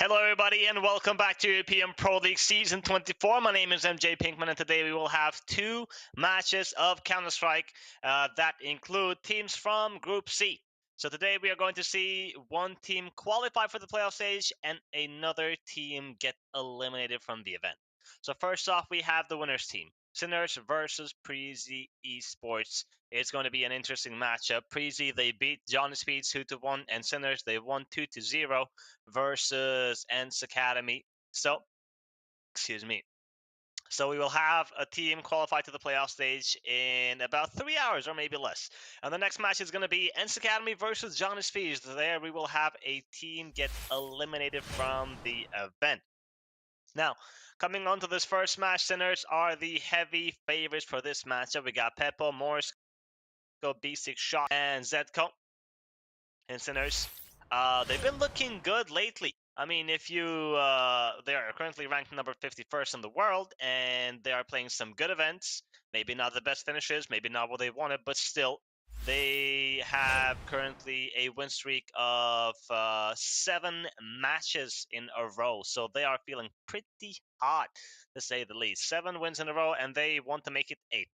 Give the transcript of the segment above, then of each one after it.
Hello everybody and welcome back to European Pro League Season 24. My name is MJ Pinkman and today we will have two matches of Counter-Strike that include teams from Group C. So today we are going to see one team qualify for the playoff stage and another team get eliminated from the event. So first off we have the winners team. Sinners versus Preasy Esports. It's going to be an interesting matchup. Preasy, they beat Johnny Speeds 2-1 and Sinners, they won 2-0 versus Ence Academy. So, excuse me. So we will have a team qualify to the playoff stage in about 3 hours or maybe less. And the next match is going to be Ence Academy versus Johnny Speeds. There we will have a team get eliminated from the event. Now, coming on to this first match, Sinners are the heavy favorites for this matchup. We got Peppo, Morse, B6 Shot, and Zedco. And Sinners, they've been looking good lately. I mean, if you, they are currently ranked number 51st in the world, and they are playing some good events. Maybe not the best finishes, maybe not what they wanted, but still, they have currently a win streak of 7 matches in a row. So they are feeling pretty hot, to say the least. 7 wins in a row, and they want to make it 8.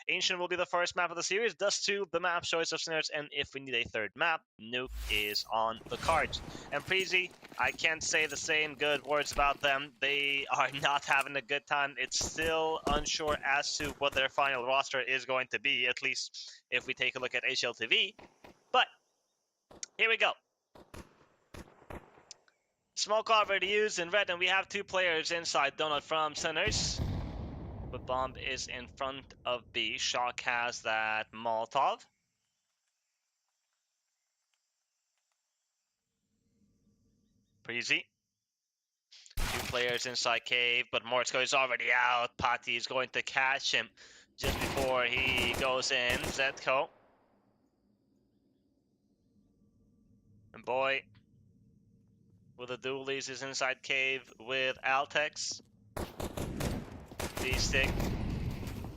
Ancient will be the first map of the series, thus to the map choice of Sinners, and if we need a third map, Nuke is on the cards. And Preasy, I can't say the same good words about them. They are not having a good time. It's still unsure as to what their final roster is going to be, at least if we take a look at HLTV. But here we go. Smoke already used in red, and we have 2 players inside. Donut from Sinners. But Bomb is in front of B. Shock has that Molotov. Preasy. 2 players inside cave, but Morsko is already out. Pati is going to catch him just before he goes in. Zetko. And Boy with the dualies is inside cave with Altex. B-Stick.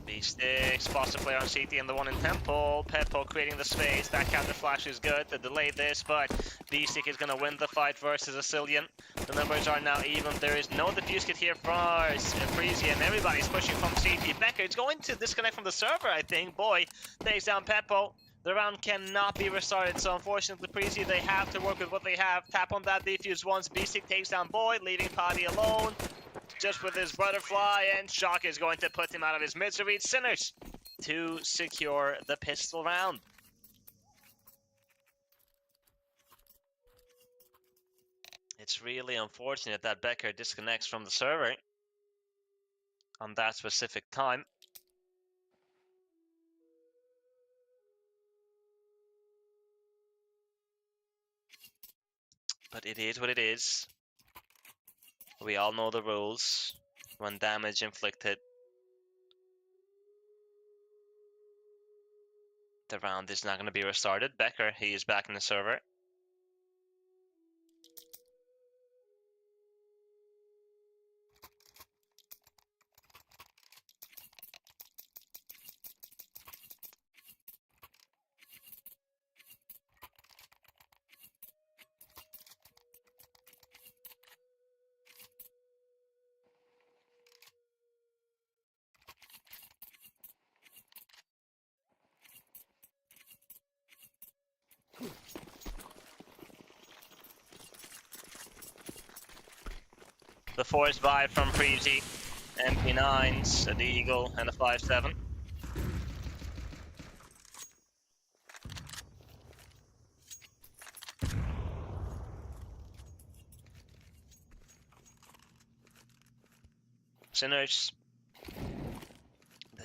B-Stick spots the player on CT and the one in Temple. Peppo creating the space. That counter flash is good to delay this, but B-Stick is going to win the fight versus Asilian. The numbers are now even. There is no defuse kit here for Preasy, and everybody's pushing from CT. Becker is going to disconnect from the server, I think. Boy takes down Peppo. The round cannot be restarted, so unfortunately, Preasy, they have to work with what they have. Tap on that defuse once. B-Stick takes down Boy, leaving Pati alone. Just with his butterfly, and Shock is going to put him out of his misery. Sinners to secure the pistol round. It's really unfortunate that Becker disconnects from the server on that specific time. But it is what it is. We all know the rules. When damage inflicted, the round is not going to be restarted. Becker, he is back in the server. The force buy from Preasy, MP9s, a Deagle, and a 5.7. Sinners,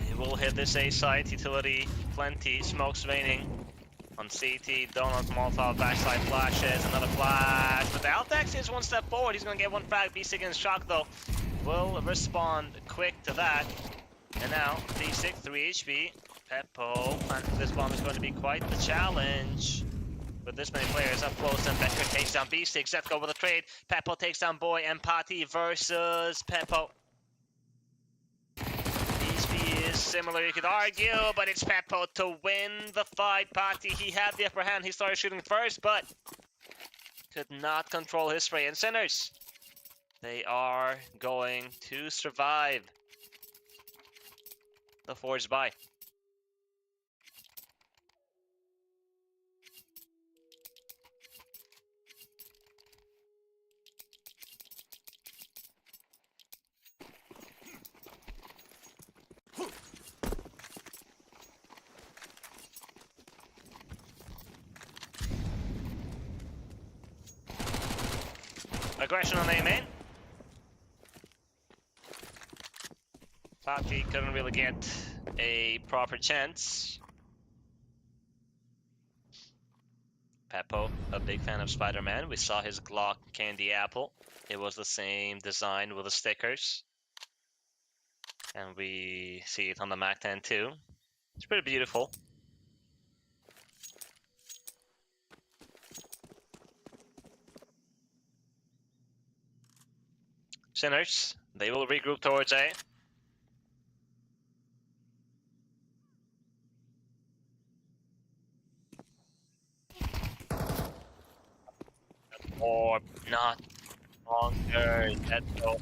they will hit this A site, utility plenty, smokes raining. On CT, Donut, Molotov, backside flashes, another flash. But the Altex is one step forward. He's going to get one frag. B6 against Shock, though, will respond quick to that. And now, B6, 3 HP. Peppo, planting this bomb is going to be quite the challenge. With this many players up close, and Becker takes down B6. Let's go with a trade. Peppo takes down Boy and Pati versus Peppo. Similar, you could argue, but it's Peppo to win the fight. Pati, he had the upper hand. He started shooting first, but could not control his spray. And Sinners, They are going to survive the force buy. Aggression on A main. Fatih couldn't really get a proper chance. Peppo, a big fan of Spider-Man. We saw his Glock candy apple. It was the same design with the stickers. And we see it on the Mac 10 too. It's pretty beautiful. Sinners, they will regroup towards A. Or not longer. Let's go.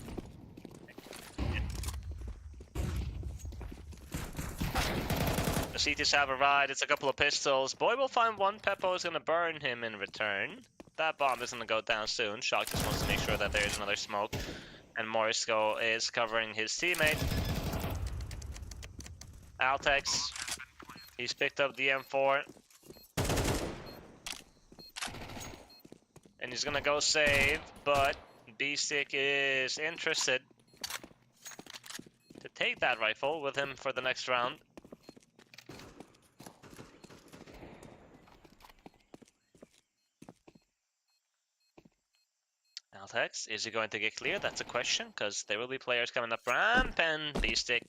The CTs have arrived. It's a couple of pistols. Boy will find one. Peppo is going to burn him in return. That bomb is going to go down soon. Shock just wants to make sure that there's another smoke. And Morisco is covering his teammate. Altex. He's picked up the M4. And he's gonna go save, but B-Stick is interested to take that rifle with him for the next round. Altex, is he going to get clear? That's a question, because there will be players coming up ramp, and B-Stick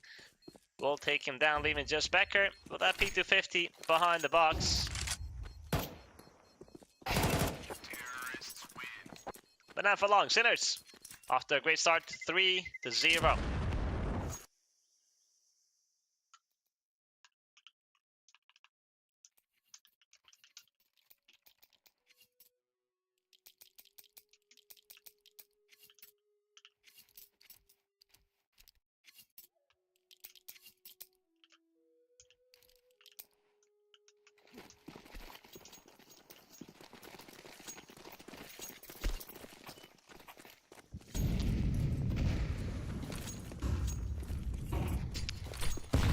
will take him down, leaving just Becker with that P250 behind the box. But not for long. Sinners, after a great start, 3-0.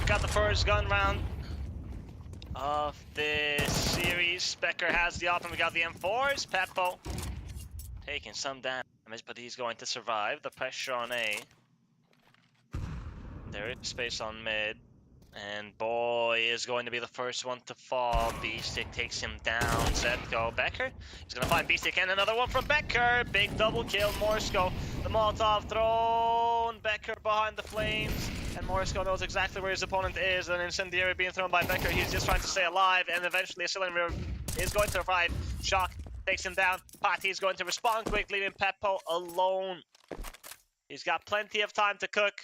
Got the first gun round of this series. Becker has the op and we got the M4s. Peppo taking some damage, but he's going to survive. The pressure on A. There is space on mid. And boy is going to be the first one to fall. B-Stick takes him down. Zetko, Becker. He's going to find B-Stick and another one from Becker. Big double kill. Morisco, the Molotov thrown. Becker behind the flames. And Morisco knows exactly where his opponent is. An incendiary being thrown by Becker. He's just trying to stay alive. And eventually a cylinder is going to arrive. Shock takes him down. Patty is going to respond quick, leaving Peppo alone. He's got plenty of time to cook.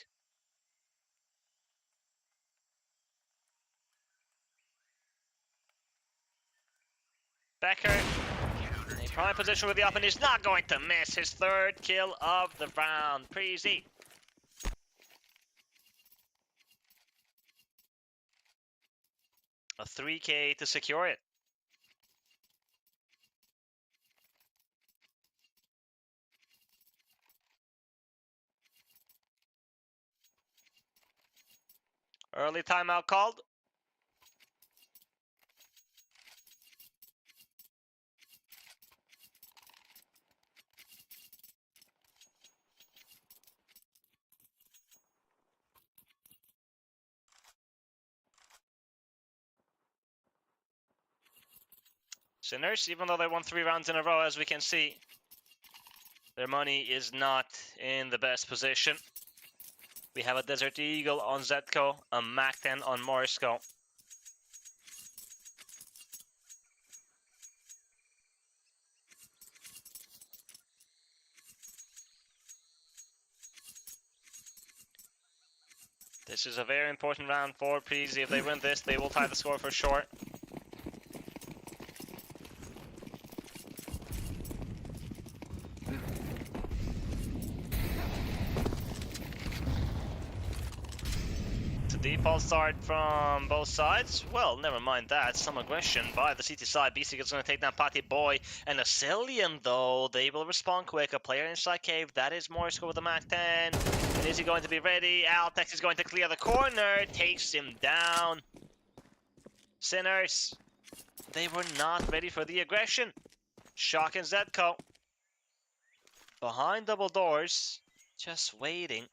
Becker in a prime position with the up, and he's not going to miss his third kill of the round. Preasy. A 3K to secure it. Early timeout called. Sinners, even though they won 3 rounds in a row, as we can see, their money is not in the best position. We have a Desert Eagle on Zetko, a Mac 10 on Morisco. This is a very important round for Preasy. If they win this, they will tie the score for sure. Default start from both sides. Well, never mind that. Some aggression by the CT side. BC is going to take down Patty Boy. And Asilian, though, they will respond quick. A player inside cave. That is Morsko with the Mac 10. And is he going to be ready? Altex is going to clear the corner. Takes him down. Sinners. They were not ready for the aggression. Shock and Zedco. Behind double doors. Just waiting.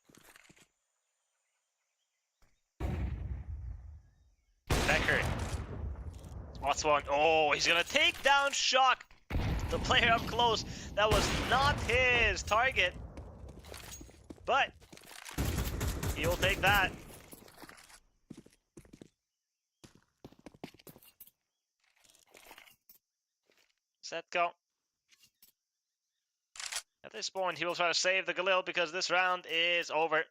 Becker. Spots one. Oh, he's gonna take down Shock. The player up close. That was not his target. But he'll take that. Set go. At this point, he will try to save the Galil because this round is over.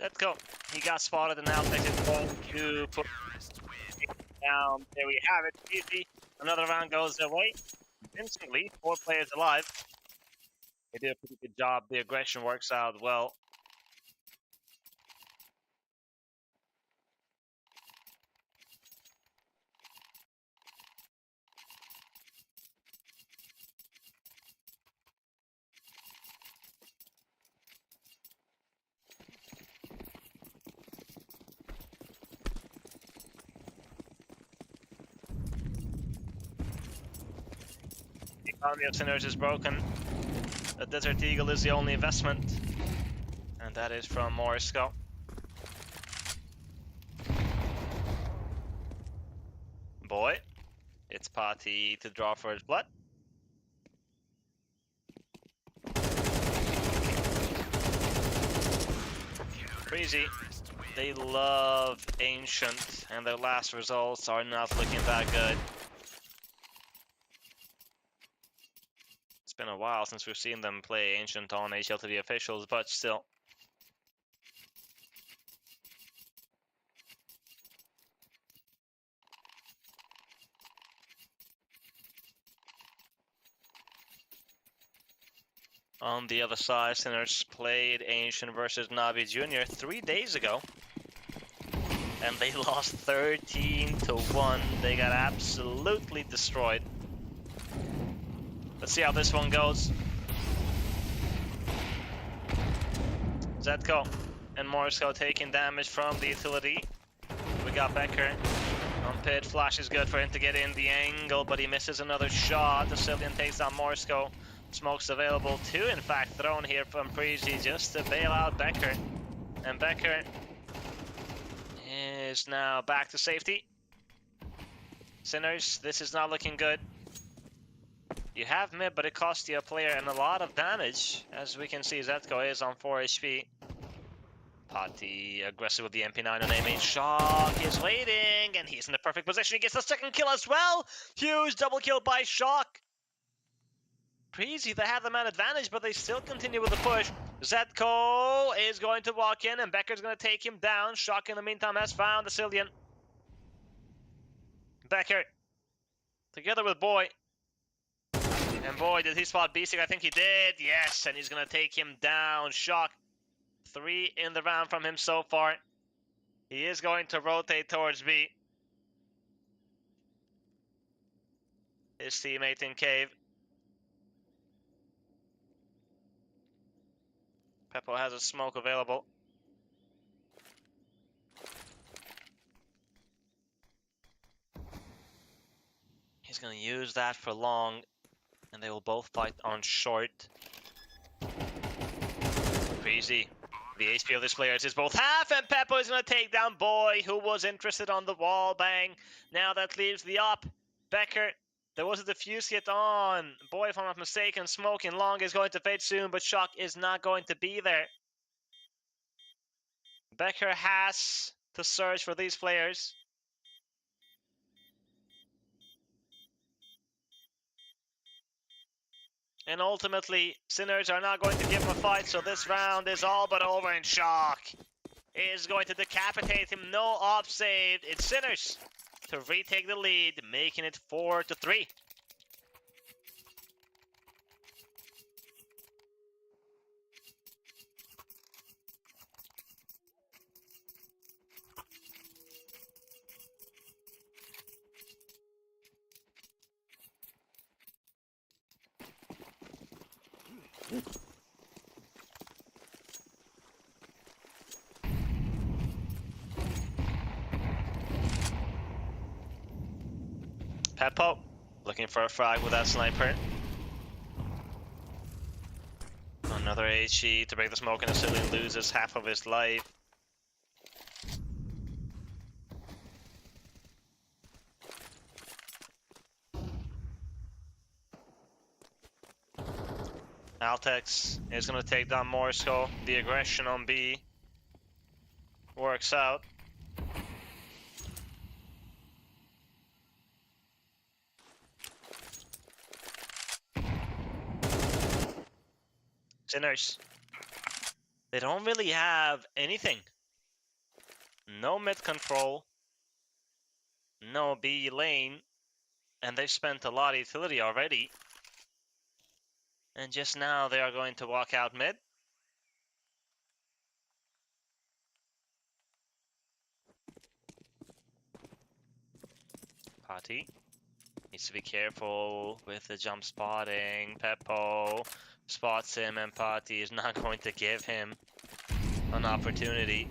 Zetko, he got spotted and now takes it going to put down. There we have it. Easy. Another round goes away. Instantly, 4 players alive. They did a pretty good job. The aggression works out well. The economy of Sinners is broken. The Desert Eagle is the only investment. And that is from Morsko. Boy, it's Patty to draw for his blood. Preasy, they love Ancient, and their last results are not looking that good. It's been a while since we've seen them play Ancient on HLTV officials, but still. On the other side, Sinners played Ancient versus Navi Jr. 3 days ago. And they lost 13-1. They got absolutely destroyed. Let's see how this one goes. Zetko and Morsko taking damage from the utility. We got Becker on pit. Flash is good for him to get in the angle, but he misses another shot. The Cillian takes down Morsko. Smokes available too, in fact, thrown here from Preasy just to bail out Becker. And Becker is now back to safety. Sinners, this is not looking good. You have mid, but it costs you a player and a lot of damage. As we can see, Zetko is on 4 HP. Patty aggressive with the MP9 on aiming. Shock is waiting, and he's in the perfect position. He gets the second kill as well. Huge double kill by Shock. Preasy, they have the man advantage, but they still continue with the push. Zetko is going to walk in, and Becker's going to take him down. Shock, in the meantime, has found the Cillian. Becker, together with Boy. And Boy, did he spot Beasting? I think he did. Yes, and he's going to take him down. Shock, 3 in the round from him so far. He is going to rotate towards B. His teammate in cave. Peppo has a smoke available. He's going to use that for long, and they will both fight on short. Preasy, the HP of this player is both half, and Peppo is going to take down Boy, who was interested on the wall bang. Now that leaves the up. Becker, there was a defuse hit on Boy, if I'm not mistaken. Smoking long is going to fade soon, but Shock is not going to be there. Becker has to search for these players. And ultimately, Sinners are not going to give him a fight, so this round is all but over, and Shock is going to decapitate him. No op saved. It's Sinners to retake the lead, making it 4-3. Peppo looking for a frag with that sniper. Another HE to break the smoke, and Asilian loses half of his life. Altex is going to take down Morsco. The aggression on B works out. Sinners, they don't really have anything. No mid control, no B lane, and they've spent a lot of utility already. And just now they are going to walk out mid. Party needs to be careful with the jump spotting. Peppo spots him, and Party is not going to give him an opportunity.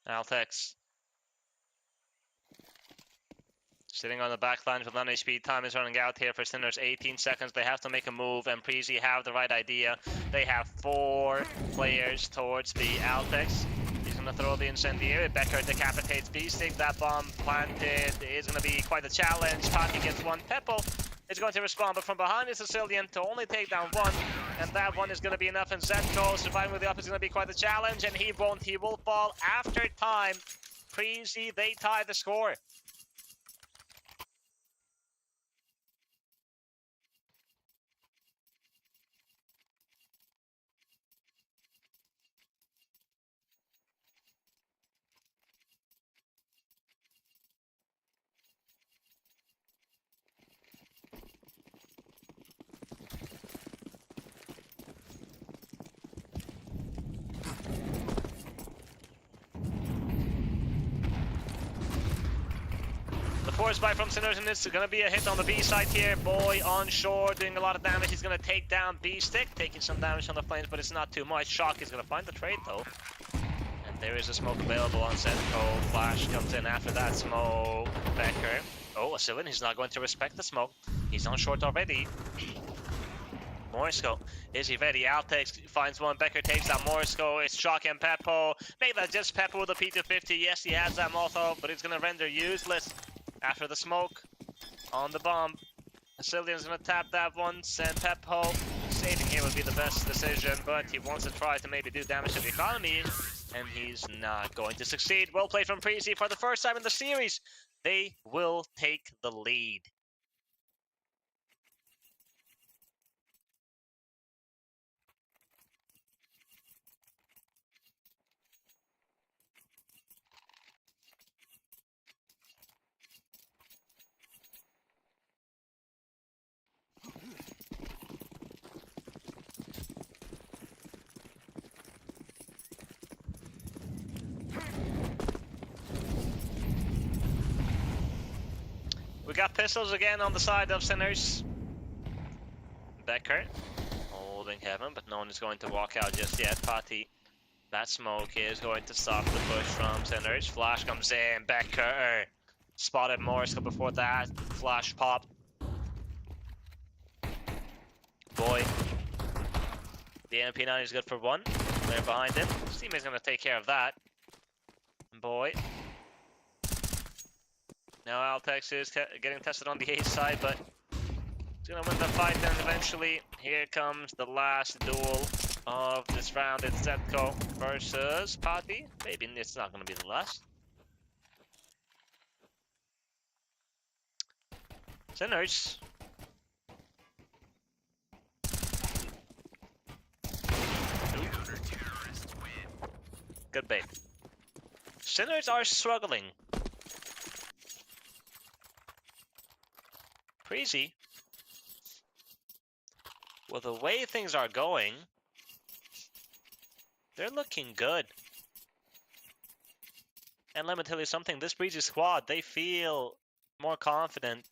Altex sitting on the back line with none HP. Time is running out here for Sinners. 18 seconds. They have to make a move, and Preasy have the right idea. They have 4 players towards B. Altex, he's going to throw the incendiary. Becker decapitates B-Stick. That bomb planted is going to be quite a challenge. Party gets one. Peppo is going to respond, but from behind is Sicilian to only take down one, and that one is going to be enough. And Zenko surviving with the up is going to be quite a challenge, and he won't. He will fall after time. Preasy, they tie the score. Force buy from Sinners, and this is going to be a hit on the B side here. Boy on shore doing a lot of damage. He's going to take down B-Stick, taking some damage on the flames, but it's not too much. Shock is going to find the trade though. And there is a smoke available on Zenko. Flash comes in after that smoke. Becker. Oh, Asilian, he's not going to respect the smoke. He's on short already. Morsco, is he ready? Altex finds one. Becker takes out Morsco. It's Shock and Peppo. Maybe that's just Peppo with a P250. Yes, he has that Molotov, but it's going to render useless after the smoke on the bomb. Asilian's going to tap that one. Send Peppo. Saving here would be the best decision, but he wants to try to maybe do damage to the economy, and he's not going to succeed. Well played from Preasy. For the first time in the series, they will take the lead. We got pistols again on the side of Sinners. Becker holding heaven, but no one is going to walk out just yet. Party, that smoke is going to stop the push from Sinners. Flash comes in. Becker spotted Morsco before that. Flash pop. Boy, the MP9 is good for one. They're behind him. His teammate's going to take care of that. Boy Now Altex is getting tested on the A side, but he's gonna win the fight then eventually. Here comes the last duel of this round. It's Zetko versus Patty. Maybe it's not gonna be the last. Sinners. Good bait. Sinners are struggling. Preasy. Well, the way things are going, they're looking good. And let me tell you something, this Preasy squad, they feel more confident,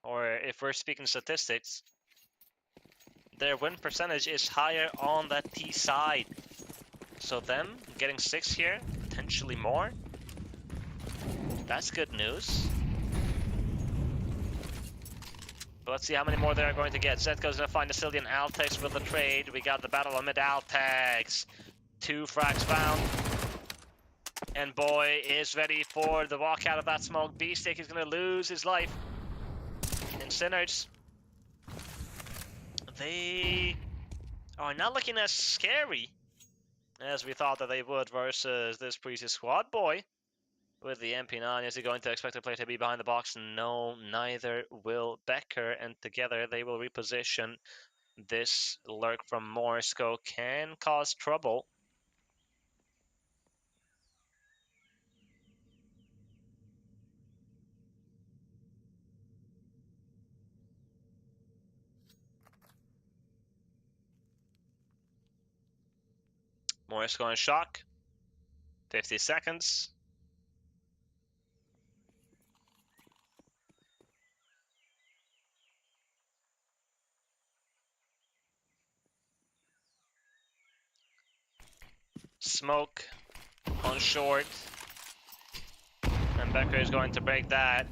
or if we're speaking statistics, their win percentage is higher on that T side. So them getting 6 here, potentially more, that's good news. But let's see how many more they're going to get. Zetko's gonna find a Cillian. Altex with the trade. We got the battle on mid. Altex. 2 frags found. And boy is ready for the walk out of that smoke. B-Stick is gonna lose his life. And Sinners, they are not looking as scary as we thought that they would versus this Preasy squad. Boy with the MP9. Is he going to expect a player to be behind the box? No, neither will Becker, and together they will reposition. This lurk from Morsco can cause trouble. Morsco in shock. 50 seconds. Smoke on short. And Becker is going to break that.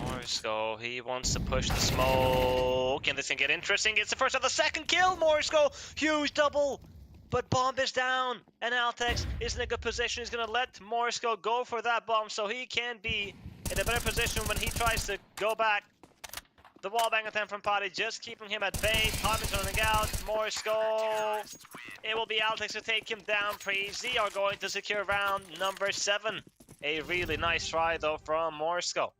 Morsco, he wants to push the smoke. And this can get interesting. It's the first of the second kill. Morsco, huge double. But bomb is down. And Altex is in a good position. He's going to let Morsco go for that bomb so he can be in a better position when he tries to go back. The wallbang attempt from Potty just keeping him at bay. Time is running out. Morsco. It will be Altex to take him down. Preasy are going to secure round number 7. A really nice try though from Morsco.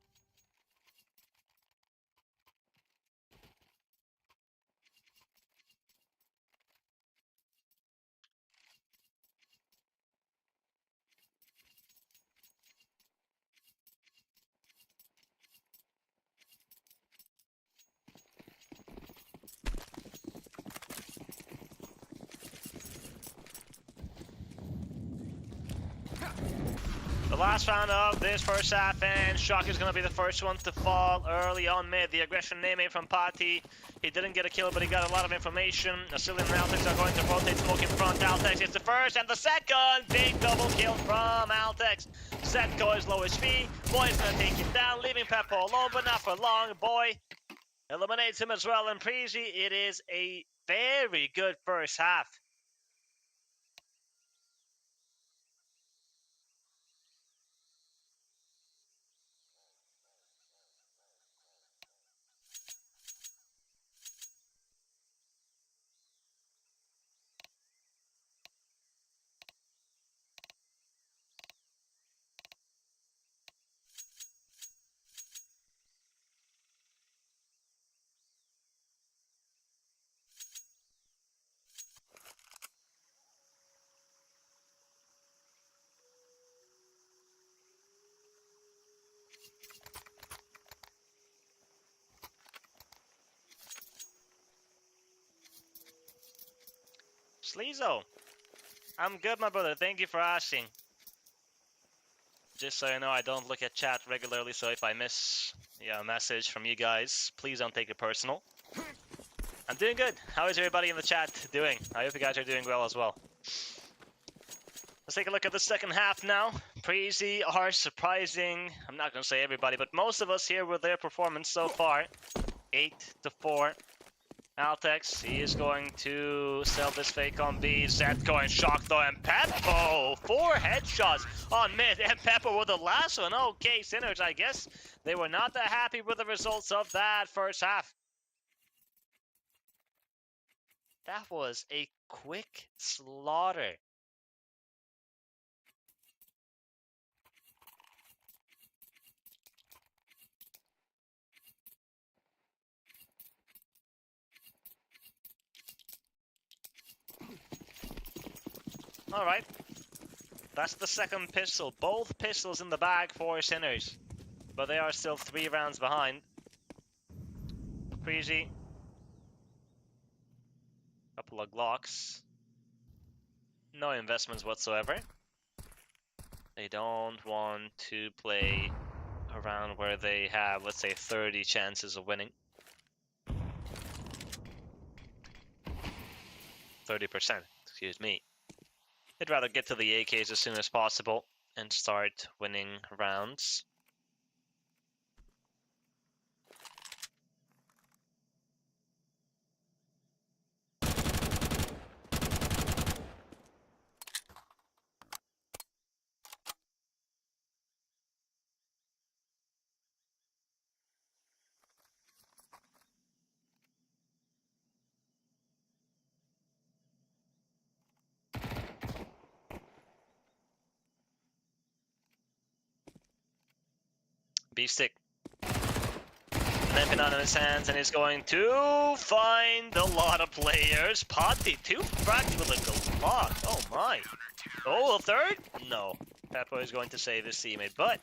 The last round of this first half, and Shock is going to be the first one to fall early on mid. The aggression naming from Pati. He didn't get a kill, but he got a lot of information. Cillian and Altex are going to rotate smoke in front. Altex hits the first and the second. Big double kill from Altex. Zetko is low HP. Boy's going to take him down, leaving Peppo alone, but not for long. Boy eliminates him as well. And Preasy, it is a very good first half. Sleezo, I'm good, my brother. Thank you for asking. Just so you know, I don't look at chat regularly, so if I miss a message from you guys, please don't take it personal. I'm doing good. How is everybody in the chat doing? I hope you guys are doing well as well. Let's take a look at the second half now. Preasy are surprising, I'm not going to say everybody, but most of us here with their performance so far. 8-4. Altex, he is going to sell this fake on B. Zed going shock though, and Peppo! 4 headshots on mid, and Peppo with the last one. Okay, Sinners, I guess they were not that happy with the results of that first half. That was a quick slaughter. Alright. That's the second pistol. Both pistols in the bag for Sinners. But they are still 3 rounds behind. Preasy. Couple of Glocks. No investments whatsoever. They don't want to play around where they have, let's say, 30 chances of winning. 30%, excuse me. They'd rather get to the AKs as soon as possible and start winning rounds. B-stick. Limping out of his hands, and he's going to find a lot of players. Potty, 2 frags with a Glock. Oh my. Oh, a third? No. Peppo is going to save his teammate, but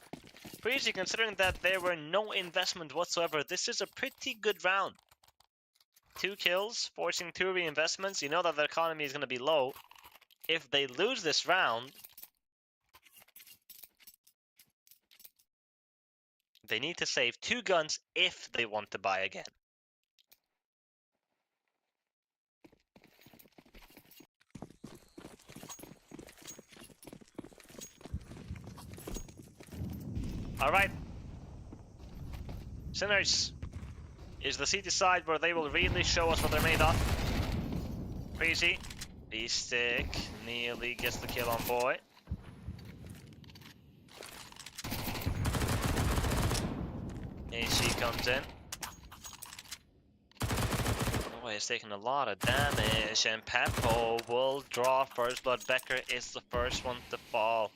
Preasy, considering that there were no investment whatsoever, this is a pretty good round. 2 kills, forcing 2 reinvestments. You know that the economy is going to be low. If they lose this round, they need to save 2 guns if they want to buy again. Alright. Sinners is the CT side where they will really show us what they're made of. Preasy. B-stick nearly gets the kill on boy. AC comes in. Oh, he's taking a lot of damage, and Peppo will draw first blood. Becker is the first one to fall.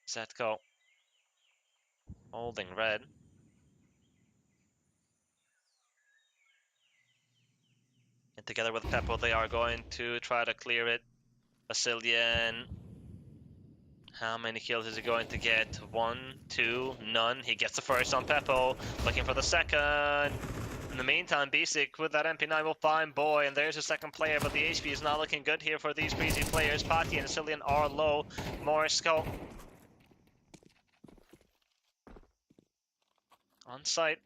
Zetko holding red. And together with Peppo, they are going to try to clear it. Basilian. How many kills is he going to get? 1, 2, none. He gets the first on Peppo. Looking for the second. In the meantime, Basic with that MP9 will find Boy, and there's a second player, but the HP is not looking good here for these Preasy players. Pati and Basilian are low. Morisco on site.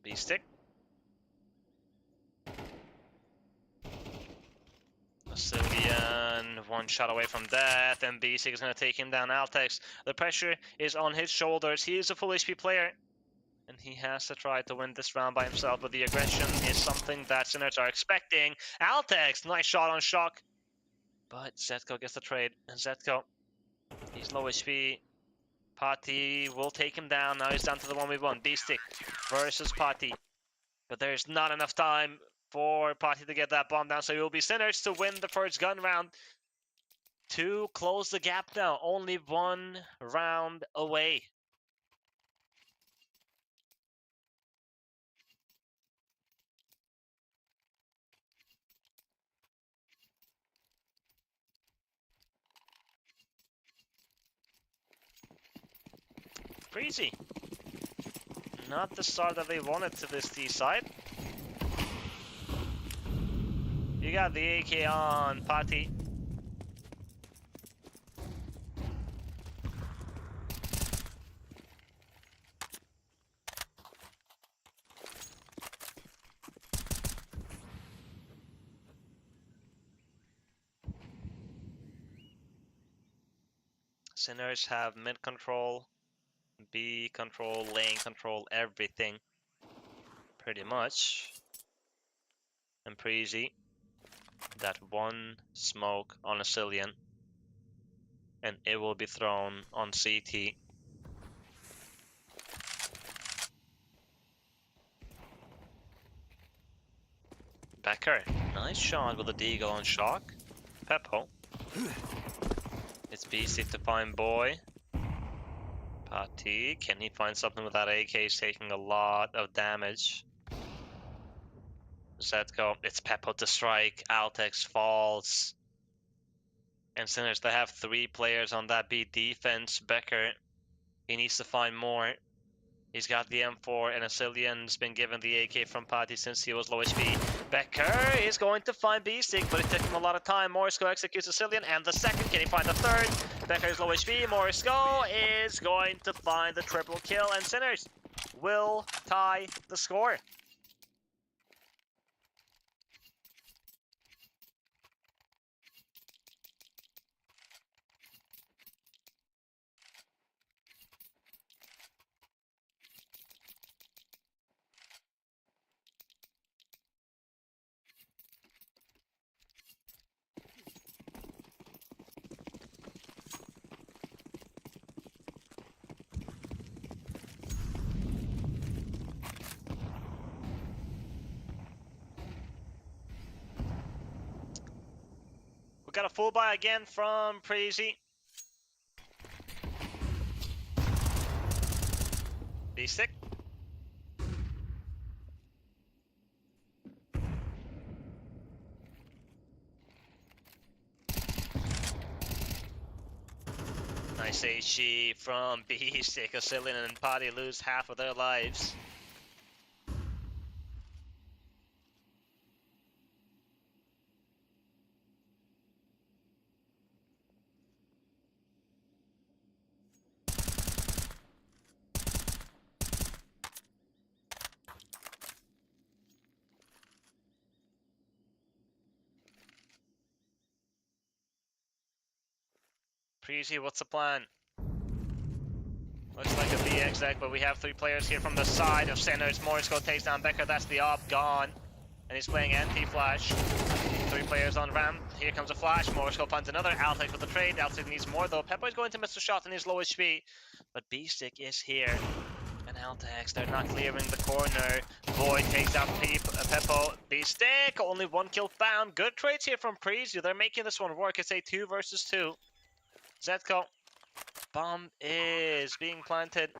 B-stick. Basilian, 1 shot away from death, and B-stick is going to take him down. Altex, the pressure is on his shoulders. He is a full HP player, and he has to try to win this round by himself, but the aggression is something that Sinners are expecting. Altex, nice shot on shock, but Zetko gets the trade, and Zetko, he's low HP. Pati will take him down. Now he's down to the 1v1. B-stick versus Pati. But there's not enough time for Pati to get that bomb down, so it will be Sinners to win the first gun round. To close the gap now. Only 1 round away. Preasy. Not the start that they wanted to this T side. You got the AK on Pati. Sinners have mid control, B control, lane control, everything. Pretty much. And Preasy, that one smoke on a Cillian, and it will be thrown on CT. Becker, nice shot with a deagle on Shock. Peppo. It's Beasty to find Boy. Pati, can he find something with that AK? He's taking a lot of damage. Zetko, it's Peppo to strike. Altex falls. And Sinners, they have 3 players on that B defense. Becker, he needs to find more. He's got the M4 and a Cillian's been given the AK from Pati since he was low HP. Becker is going to find B-Stick, but it took him a lot of time. Morisco executes a Cillian, and the second. Can he find the third? Becker is low HP. Morisco is going to find the triple kill, and Sinners will tie the score. Got a full buy again from Preasy. B-Stick. Nice HG from B-Stick. Cillian and Pati lose half of their lives. Preasy, what's the plan? Looks like a BX deck, but we have 3 players here from the side of Sinners. Morisco takes down Becker, that's the op, gone. And he's playing anti-flash. 3 players on ramp, here comes a flash. Morisco finds another, Altex with the trade. Altex needs more though. Peppo is going to miss a shot and he's low HP. But B-Stick is here. And Altex, they're not clearing the corner. Boy takes down Peppo. B-Stick, only 1 kill found. Good trades here from Preasy. They're making this one work. It's a 2 versus 2. Zetko, bomb is being planted.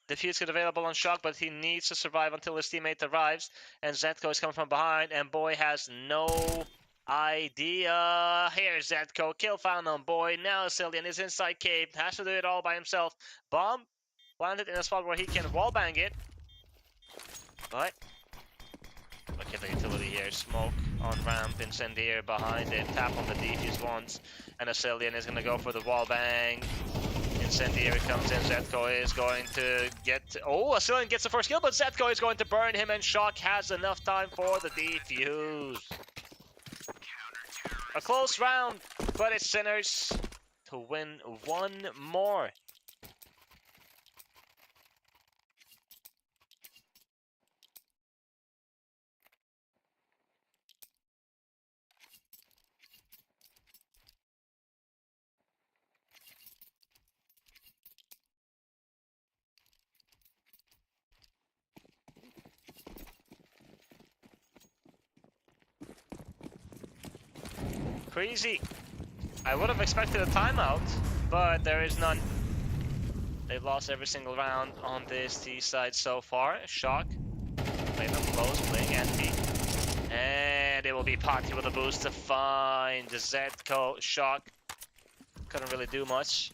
Defuse is available on Shock, but he needs to survive until his teammate arrives. And Zetko is coming from behind, and Boy has no idea. Here's Zetko, kill found on Boy. Now Cillian is inside cave, has to do it all by himself. Bomb planted in a spot where he can wallbang it. But look at the utility here. Smoke on ramp, incendiary behind it, tap on the defuse once, and a Cillian is gonna go for the wallbang. Incendiary comes in, Zetko is going to get... Oh, a Cillian gets the first kill, but Zetko is going to burn him, and Shock has enough time for the defuse. A close round, but it's Sinners to win 1 more. Preasy, I would have expected a timeout, but there is none. They've lost every single round on this T side so far. Shock, playing them close, playing anti. And it will be Pati with a boost to find Zetko. Shock, couldn't really do much.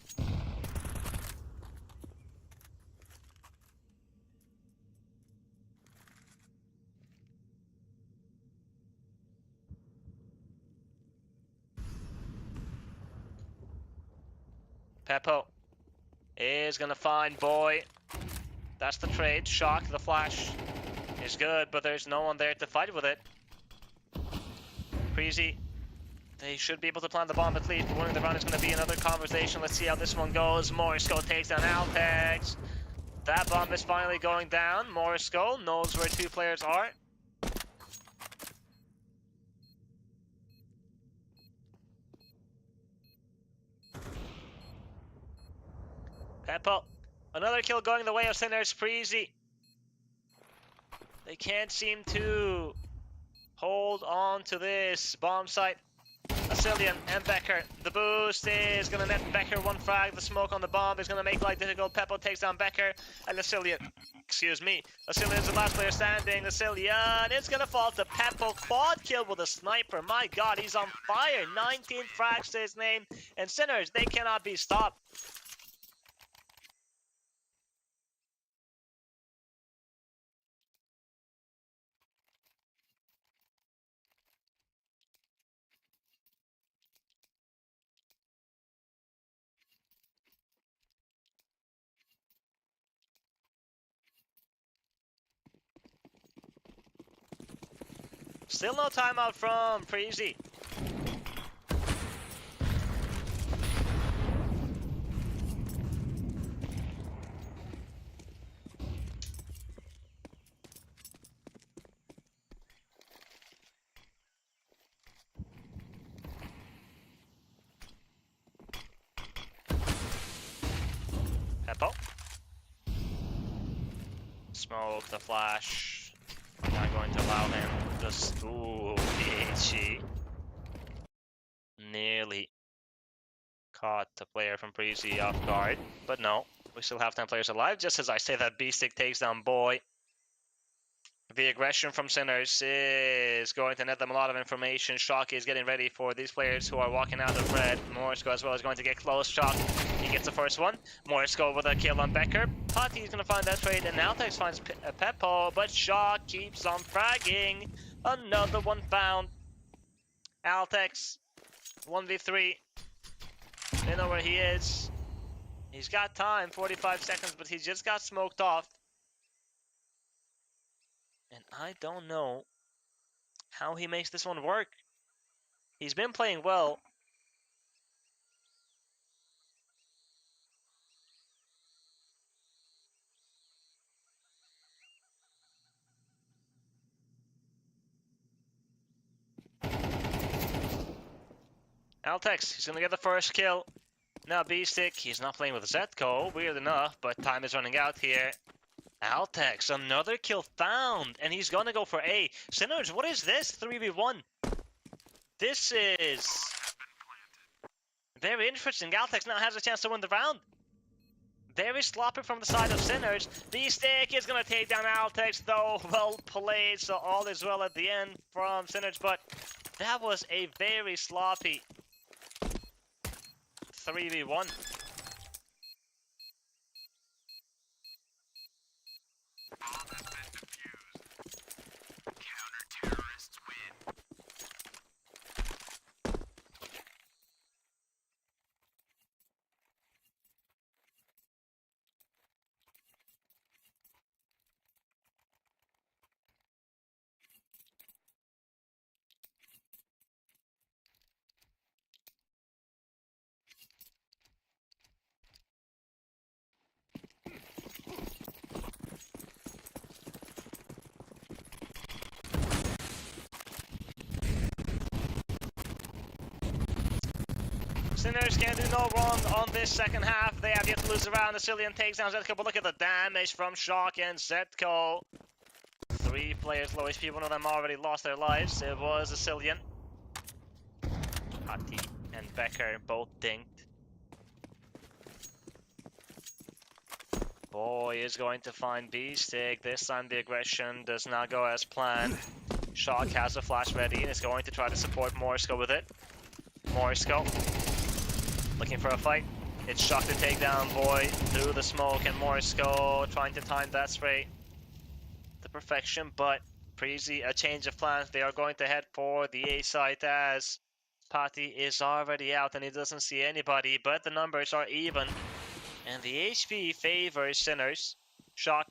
Peppo is gonna find Boy. That's the trade. Shock, the flash is good, but there's no one there to fight with it. Preasy They should be able to plant the bomb at least, but winning the round is going to be another conversation. Let's see how this one goes. Morisco takes down Altex. That bomb is finally going down. Morisco knows where two players are. Peppo, another kill going the way of Sinners. Preasy. They can't seem to hold on to this bomb site. Asilian and Becker. The boost is going to net Becker one frag. The smoke on the bomb is going to make life difficult. Peppo takes down Becker. And Asilian, excuse me, Asilian is the last player standing. Asilian, it's going to fall to Peppo. Quad kill with a sniper. My god, he's on fire. 19 frags to his name. And Sinners, they cannot be stopped. Still no timeout from Preasy. Peppo. Smoke the flash. Not going to allow him. Just ooh, PHE. Nearly caught the player from Preasy off guard, but no, we still have 10 players alive. Just as I say that, B-Stick takes down Boy. The aggression from Sinners is going to net them a lot of information. Shock is getting ready for these players who are walking out of red. Morisco as well is going to get close. Shock, he gets the first one. Morisco with a kill on Becker. Pati is going to find that trade, and Altex finds Peppo, but Shock keeps on fragging. Another one found. Altex, 1v3. They know where he is. He's got time, 45 seconds, but he just got smoked off. And I don't know how he makes this one work. He's been playing well. Altex, he's gonna get the first kill. Now B-Stick, he's not playing with Zetko, weird enough, but time is running out here. Altex, another kill found, and he's gonna go for A. Sinners, what is this? 3v1. This is very interesting. Altex now has a chance to win the round. Very sloppy from the side of Sinners. B-Stick is gonna take down Altex, though. Well played, so all is well at the end from Sinners, but that was a very sloppy 3v1. Sinners can't do no wrong on this second half. They have yet to lose around. Asilian takes down Zetko, but look at the damage from Shock and Zetko. 3 players low HP, one of them already lost their lives. It was Asilian. Pati and Becker both dinked. Boy is going to find B-Stick. This time the aggression does not go as planned. Shock has a flash ready and is going to try to support Morisco with it. Morisco looking for a fight. It's Shock to take down Boy through the smoke, and Morisco trying to time that spray to perfection, but Preasy, a change of plans. They are going to head for the A site as Pati is already out and he doesn't see anybody, but the numbers are even. And the HP favors Sinners. Shock.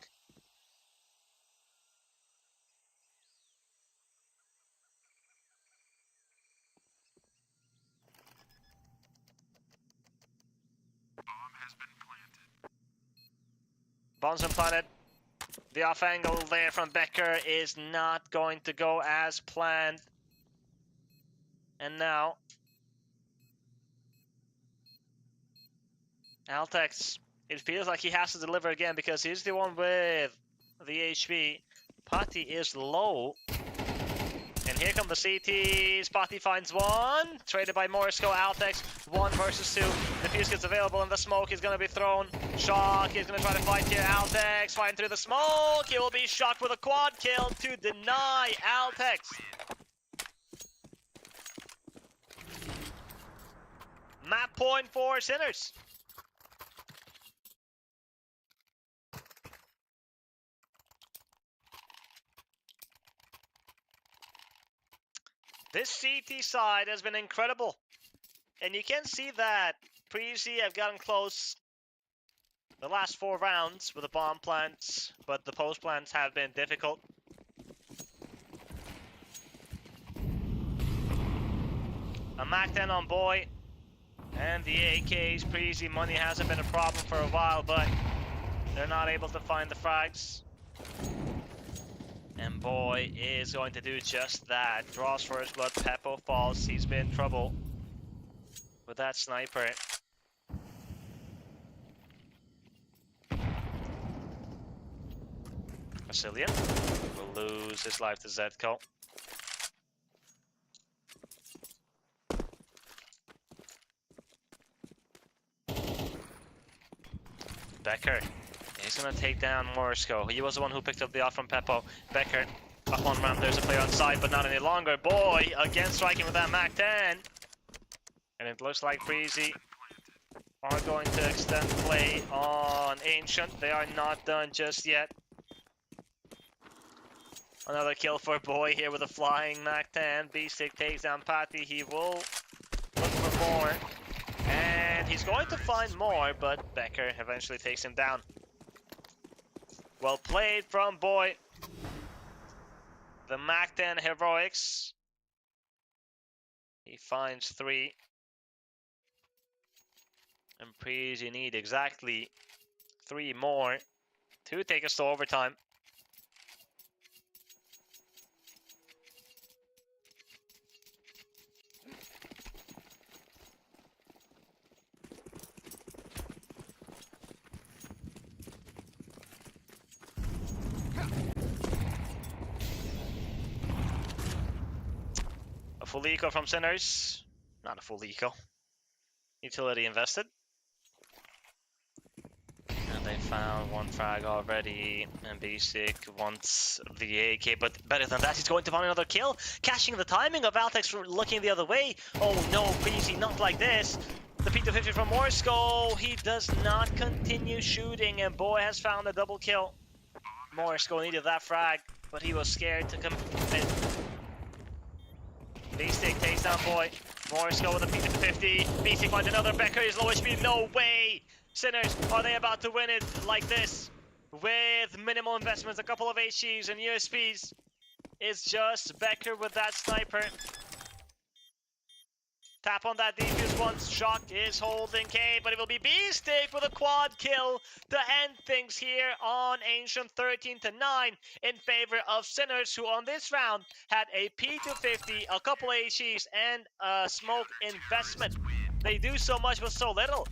Bombs implanted. The off angle there from Becker is not going to go as planned. And now Altex, it feels like he has to deliver again because he's the one with the HP. Patty is low. And here come the CTs. Patty finds one. Traded by Morisco. Altex, 1 versus 2. The fuse gets available and the smoke is going to be thrown. Shock is going to try to fight here. Altex fighting through the smoke. He will be shocked with a quad kill to deny Altex. Map point for Sinners. This CT side has been incredible. And you can see that Preasy have gotten close the last 4 rounds with the bomb plants, but the post plants have been difficult. A Mac-10 on Boy. And the AKs, Preasy money hasn't been a problem for a while, but they're not able to find the frags. And Boy is going to do just that. Draws first blood, Peppo falls. He's been in trouble with that sniper. Brazilian will lose his life to Zedco. Becker is going to take down Morisco. He was the one who picked up the off from Peppo. Becker up on ramp. There's a player on side, but not any longer. Boy again striking with that Mac-10. And it looks like Preasy are going to extend play on Ancient. They are not done just yet. Another kill for Boy here with a flying Mac-10. B-Stick takes down Patty. He will look for more. And he's going to find more, but Becker eventually takes him down. Well played from Boy. The Mac-10 heroics. He finds 3. And Preasy need exactly 3 more to take us to overtime. A full eco from Sinners. Not a full eco. Utility invested. And they found 1 frag already. And B-Stick wants the AK, but better than that, he's going to find another kill. Catching the timing of Altex looking the other way. Oh no, Preasy, not like this. The P250 from Morisco. He does not continue shooting, and Boy has found a double kill. Morisco needed that frag, but he was scared to commit. B-Stick takes down Boy. Morisco with a P250. B-Stick finds another. Becker is low HP. No way! Sinners, are they about to win it like this? With minimal investments, a couple of HGs and USPs. It's just Becker with that sniper. Tap on that defuse once. Shock is holding K, but it will be B-Stick with a quad kill to end things here on Ancient 13-9 in favor of Sinners, who on this round had a P250, a couple HEs, and a smoke investment. They do so much with so little.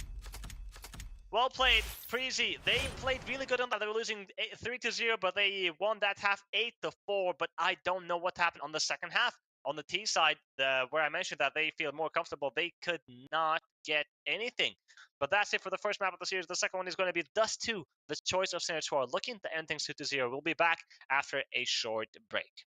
Well played, Preasy. They played really good on that. They were losing 3-0, but they won that half 8-4. But I don't know what happened on the second half. On the T side, where I mentioned that they feel more comfortable, they could not get anything. But that's it for the first map of the series. The second one is going to be Dust 2, the choice of Sinners, who are looking to end things 2-0. We'll be back after a short break.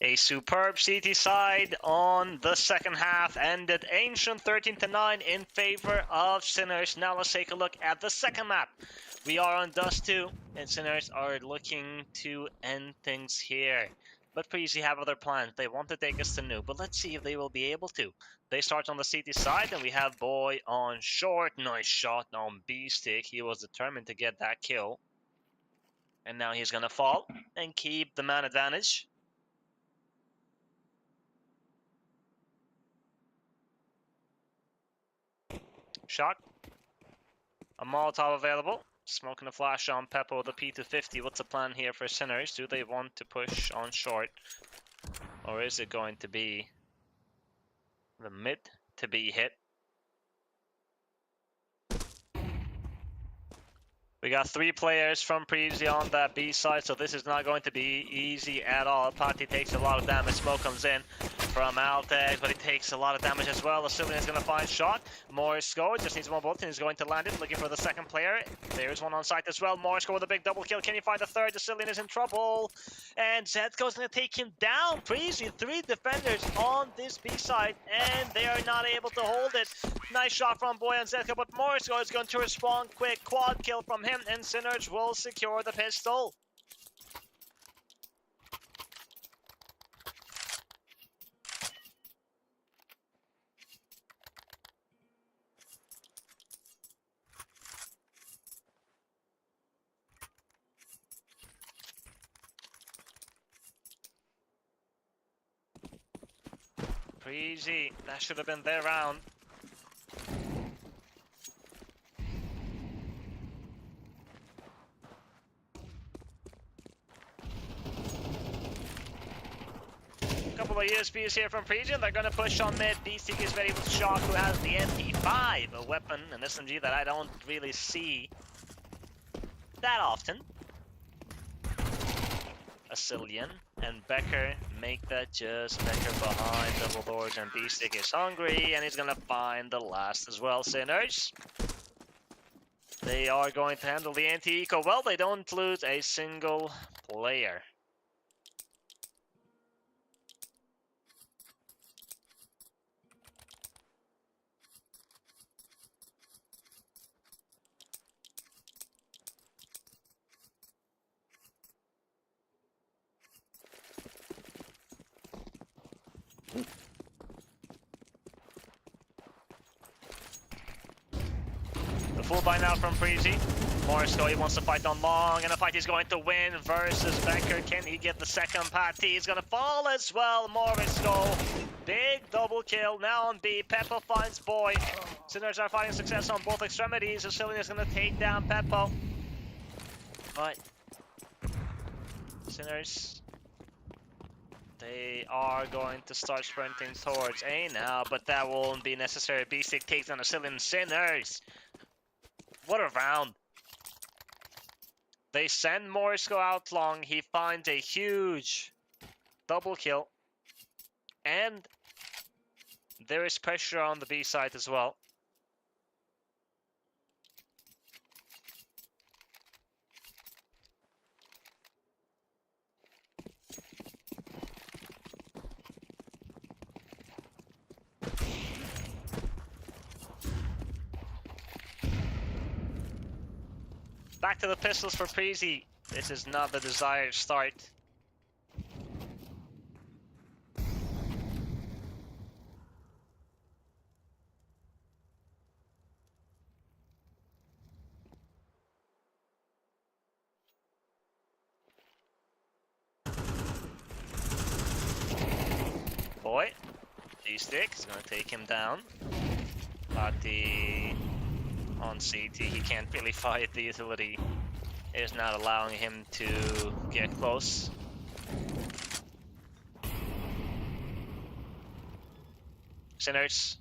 A superb CT side on the second half ended Ancient 13-9 in favor of Sinners. Now let's take a look at the second map. We are on Dust 2, and Sinners are looking to end things here. But Preasy have other plans. They want to take us to Nuke, but let's see if they will be able to. They start on the CT side, and we have Boy on short. Nice shot on B-stick. He was determined to get that kill. And now he's gonna fall and keep the man advantage. Shot. A Molotov available. Smoking a flash on Peppo, the P250. What's the plan here for Sinners? Do they want to push on short? Or is it going to be the mid to be hit? We got 3 players from Preasy on that B side, so this is not going to be easy at all. Party takes a lot of damage. Smoke comes in from Altec, but he takes a lot of damage as well. Assylian is going to find shot. Morrisco just needs one bullet and he's going to land it, looking for the second player. There's one on site as well. Morrisco with a big double kill. Can he find the third? Assylian is in trouble. And Zetko's going to take him down. Preasy, 3 defenders on this B side, and they are not able to hold it. Nice shot from Boy and Zetko, but Morrisco is going to respond quick. Quad kill from him, and Sinners will secure the pistol. Preasy, that should have been their round. Couple of USBs here from Preasy, and they're gonna push on mid. B-Stick is ready with Shock, who has the MP5, a weapon, an SMG that I don't really see that often. Assylian and Becker make that just Becker behind double doors, and B-Stick is hungry, and he's gonna find the last as well. Sinners, they are going to handle the anti-eco well. They don't lose a single player. The full buy now from Preasy. Morrisco, he wants to fight on long, and a fight he's going to win versus Becker. Can he get the second party? He's gonna fall as well. Morrisco, big double kill now on B. Peppo finds Boy. Sinners are finding success on both extremities. Assylian is gonna take down Peppo. But Sinners, they are going to start sprinting towards A now, but that won't be necessary. B-Stick takes down Assylian. Sinners, what a round. They send Morrisco out long. He finds a huge double kill. And there is pressure on the B side as well. Back to the pistols for Preasy. This is not the desired start. Boy, D-Stick is gonna take him down. Party on CT, he can't really fight. The utility is not allowing him to get close. Sinners,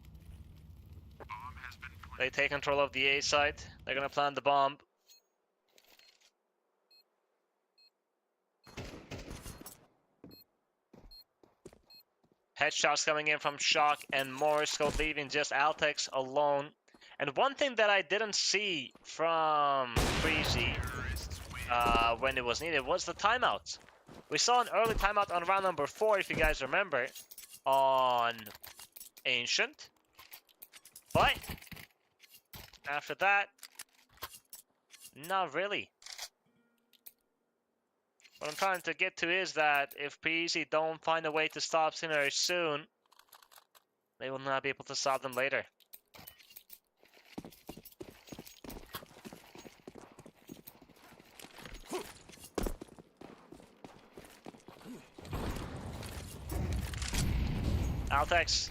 they take control of the A side. They're gonna plant the bomb. Headshots coming in from Shock and Morrisco, leaving just Altex alone. And one thing that I didn't see from Preasy when it was needed was the timeouts. We saw an early timeout on round number 4, if you guys remember, on Ancient. But after that, not really. What I'm trying to get to is that if Preasy don't find a way to stop Sinner soon, they will not be able to stop them later. Altex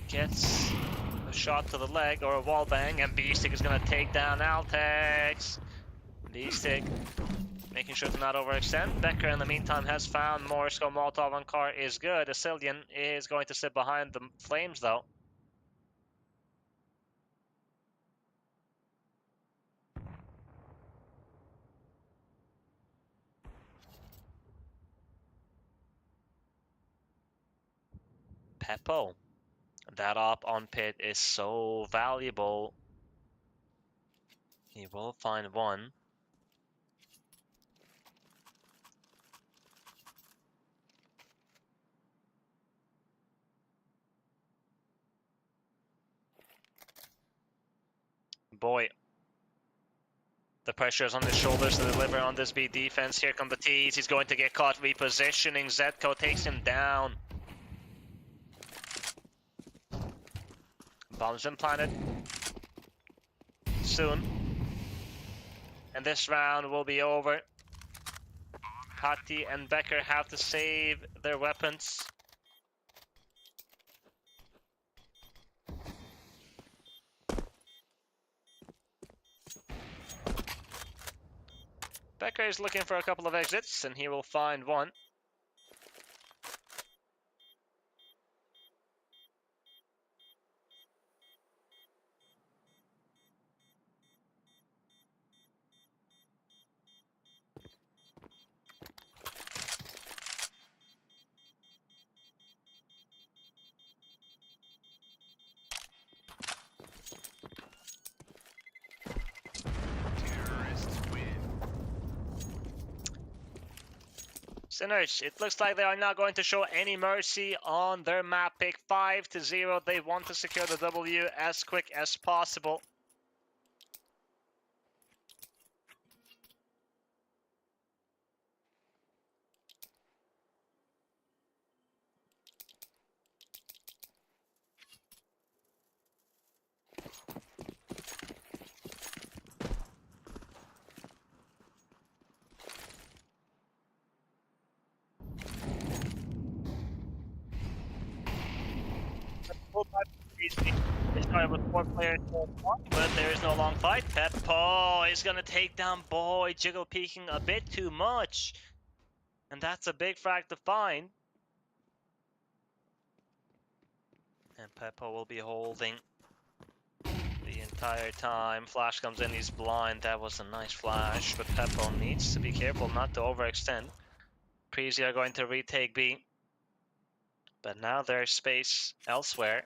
gets a shot to the leg or a wall bang, and B-Stick is gonna take down Altex. B-Stick making sure to not overextend. Becker in the meantime has found Morse. Go Molotov on car is good. Asilian is going to sit behind the flames though. Peppo. That op on pit is so valuable. He will find one. Boy. The pressure is on his shoulders to deliver on this B defense. Here come the T's. He's going to get caught repositioning. Zetko takes him down. Bombs been planted. Soon. And this round will be over. Patty and Becker have to save their weapons. Becker is looking for a couple of exits, and he will find one. Sinners, it looks like they are not going to show any mercy on their map pick. 5-0. They want to secure the W as quick as possible. They started with 4 players, but there is no long fight. Peppo is going to take down Boy. Jiggle peeking a bit too much. And that's a big frag to find. And Peppo will be holding the entire time. Flash comes in, he's blind. That was a nice flash, but Peppo needs to be careful not to overextend. Preasy are going to retake B. But now there's space elsewhere.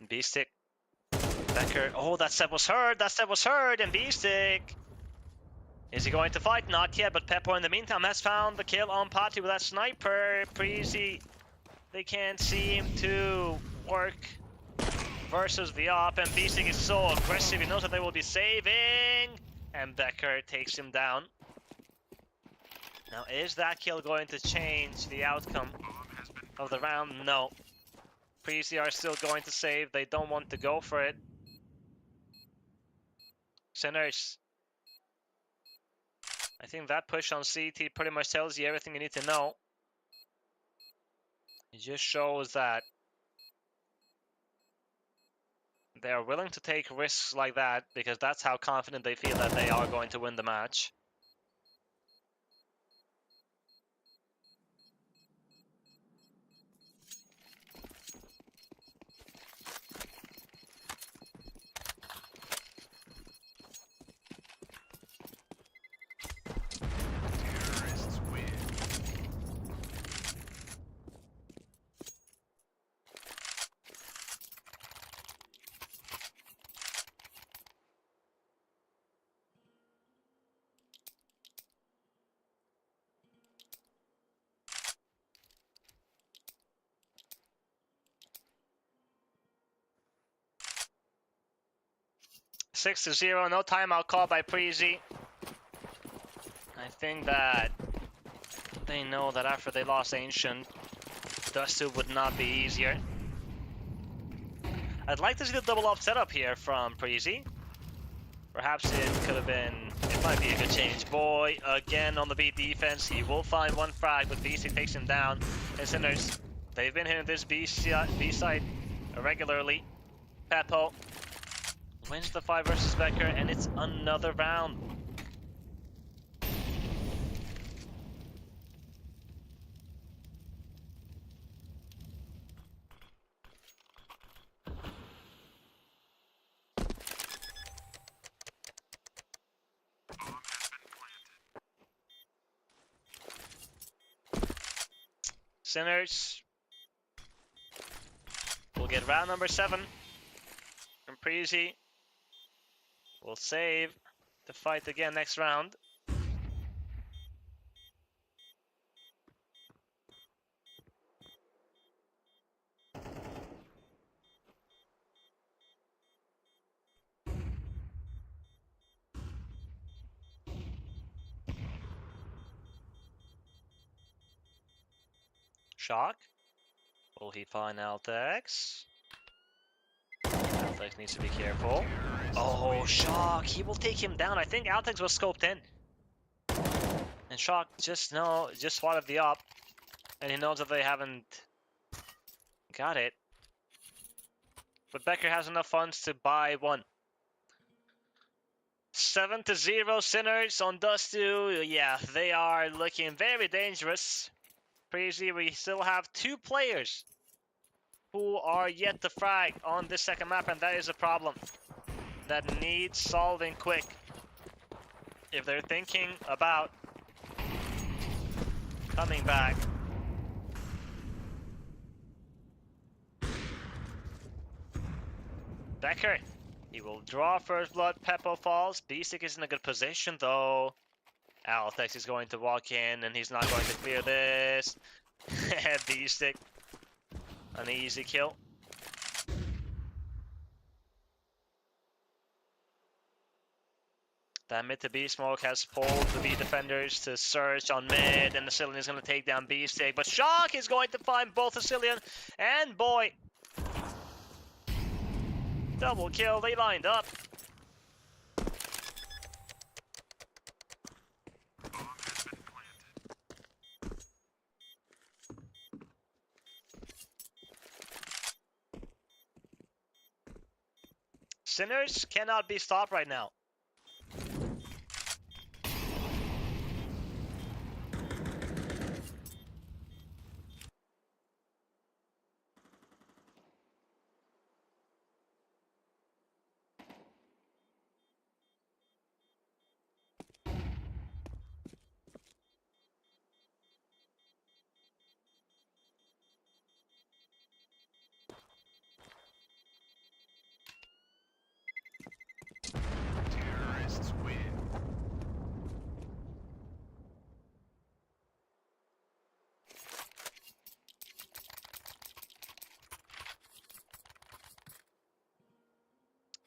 B-Stick. Becker. Oh, that step was heard. That step was heard. And B-Stick. Is he going to fight? Not yet, but Peppo in the meantime has found the kill on Patty with that sniper. Preasy, they can't seem to work versus the op, and B-Stick is so aggressive, he knows that they will be saving, and Becker takes him down. Now, is that kill going to change the outcome of the round? No. Preasy are still going to save, they don't want to go for it. Sinners. I think that push on CT pretty much tells you everything you need to know. It just shows that they are willing to take risks like that because that's how confident they feel that they are going to win the match. 6-0, no timeout call by Preasy. I think that they know that after they lost Ancient, Dust 2 would not be easier. I'd like to see the double up setup here from Preasy. Perhaps it could have been, it might be a good change. Boy, again on the B defense, he will find one frag, but Beastie takes him down. And Sinners, they've been hitting this B side regularly. Peppo wins the 5 versus Becker, and it's another round. Sinners will get round number 7 from Preasy. Will save to fight again next round. Shock. Will he find Altex? Altex needs to be careful. Oh, Shock. He will take him down. I think Altex was scoped in. And Shock just swatted the op. And he knows that they haven't got it. But Becker has enough funds to buy one. 7-0 Sinners on Dust 2. Yeah, they are looking very dangerous. Preasy, we still have 2 players who are yet to frag on this second map, and that is a problem that needs solving quick. If they're thinking about coming back. Becker, he will draw first blood. Peppo falls. Beastic is in a good position though. Altex is going to walk in and he's not going to clear this. Beastic, an easy kill. That mid to B smoke has pulled the B defenders to search on mid, and the Cillian is going to take down Beastic, but Shock is going to find both the Cillian and Boy. Double kill, they lined up. Sinners cannot be stopped right now.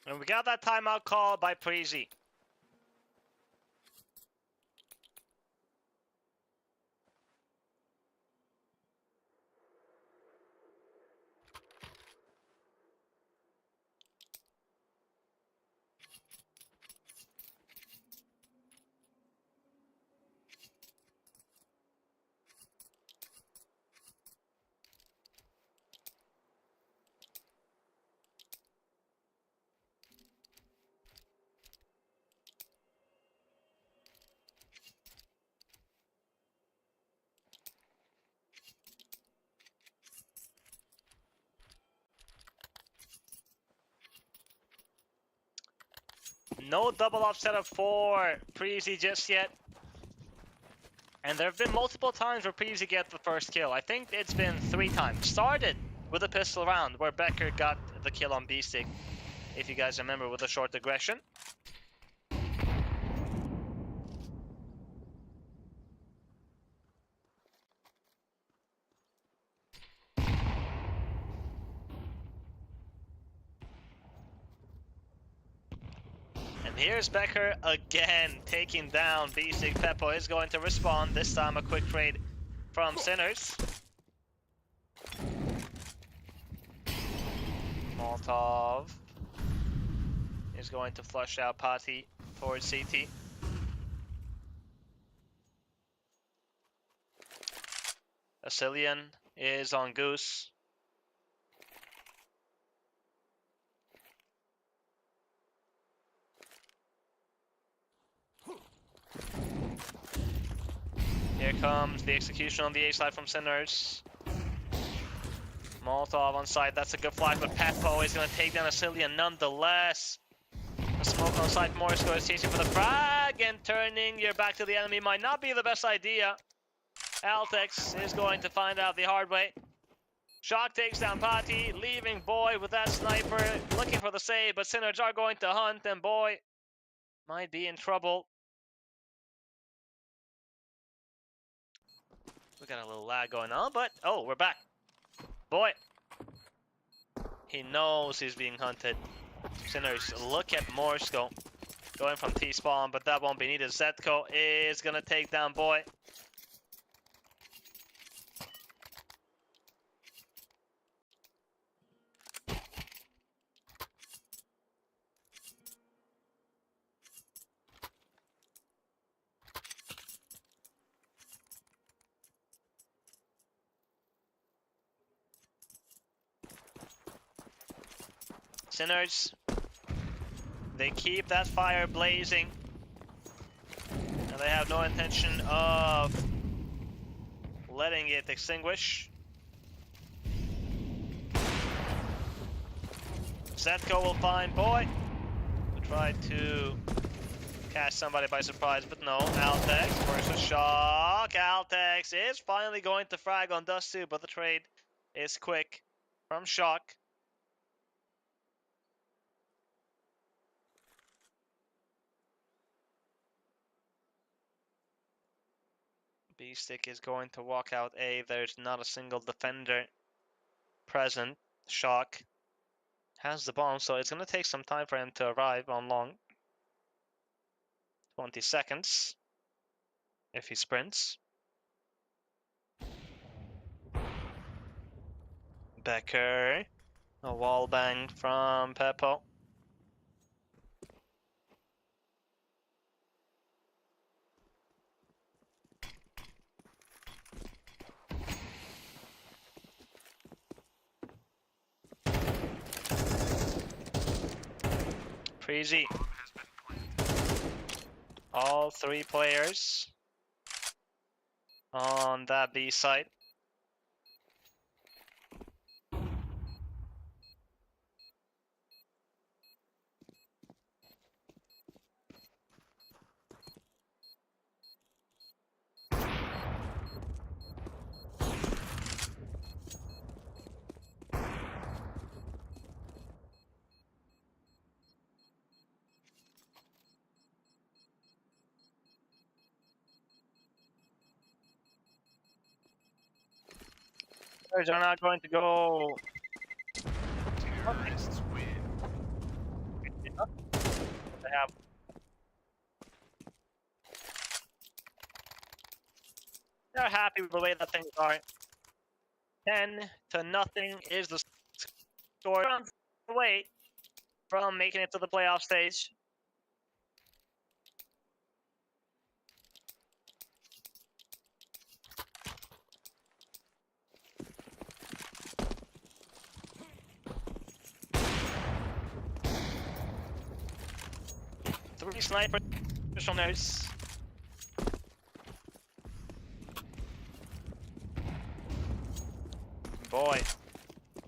And we got that timeout call by Preasy. No double up setup for Preasy just yet. And there have been multiple times where Preasy get the first kill. I think it's been 3 times. Started with a pistol round where Becker got the kill on Beastic, if you guys remember, with a short aggression. And here's Becker again, taking down Beastie. Peppo is going to respond. This time a quick trade from Sinners. Molotov is going to flush out Pati towards CT. Asilian is on Goose. Here comes the execution on the A side from Sinners. Molotov on side, that's a good flag, but Peppo is going to take down Asilian nonetheless. A smoke on side, Morris goes chasing for the frag, and turning your back to the enemy might not be the best idea. Altex is going to find out the hard way. Shock takes down Pati, leaving Boy with that sniper, looking for the save, but Sinners are going to hunt, and Boy might be in trouble. We got a little lag going on, but oh, we're back. Boy, he knows he's being hunted. Sinners, look at Morsko going from T-spawn, but that won't be needed. Zetko is gonna take down Boy. Sinners, they keep that fire blazing, and they have no intention of letting it extinguish. Zetko will find Boy. We'll try to catch somebody by surprise, but no. Altex versus Shock. Altex is finally going to frag on Dust 2, but the trade is quick from Shock. B-Stick is going to walk out A. There's not a single defender present. Shock has the bomb, so it's going to take some time for him to arrive on long. 20 seconds if he sprints. Becker. A wall bang from Peppo. Preasy. All three players on that B site. Players are not going to go. Terrorists win. They have. They're happy with the way that things are. 10-0 is the score. Away from making it to the playoff stage. Three snipers on those. Boy.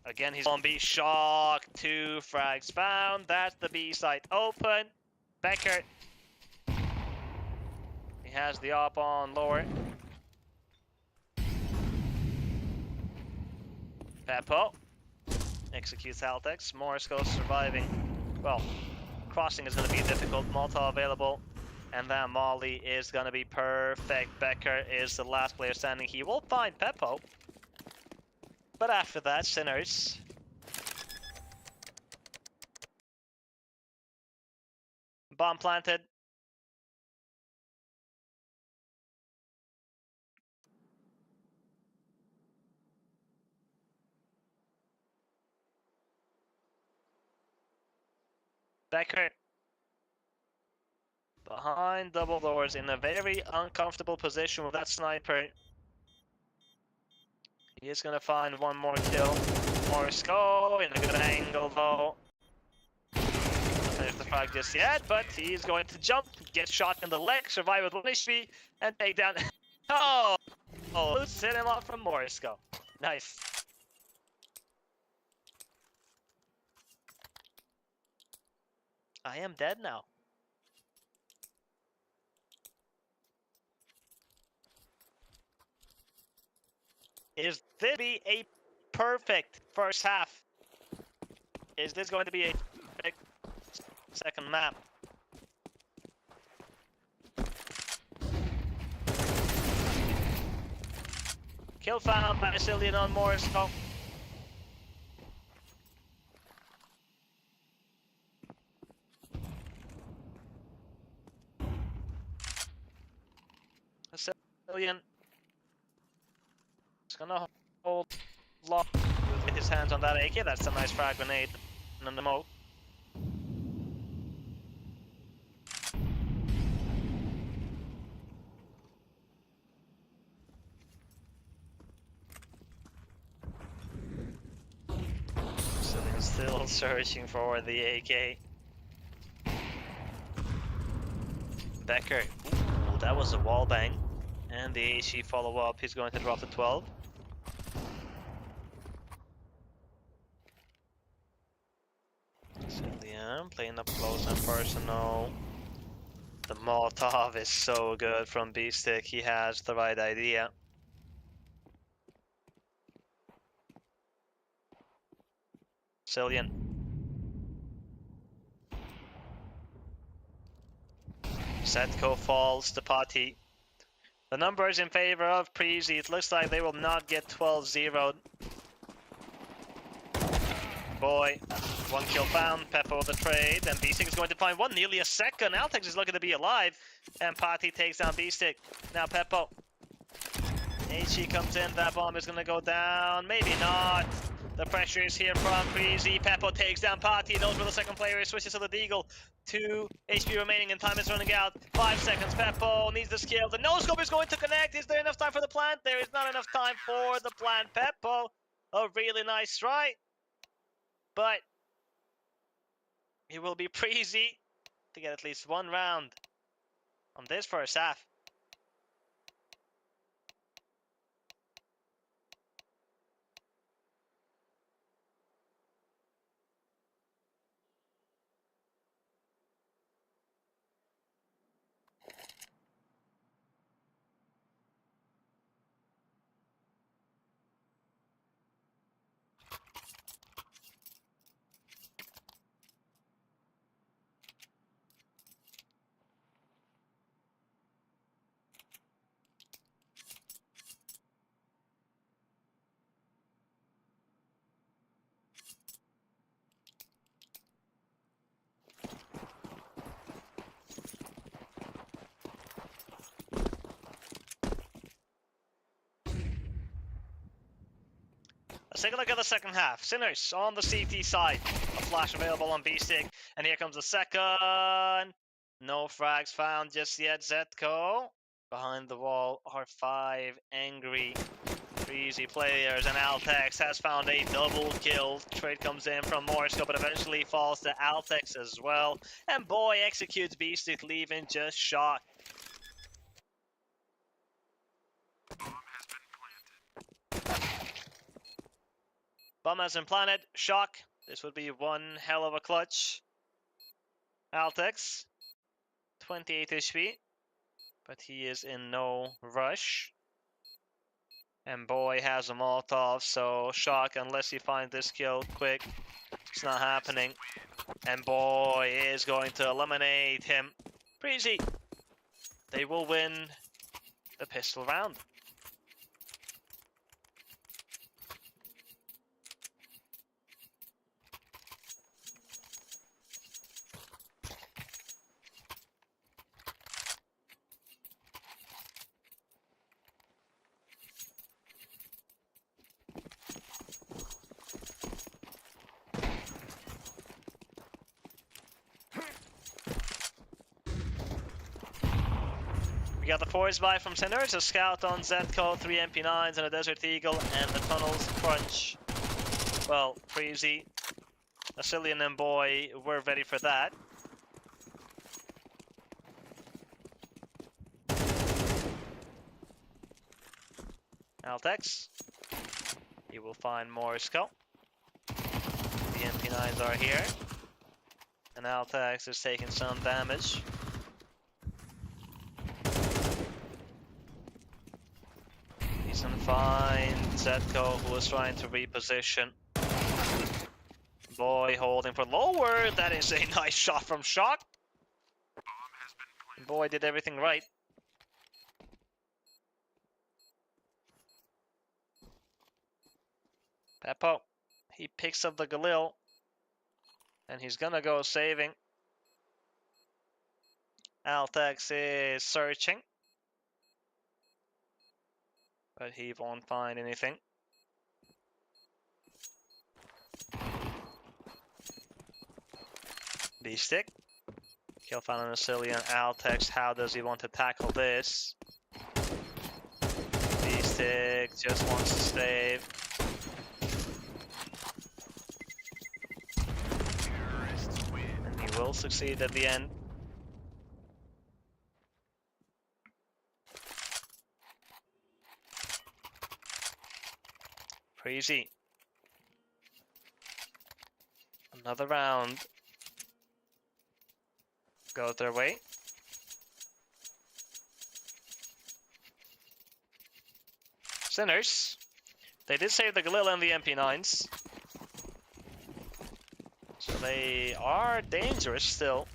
Again, he's on B. Shock. 2 frags found. That's the B site open. Becker. He has the op on lower. Peppo. Executes Altex. Morris goes surviving. Well, crossing is going to be difficult. Molotov available. And that Molly is going to be perfect. Becker is the last player standing. He will find Peppo. But after that, Sinners. Bomb planted. Becker. Behind double doors in a very uncomfortable position with that sniper. He is gonna find one more kill. Morsko in a good angle though. Doesn't finish the frag just yet, but he's going to jump, get shot in the leg, survive with 1 HP, and take down. Oh! Set him up from Morsko. Nice. I am dead now. Is this be a perfect first half? Is this going to be a perfect second map? Kill found by Cillian on Morsko. Cillian is gonna hold lock with his hands on that AK. That's a nice frag grenade and the smoke. Cillian still searching for the AK. Becker. Ooh, that was a wall bang. And the AC follow up. He's going to drop the 12. Cillian playing up close and personal. The Molotov is so good from B-Stick. He has the right idea. Cillian. Setco falls to Pati. The numbers in favor of Preasy. It looks like they will not get 12-0'd. Boy, 1 kill found. Peppo the trade. And B-Stick is going to find one. Nearly a second. Altex is looking to be alive. And Pati takes down B-Stick. Now Peppo. HE comes in. That bomb is going to go down. Maybe not. The pressure is here from Preasy. Peppo takes down Pati. Knows where the second player is. Switches to the Deagle. 2 HP remaining and time is running out. 5 seconds. Peppo needs the skill. The no-scope is going to connect. Is there enough time for the plant? There is not enough time for the plant. Peppo, a really nice strike. But it will be Preasy to get at least 1 round on this first half. Let's take a look at the second half. Sinners on the CT side. A flash available on B-Stick. And here comes the second. No frags found just yet. Zetko. Behind the wall are 5 angry Preasy players. And Altex has found a double kill. Trade comes in from Morsko, but eventually falls to Altex as well. And boy executes B-Stick, leaving just shot. Bomb has been planted. Shock. This would be one hell of a clutch. Altex. 28 HP. But he is in no rush. And boy has a Molotov, so Shock, unless he finds this kill quick, it's not happening. And boy is going to eliminate him. Preasy. They will win the pistol round. We got the force buy from Sinners, a scout on Zetko, 3 MP9s and a Desert Eagle, and the tunnels crunch. Well, Preasy, Asilian and Boy were ready for that. Altex, he will find Morisco. The MP9s are here. And Altex is taking some damage. Decent find. Zetko, who was trying to reposition. Boy holding for lower. That is a nice shot from Shock. Boy did everything right. Peppo, he picks up the Galil. And he's gonna go saving. Altex is searching. But he won't find anything. B-stick. Kill found on Asilian. Altex, how does he want to tackle this? B-stick just wants to save. And he will succeed at the end. Preasy. Another round. Goes their way. Sinners. They did save the Galil and the MP9s. So they are dangerous still.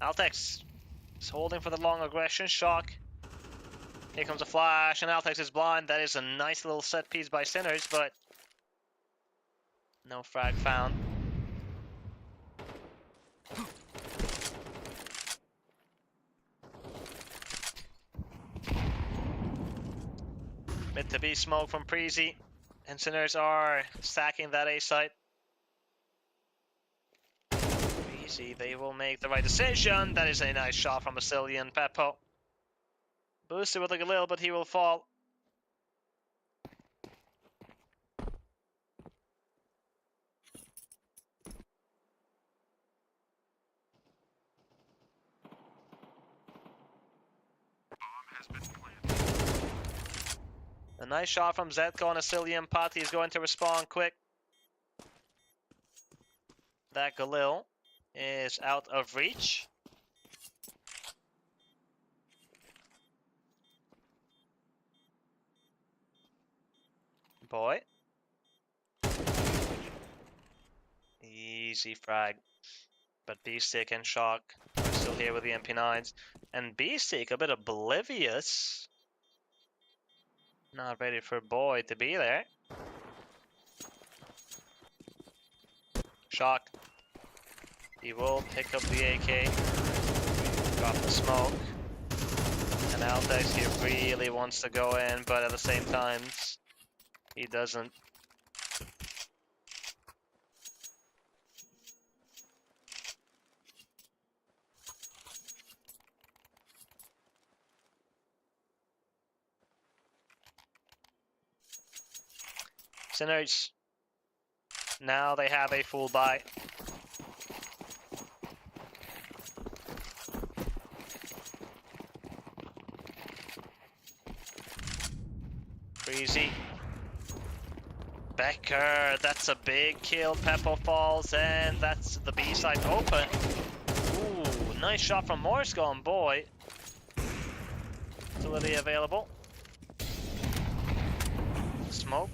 Altex is holding for the long aggression. Shock. Here comes a flash, and Altex is blind. That is a nice little set piece by Sinners, but no frag found. Mid to B smoke from Preasy, and Sinners are stacking that A site. They will make the right decision. That is a nice shot from Asilian. Peppo boosted with a Galil, but he will fall. A nice shot from Zetko and Asilian. Pati is going to respond quick. That Galil is out of reach. Boy. Easy frag. But B-stick and Shock are still here with the MP9s. And B-stick a bit oblivious. Not ready for Boy to be there. Shock. He will pick up the AK, drop the smoke, and Altex, he really wants to go in, but at the same time, he doesn't. Sinners, now they have a full buy. Preasy. Becker, that's a big kill. Peppo falls, and that's the B side open. Ooh, nice shot from Morisco on Boy. Utility available. Smoke.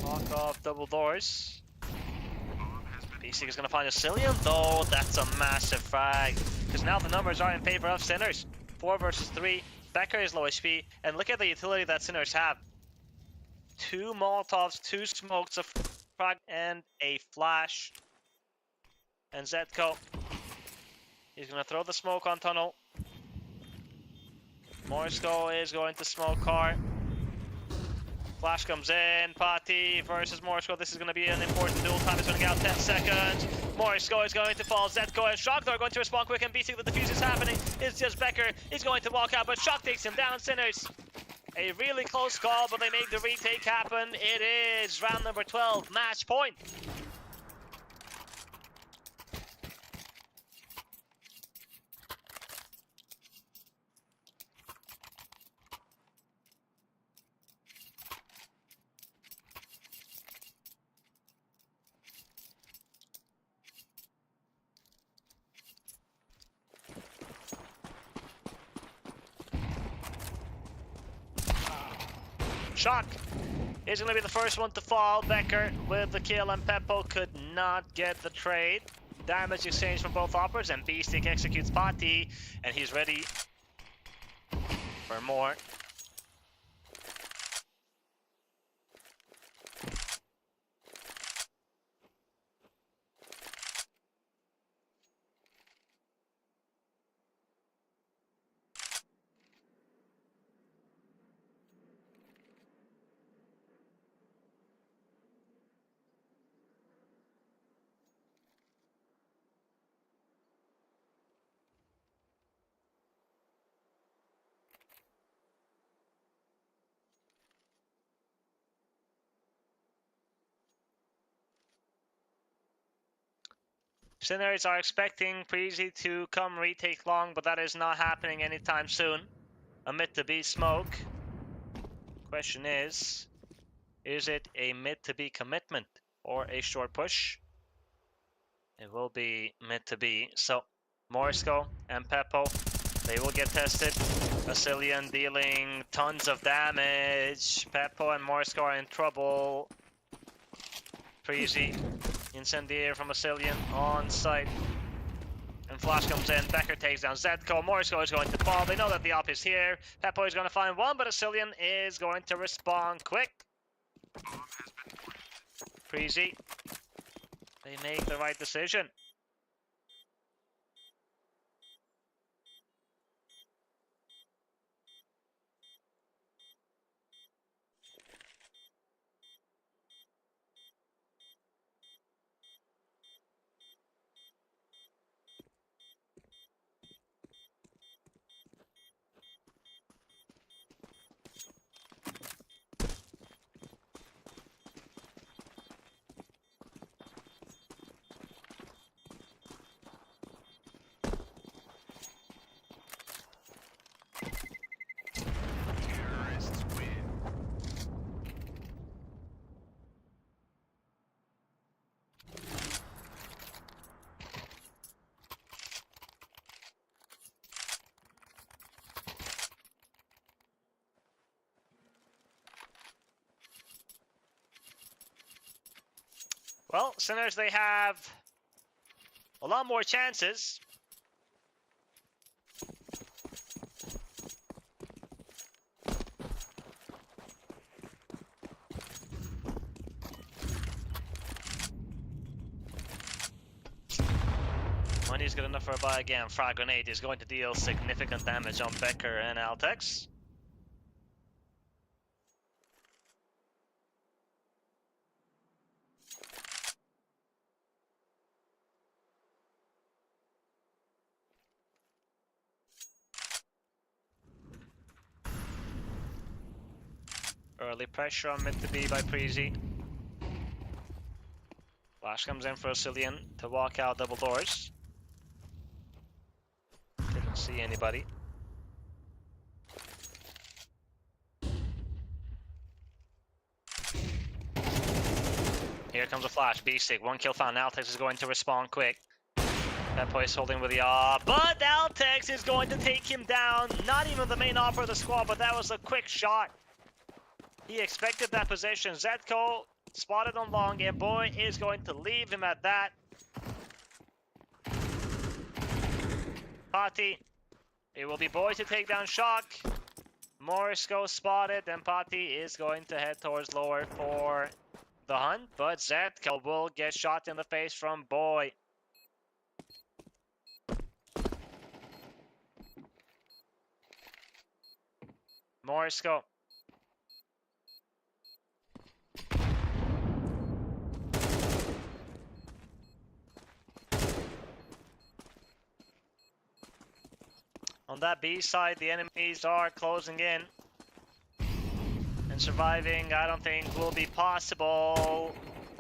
Lock off double doors. B-stick is going to find Asilian, though. That's a massive frag. Because now the numbers are in favor of Sinners. 4 versus 3. Becker is low HP, and look at the utility that Sinners have. 2 Molotovs, 2 smokes, a frag, and a flash. And Zetko He's gonna throw the smoke on tunnel. Morsko is going to smoke car. Flash comes in. Pati versus Morsko. This is going to be an important duel. Time is running out. 10 seconds. Morsko is going to fall. Zetko and Shock are going to respond quick, and BC, the defuse is happening. It's just Becker. He's going to walk out, but Shock takes him down. Sinners. A really close call, but they make the retake happen. It is round number 12. Match point. Shock is going to be the first one to fall. Becker with the kill, and Peppo could not get the trade. Damage exchange from both operators, and B-Stick executes Pati, and he's ready for more. Sinners are expecting Preasy to come retake long, but that is not happening anytime soon. A mid to B smoke. Question is it a mid to B commitment or a short push? It will be mid to B. So Morsko and Peppo, they will get tested. Asilian dealing tons of damage. Peppo and Morsko are in trouble. Preasy, incendiary from Asilian on site. And Flash comes in, Becker takes down Zetko, Morsko is going to fall, they know that the op is here. Peppo is going to find one, but Asilian is going to respond quick. Preasy, they make the right decision. Well, Sinners, they have a lot more chances. Money's good enough for a buy again. Frag Grenade is going to deal significant damage on Becker and Altex. Early pressure on mid to B by Preasy. Flash comes in for Asilian to walk out double doors. Didn't see anybody. Here comes a flash. B-Stick, one kill found. Altex is going to respond quick. That place holding with the but Altex is going to take him down. Not even the main offer of the squad, but that was a quick shot. He expected that position. Zetko spotted on long, and Boy is going to leave him at that. Pati, it will be Boy to take down Shock. Morsko spotted, and Pati is going to head towards lower for the hunt, but Zetko will get shot in the face from Boy. Morisco. On that B side, the enemies are closing in. And surviving, I don't think, will be possible.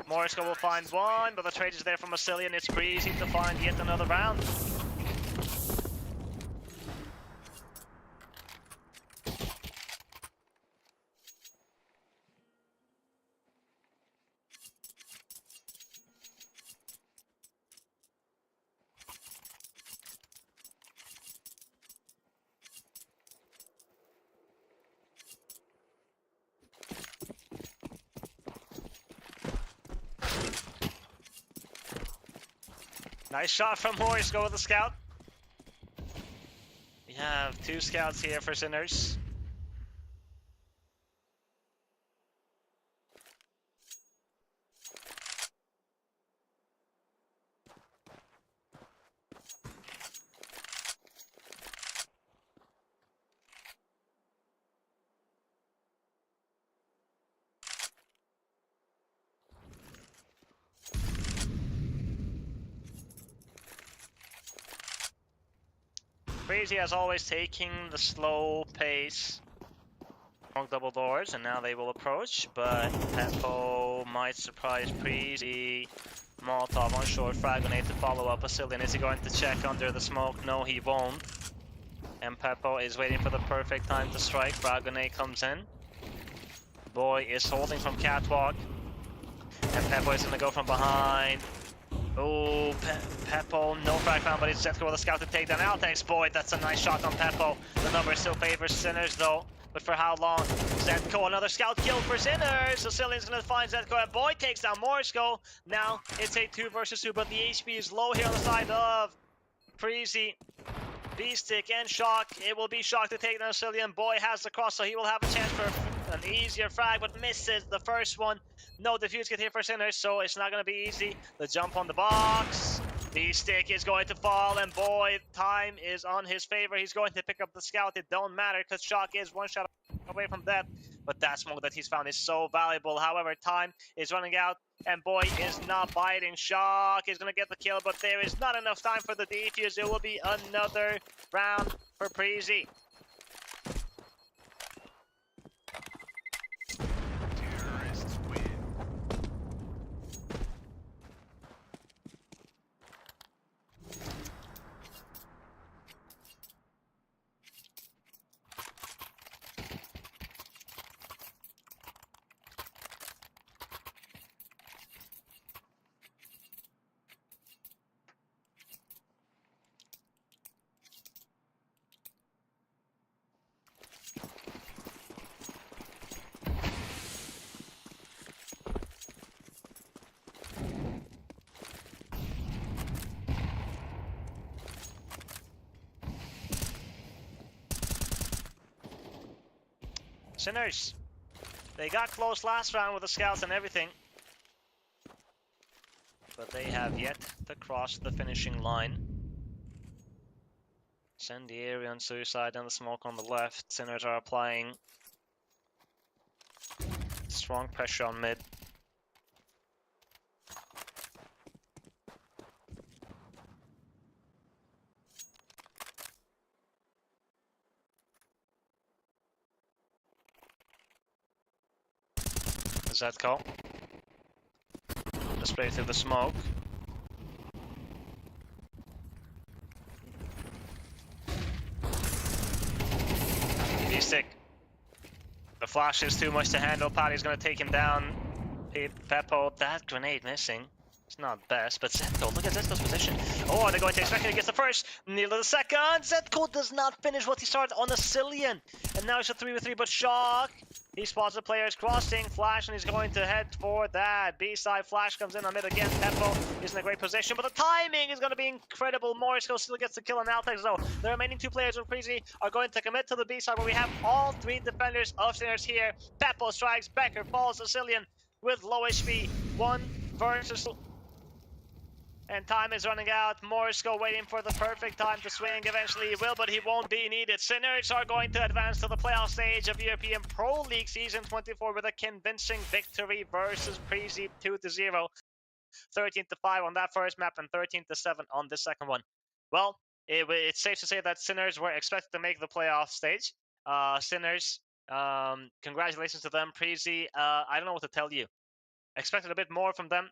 Morisco will find one, but the trade is there from Massilian. It's Preasy to find yet another round. Nice shot from Morisco with the scout. We have 2 scouts here for Sinners. Preasy as always taking the slow pace. Wrong double doors, and now they will approach, but Peppo might surprise Preasy. Molotov on short, frag grenade to follow up. Massilian, is he going to check under the smoke? No, he won't. And Peppo is waiting for the perfect time to strike. Frag grenade comes in. Boy is holding from catwalk. And Peppo is gonna go from behind. Oh, Peppo, no frag round, but he's set to go with a scout to take down Altex. Boy, that's a nice shot on Peppo. The number still favors Sinners though. But for how long? Zetko, another scout kill for Sinners. Sicilian's gonna find Zetko, and Boy takes down Morisco. Now it's a 2 versus 2, but the HP is low here on the side of Preasy. B-Stick and Shock. It will be Shock to take down Sicilian. Boy has the cross, so he will have a chance for an easier frag, but misses the first one. No defuse get here for Sinners, so it's not gonna be easy. The jump on the box. B-Stick is going to fall, and Boy, time is on his favor. He's going to pick up the scout. It don't matter, because Shock is 1 shot away from death. But that smoke that he's found is so valuable. However, time is running out, and Boy is not biting. Shock is going to get the kill, but there is not enough time for the defuse. It will be another round for Preasy. Sinners, they got close last round with the scouts and everything, but they have yet to cross the finishing line. Incendiary on suicide and the smoke on the left. Sinners are applying strong pressure on mid. Zetko. Display through the smoke. B-Stick. The flash is too much to handle. Patty's gonna take him down. Peppo, that grenade missing. It's not best, but Zetko, look at Zetko's position. Oh, they're going to expect him to get the first. Nearly the second. Zetko does not finish what he started on the Cillian. And now it's a 3v3, but Shock. He spots the players crossing, Flash, and he's going to head for that. B-side, Flash comes in on mid again. Peppo is in a great position, but the timing is going to be incredible. Morisco still gets the kill on Altex, though. The remaining 2 players of Preasy are going to commit to the B-side, where we have all 3 defenders of Sinners here. Peppo strikes, Becker falls, Sicilian with low HP. 1 versus... And time is running out. Morsko waiting for the perfect time to swing. Eventually he will, but he won't be needed. Sinners are going to advance to the playoff stage of European Pro League Season 24 with a convincing victory versus Preasy 2-0. 13-5 on that first map and 13-7 on the second one. Well, it's safe to say that Sinners were expected to make the playoff stage. Sinners, congratulations to them. Preasy, I don't know what to tell you. Expected a bit more from them.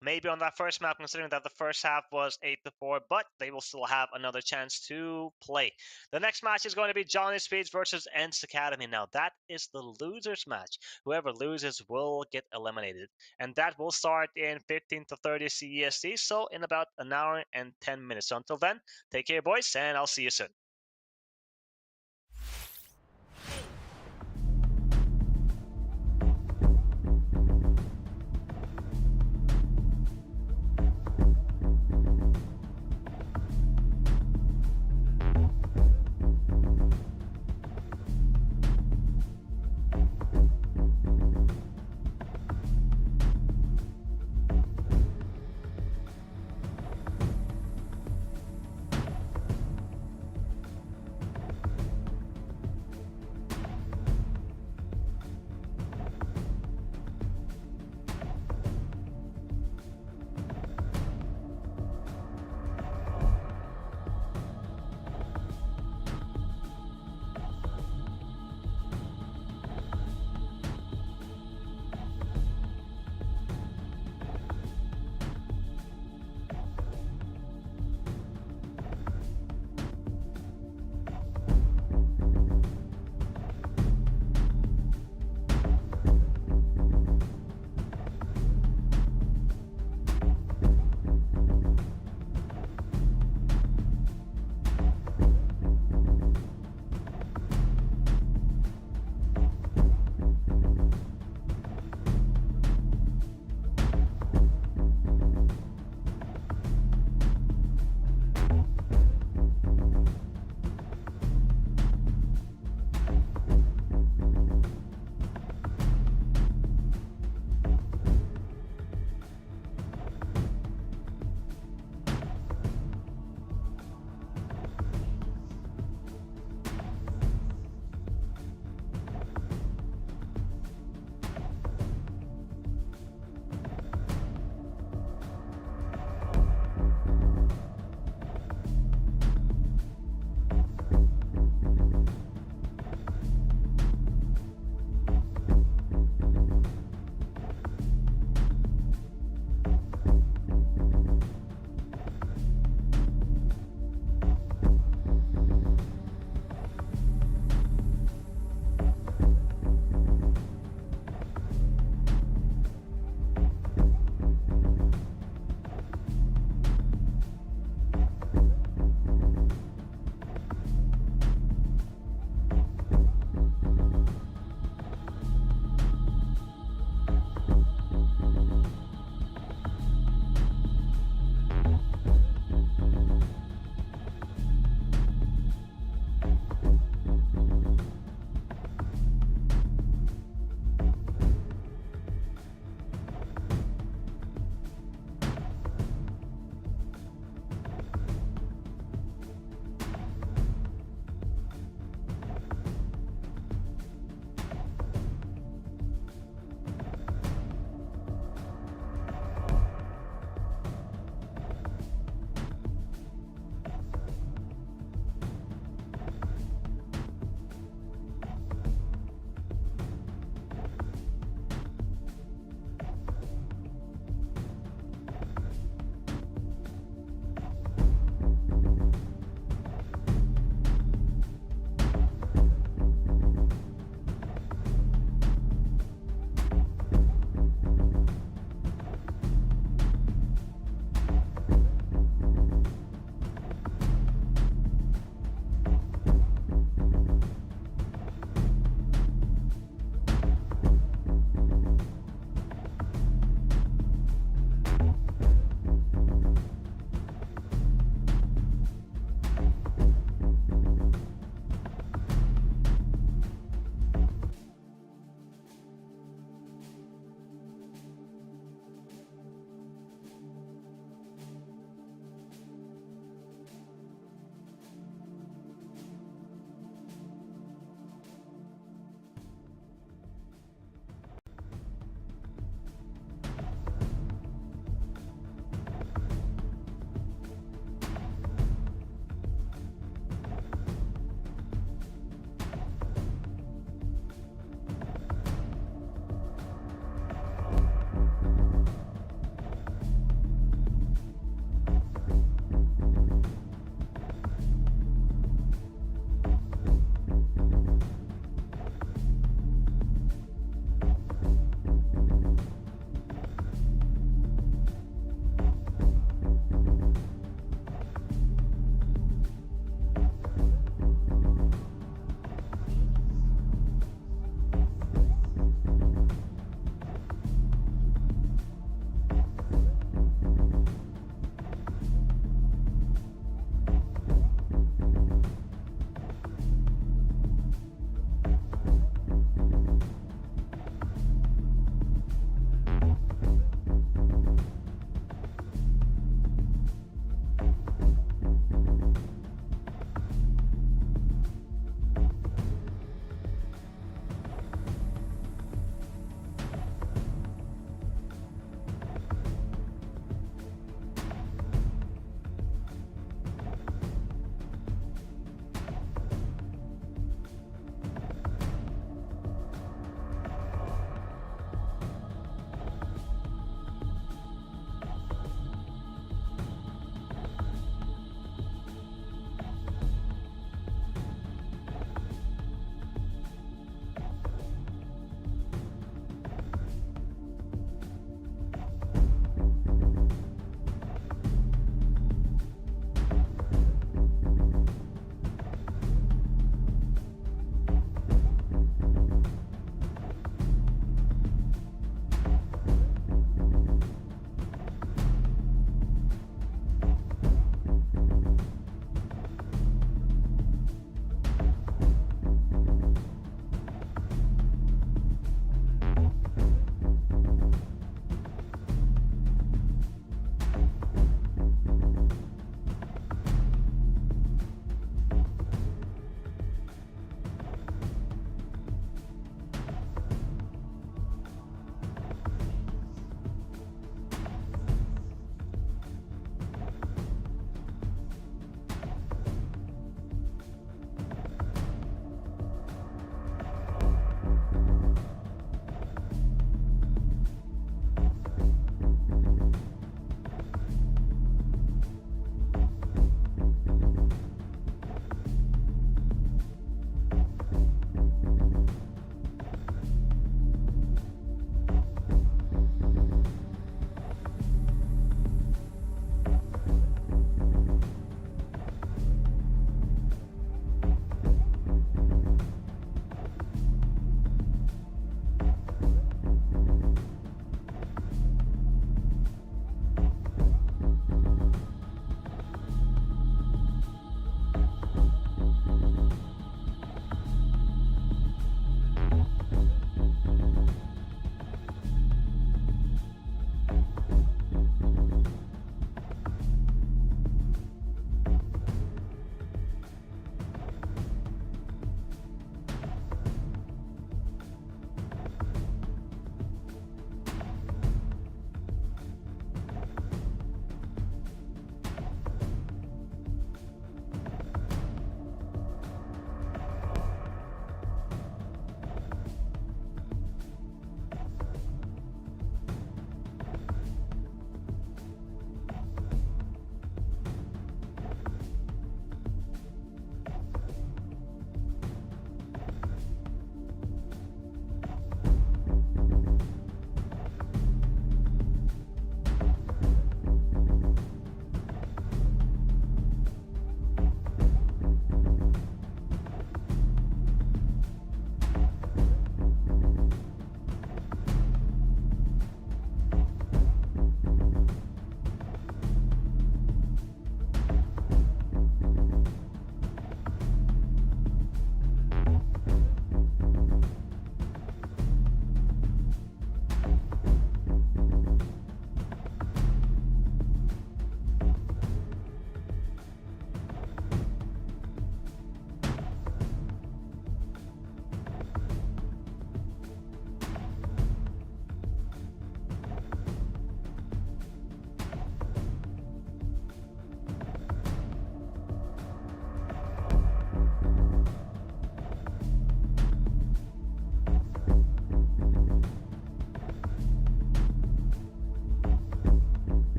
Maybe on that first map, considering that the first half was 8-4, but they will still have another chance to play. The next match is going to be Johnny Speeds versus Ence Academy. Now, that is the loser's match. Whoever loses will get eliminated. And that will start in 15 to 30 CEST, so in about an hour and 10 minutes. So until then, take care, boys, and I'll see you soon.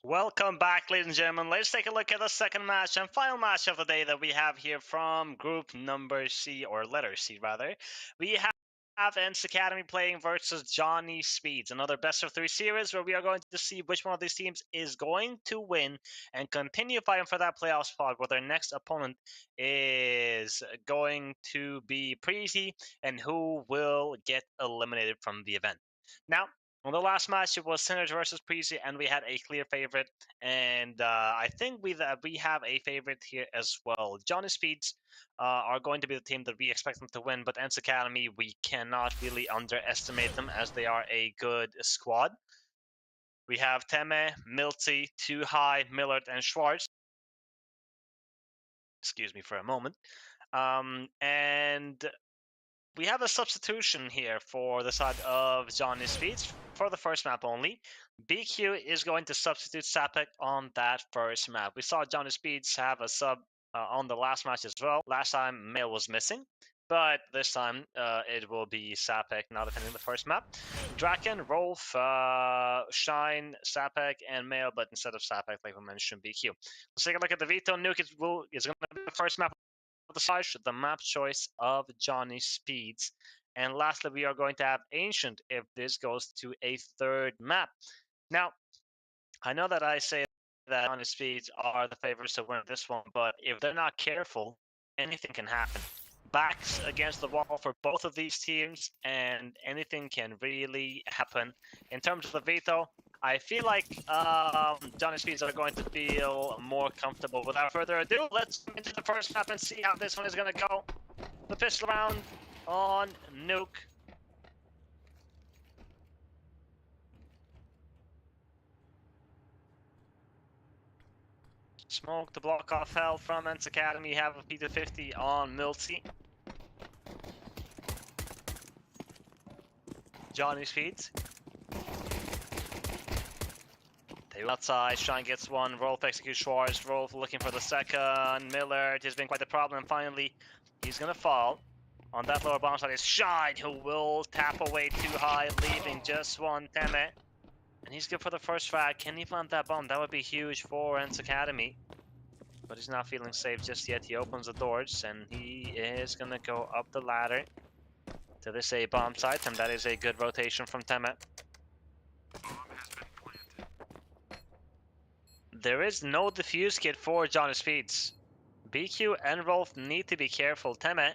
Welcome back, ladies and gentlemen. Let's take a look at the second match and final match of the day that we have here from group number C, or letter C rather. We have Ence Academy playing versus Johnny Speeds, another best of 3 series where we are going to see which one of these teams is going to win and continue fighting for that playoff spot, where their next opponent is going to be Preasy and who will get eliminated from the event. Now, on the last match, it was Synergy versus Preasy, and we had a clear favorite. And I think we have a favorite here as well. Johnny Speeds are going to be the team that we expect them to win, but Ence Academy, we cannot really underestimate them as they are a good squad. We have Teme, Milty, Too High, Millard, and Schwartz. Excuse me for a moment. And we have a substitution here for the side of Johnny Speeds for the first map only. BQ is going to substitute Sapek on that first map. We saw Johnny Speeds have a sub on the last match as well. Last time Mail was missing, but this time it will be Sapek now defending the first map. Draken, Rolf, Shine, Sapek, and Mail, but instead of Sapek, like we mentioned, BQ. Let's take a look at the Veto. Nuke is going to be the first map the map choice of Johnny Speeds. And lastly, we are going to have Ancient if this goes to a third map. Now, I know that I say that Johnny Speeds are the favorites to win this one, but if they're not careful, anything can happen. Backs against the wall for both of these teams, and anything can really happen. In terms of the veto, I feel like Johnny Speeds are going to feel more comfortable. Without further ado, let's get into the first map and see how this one is going to go. The pistol round on Nuke. Smoke to block off hell from Ence Academy. You have a P250 on Milty. Johnny Speeds. They outside, Shine gets one, Rolf executes Schwartz, Rolf looking for the second, Millard has been quite the problem, finally he's gonna fall. On that lower bomb side is Shine, who will tap away Too High, leaving just one Teme. And he's good for the first frag. Can he plant that bomb? That would be huge for Ence Academy. But he's not feeling safe just yet. He opens the doors and he is gonna go up the ladder to this A bomb site, and that is a good rotation from Teme. There is no defuse kit for Johnny Speeds. BQ and Rolf need to be careful. Teme,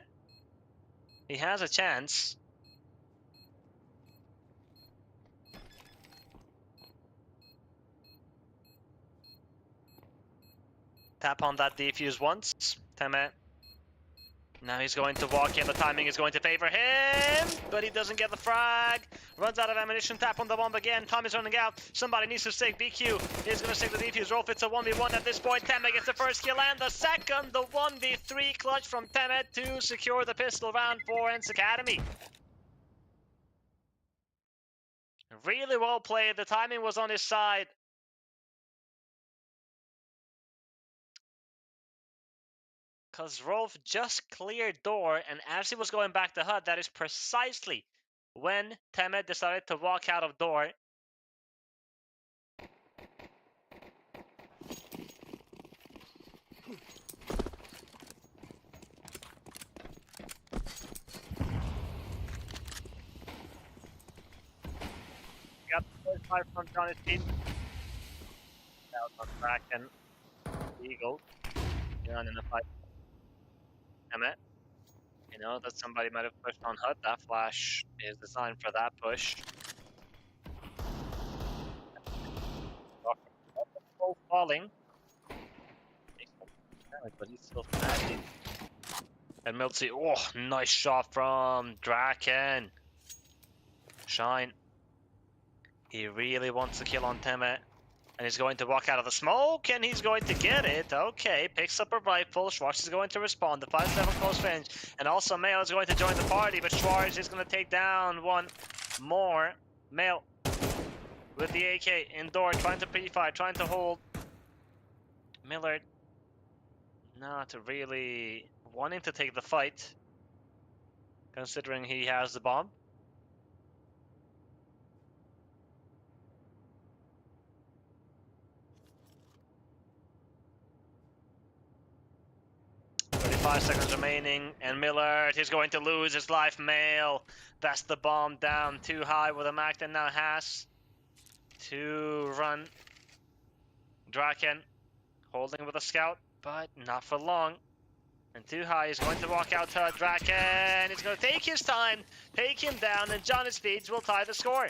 he has a chance. Tap on that defuse once. Teme. Now he's going to walk in. The timing is going to favor him, but he doesn't get the frag. Runs out of ammunition. Tap on the bomb again. Time is running out. Somebody needs to stake. BQ is going to stake the defuse. Rolf, it's a 1v1 at this point. Teme gets the first kill and the second. The 1v3 clutch from Teme to secure the pistol round for Ence Academy. Really well played. The timing was on his side. Because Rolf just cleared door, and as he was going back to HUD, that is precisely when Teme decided to walk out of door. Got the first fire from Johnny Speeds. Now it's on track and Eagle. Down in the fight. Teme. You know that somebody might have pushed on HUD. That flash is designed for that push. Falling. But he's still standing. And Milty, oh, nice shot from Draken. Shine. He really wants to kill on Teme. And he's going to walk out of the smoke, and he's going to get it. Okay, picks up a rifle. Schwartz is going to respond. The 5-7 close range. And also Mail is going to join the party, but Schwartz is going to take down one more. Mail with the AK indoor, trying to pre-fire, trying to hold. Millard not really wanting to take the fight, considering he has the bomb. 5 seconds remaining, and Miller, he's going to lose his life. Mail, that's the bomb down too high with a Macton now has to run. Draken holding with a scout, but not for long. And too high is going to walk out to Draken. He's going to take his time, take him down, and Johnny Speeds will tie the score.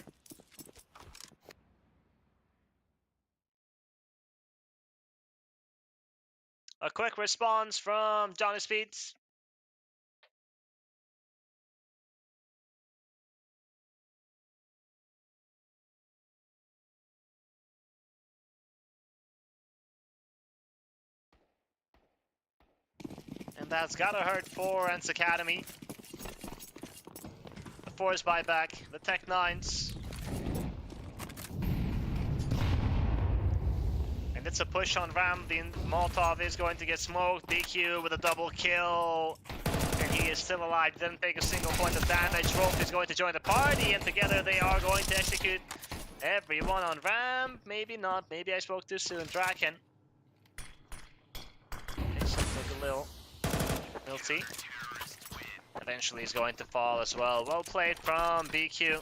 A quick response from Johnny Speeds. And that's gotta hurt for Ence Academy. The force buyback, the Tech 9s. And it's a push on Ram. The Molotov is going to get smoked. DQ with a double kill. And he is still alive. Didn't take a single point of damage. Rolf is going to join the party, and together they are going to execute everyone on Ram. Maybe not. Maybe I spoke too soon. Draken. Took a little Milty. Eventually he's going to fall as well. Well played from BQ.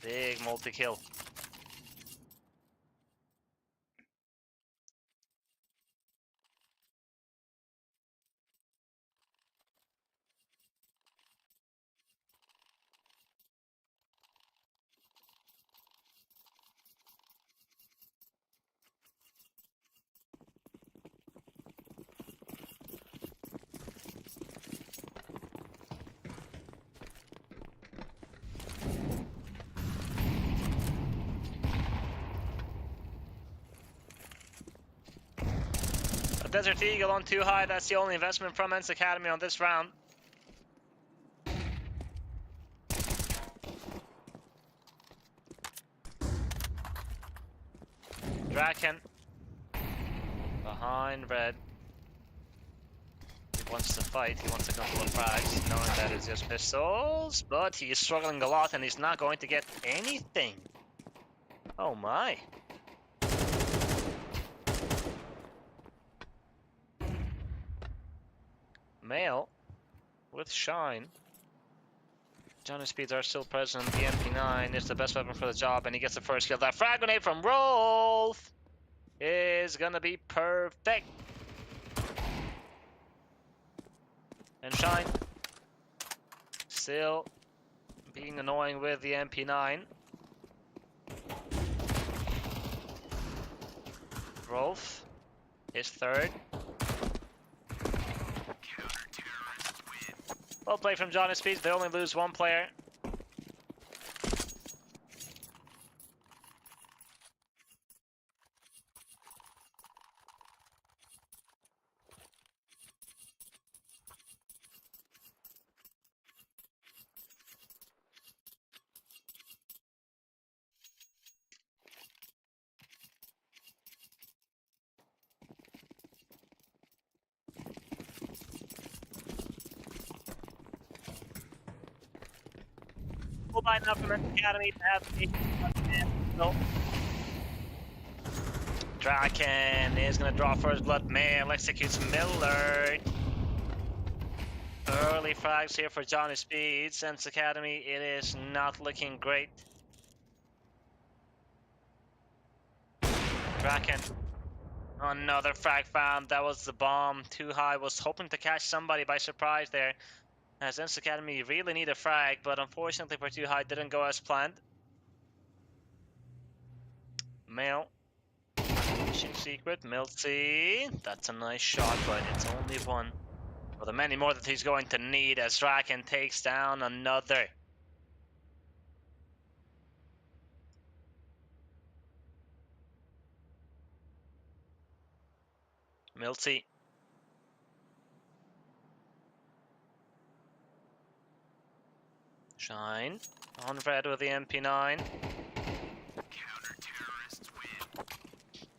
Big multi-kill. Desert Eagle on too high. That's the only investment from Ence Academy on this round. Draken behind red. He wants to fight. He wants a couple of frags, knowing that it's just pistols. But he is struggling a lot, and he's not going to get anything. Oh my. Male with Shine. Johnny Speeds are still present. The MP9 is the best weapon for the job, and he gets the first kill. That frag grenade from Rolf is gonna be perfect. And Shine still being annoying with the MP9. Rolf is third. Well played from Johnny Speeds. They only lose one player. Full by now from Ence Academy to have the Draken is gonna draw first blood. Mail executes Miller. Early frags here for Johnny Speeds. Ence Academy, it is not looking great. Draken. Another frag found. That was the bomb. Too high. Was hoping to catch somebody by surprise there. As Ence Academy really need a frag, but unfortunately for Too High didn't go as planned. Mail. Mission secret. Milty. That's a nice shot, but it's only one. Well, the many more that he's going to need as Draken takes down another. Milty. Shine on red with the MP9.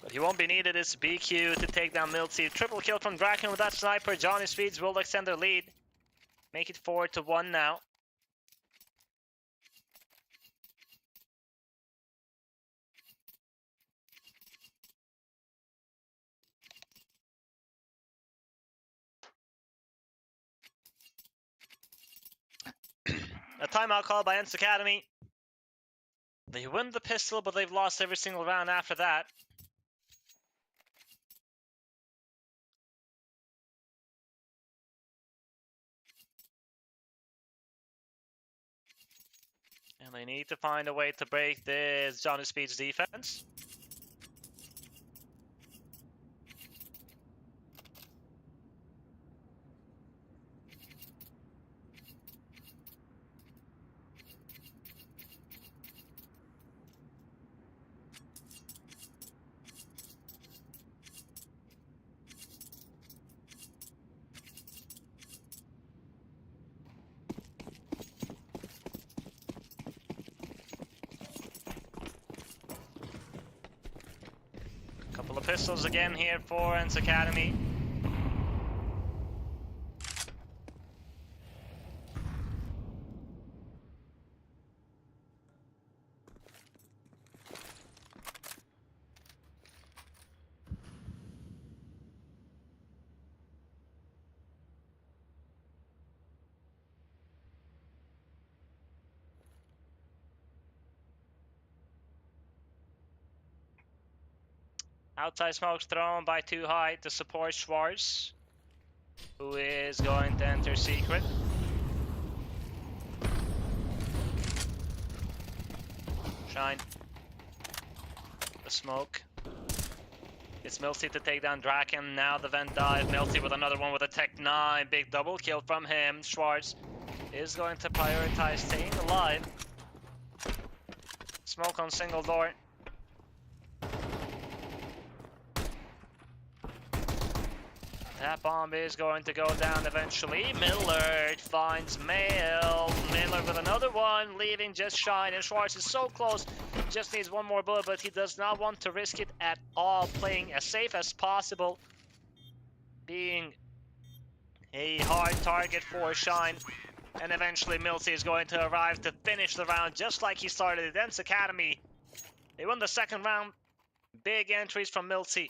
But he won't be needed. It's BQ to take down Milty. Triple kill from Draken with that sniper. Johnny Speeds will extend their lead. Make it 4-1 now. A timeout call by Ence Academy. They win the pistol, but they've lost every single round after that. And they need to find a way to break this Johnny Speed's defense. Couple of pistols again here for Ence Academy. Outside smokes thrown by Too High to support Schwarz, who is going to enter secret. Shine. The smoke. It's Milsey to take down Draken. Now the vent dive. Milsey with another one with a Tech 9. Big double kill from him. Schwarz is going to prioritize staying alive. Smoke on single door. That bomb is going to go down eventually. Millard finds Mail. Miller with another one, leaving just Shine. And Schwarz is so close. Just needs one more bullet, but he does not want to risk it at all. Playing as safe as possible. Being a hard target for Shine. And eventually Milsey is going to arrive to finish the round just like he started at Ence Academy. They won the second round. Big entries from Milsey.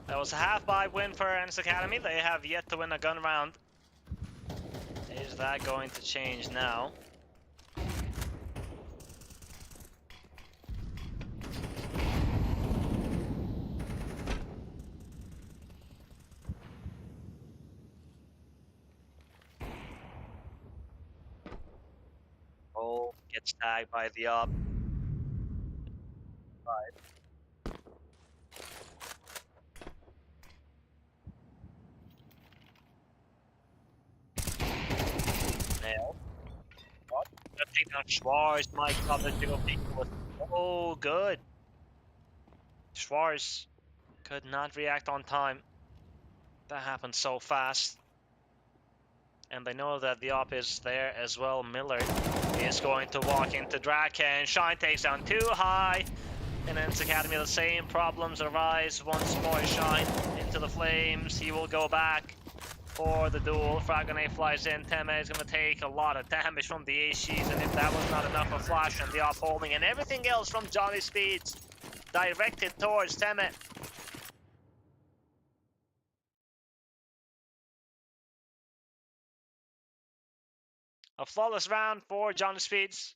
That was a half-buy win for Ence Academy. They have yet to win a gun round. Is that going to change now? Oh, gets tagged by the up. Take down Schwarz. My god, the single peek was so good. Schwarz could not react on time. That happened so fast. And they know that the op is there as well. Miller is going to walk into Draken. Shine takes down Too High. In Ence Academy, the same problems arise. Once more, Shine into the flames. He will go back for the duel. Frag grenade flies in. Teme is going to take a lot of damage from the ACs, and if that was not enough, a flash and the off holding, and everything else from Johnny Speeds directed towards Teme. A flawless round for Johnny Speeds.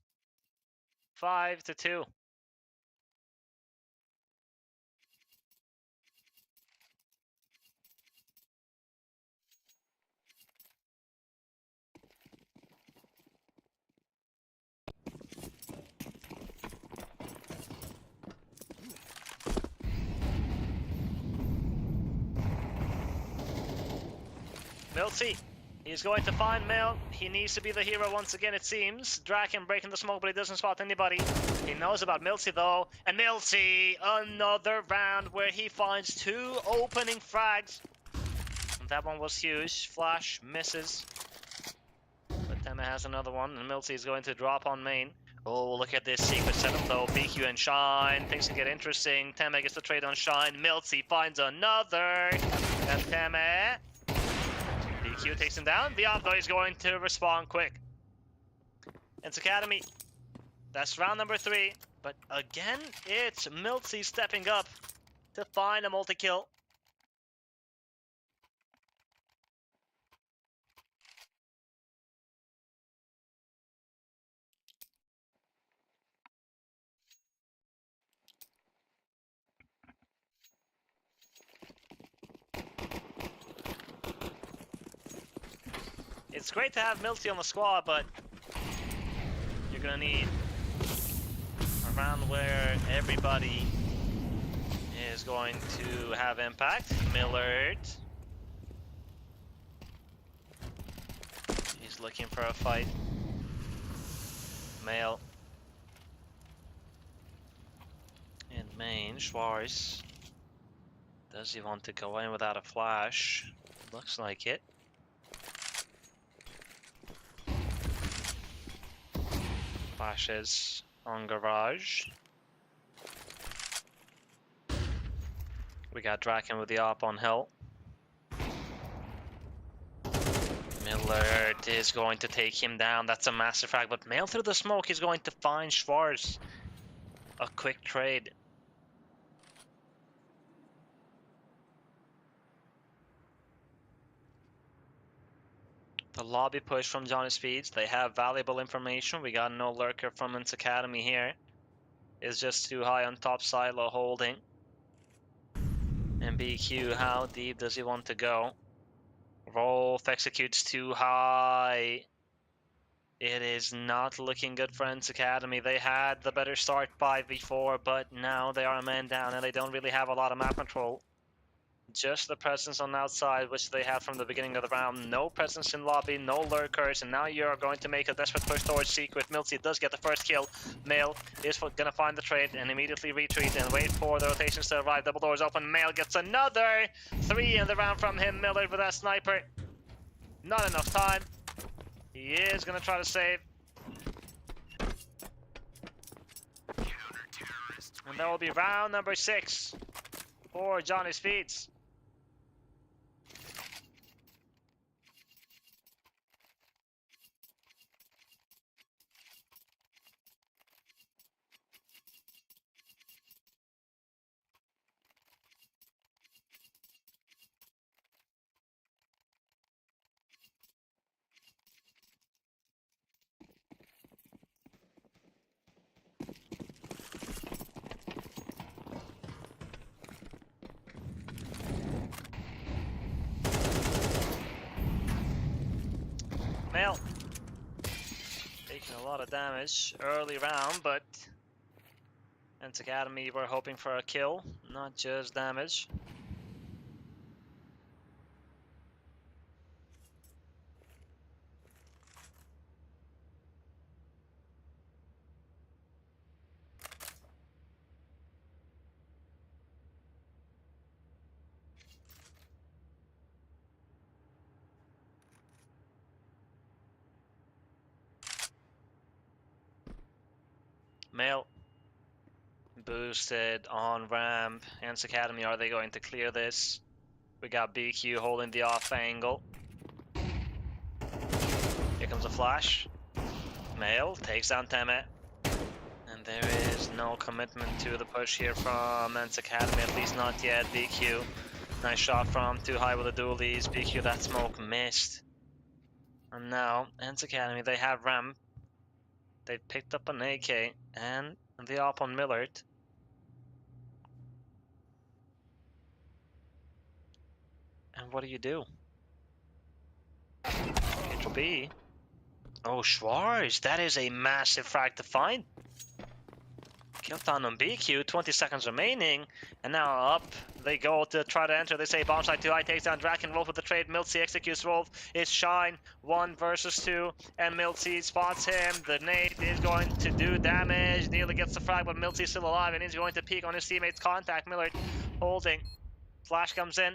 5-2. Milsey, he's going to find Mil. He needs to be the hero once again, it seems. Draken breaking the smoke, but he doesn't spot anybody. He knows about Milsey, though. And Milsey, another round where he finds two opening frags. That one was huge. Flash misses. But Tema has another one, and Milty is going to drop on main. Oh, look at this secret setup though. BQ and Shine. Things can get interesting. Tema gets the trade on Shine. Milty finds another. And Tema. BQ takes him down. Diablo is going to respond quick. Ence Academy. That's round number 3. But again, it's Milty stepping up to find a multi-kill. It's great to have Milty on the squad, but you're gonna need a round where everybody is going to have impact. Millard. He's looking for a fight. Male. In main, Schwarz. Does he want to go in without a flash? Looks like it. Flashes on Garage. We got Draken with the op on Hill. Millard is going to take him down. That's a massive frag, but Mail through the smoke is going to find Schwarz. A quick trade. The lobby push from Johnny Speeds. They have valuable information. We got no lurker from Ence Academy here. Is just too high on top silo holding. And BQ, how deep does he want to go? Rolf executes too high. It is not looking good for Ence Academy. They had the better start 5v4, but now they are a man down and they don't really have a lot of map control. Just the presence on the outside, which they had from the beginning of the round. No presence in lobby, no lurkers, and now you're going to make a desperate push towards Secret. Milty does get the first kill. Mail is gonna find the trade and immediately retreat and wait for the rotations to arrive. Double doors open. Mail gets another 3 in the round from him. Millard with that sniper. Not enough time. He is gonna try to save. And that will be round number 6 for Johnny Speeds. Mail taking a lot of damage early round, but Ence Academy were hoping for a kill, not just damage. Mail boosted on ramp. Ence Academy, are they going to clear this? We got BQ holding the off angle. Here comes a flash. Mail takes down Tema. And there is no commitment to the push here from Ence Academy, at least not yet. BQ, nice shot from too high with the dualies. BQ, that smoke missed. And now Ence Academy, they have ramp. They picked up an AK and the op on Millard. And what do you do? It'll be... Oh, Schwarz, that is a massive frag to find. Kill down on BQ, 20 seconds remaining. And now up they go to try to enter. They say bomb side too high, takes down Draken. Wolf with the trade. Milty executes Wolf. It's Shine, 1 versus 2. And Milty spots him. The nade is going to do damage. Nearly gets the frag, but Milty's still alive. And he's going to peek on his teammate's contact. Millard holding. Flash comes in.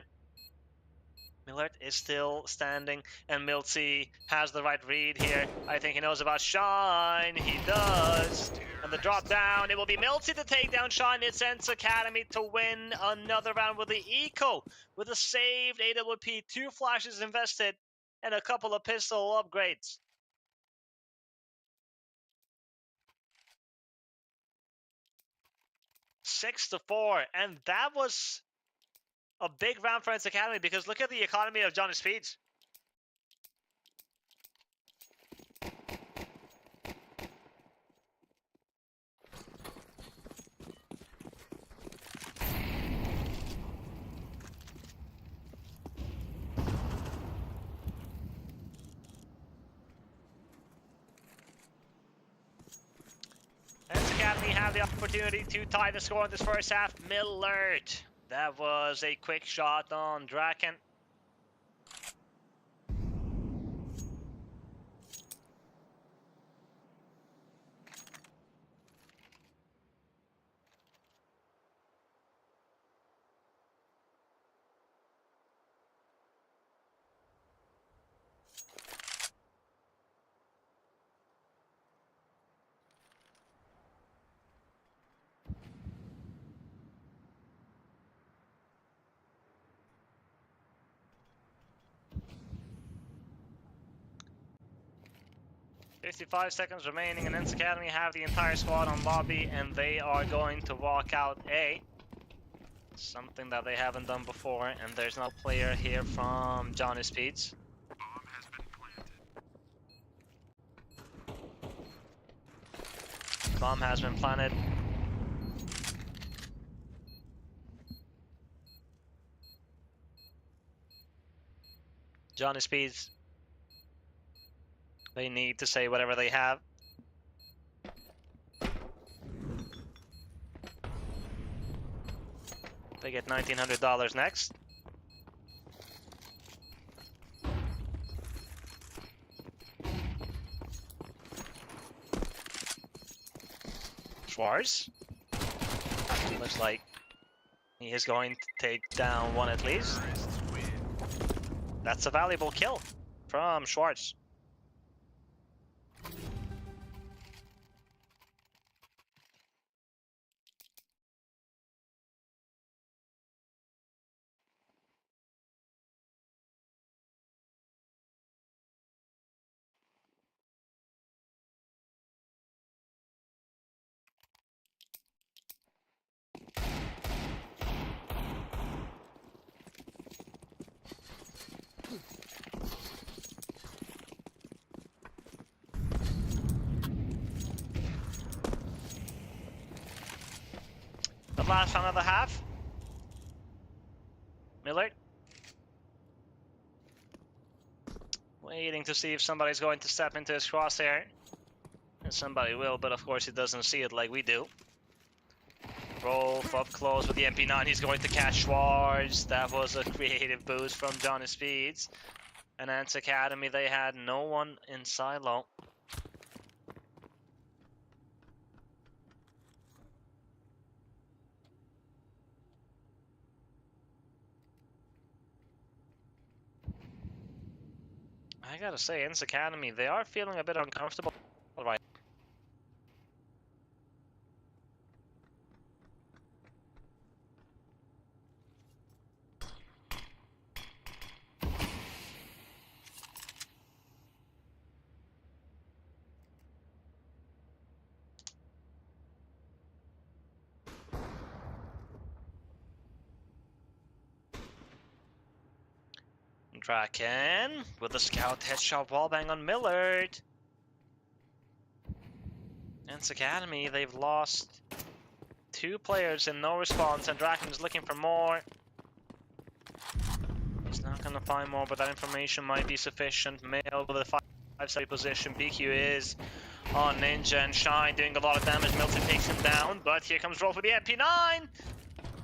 Millard is still standing, and Miltsy has the right read here. I think he knows about Shine. He does. And the drop down, it will be Miltsy to take down Shine. It's Ence Academy to win another round with the Eco, with a saved AWP, 2 flashes invested, and a couple of pistol upgrades. 6-4, and that was a big round for Ence Academy because look at the economy of Johnny Speeds. Ence Academy have the opportunity to tie the score in this first half. Millard. That was a quick shot on Draken. "55 seconds remaining, and Ence Academy have the entire squad on lobby, and they are going to walk out A. Something that they haven't done before, and there's no player here from Johnny Speeds. Bomb has been planted. Johnny Speeds. They need to say whatever they have. They get $1,900 next. Schwarz. Looks like he is going to take down one at least. That's a valuable kill from Schwarz. The last round of the half. Millard. Waiting to see if somebody's going to step into his crosshair. And somebody will, but of course he doesn't see it like we do. Rolf up close with the MP9. He's going to catch Schwarz. That was a creative boost from Johnny Speeds. And Ence Academy, they had no one in silo. I gotta say, Ence Academy, they are feeling a bit uncomfortable right. Draken with a scout headshot wallbang on Millard. Ence Academy, they've lost 2 players and no response, and Draken is looking for more. He's not gonna find more, but that information might be sufficient. Mail with a 5-7 position. BQ is on Ninja, and Shine doing a lot of damage. Milton takes him down, but here comes Rolf with the MP9.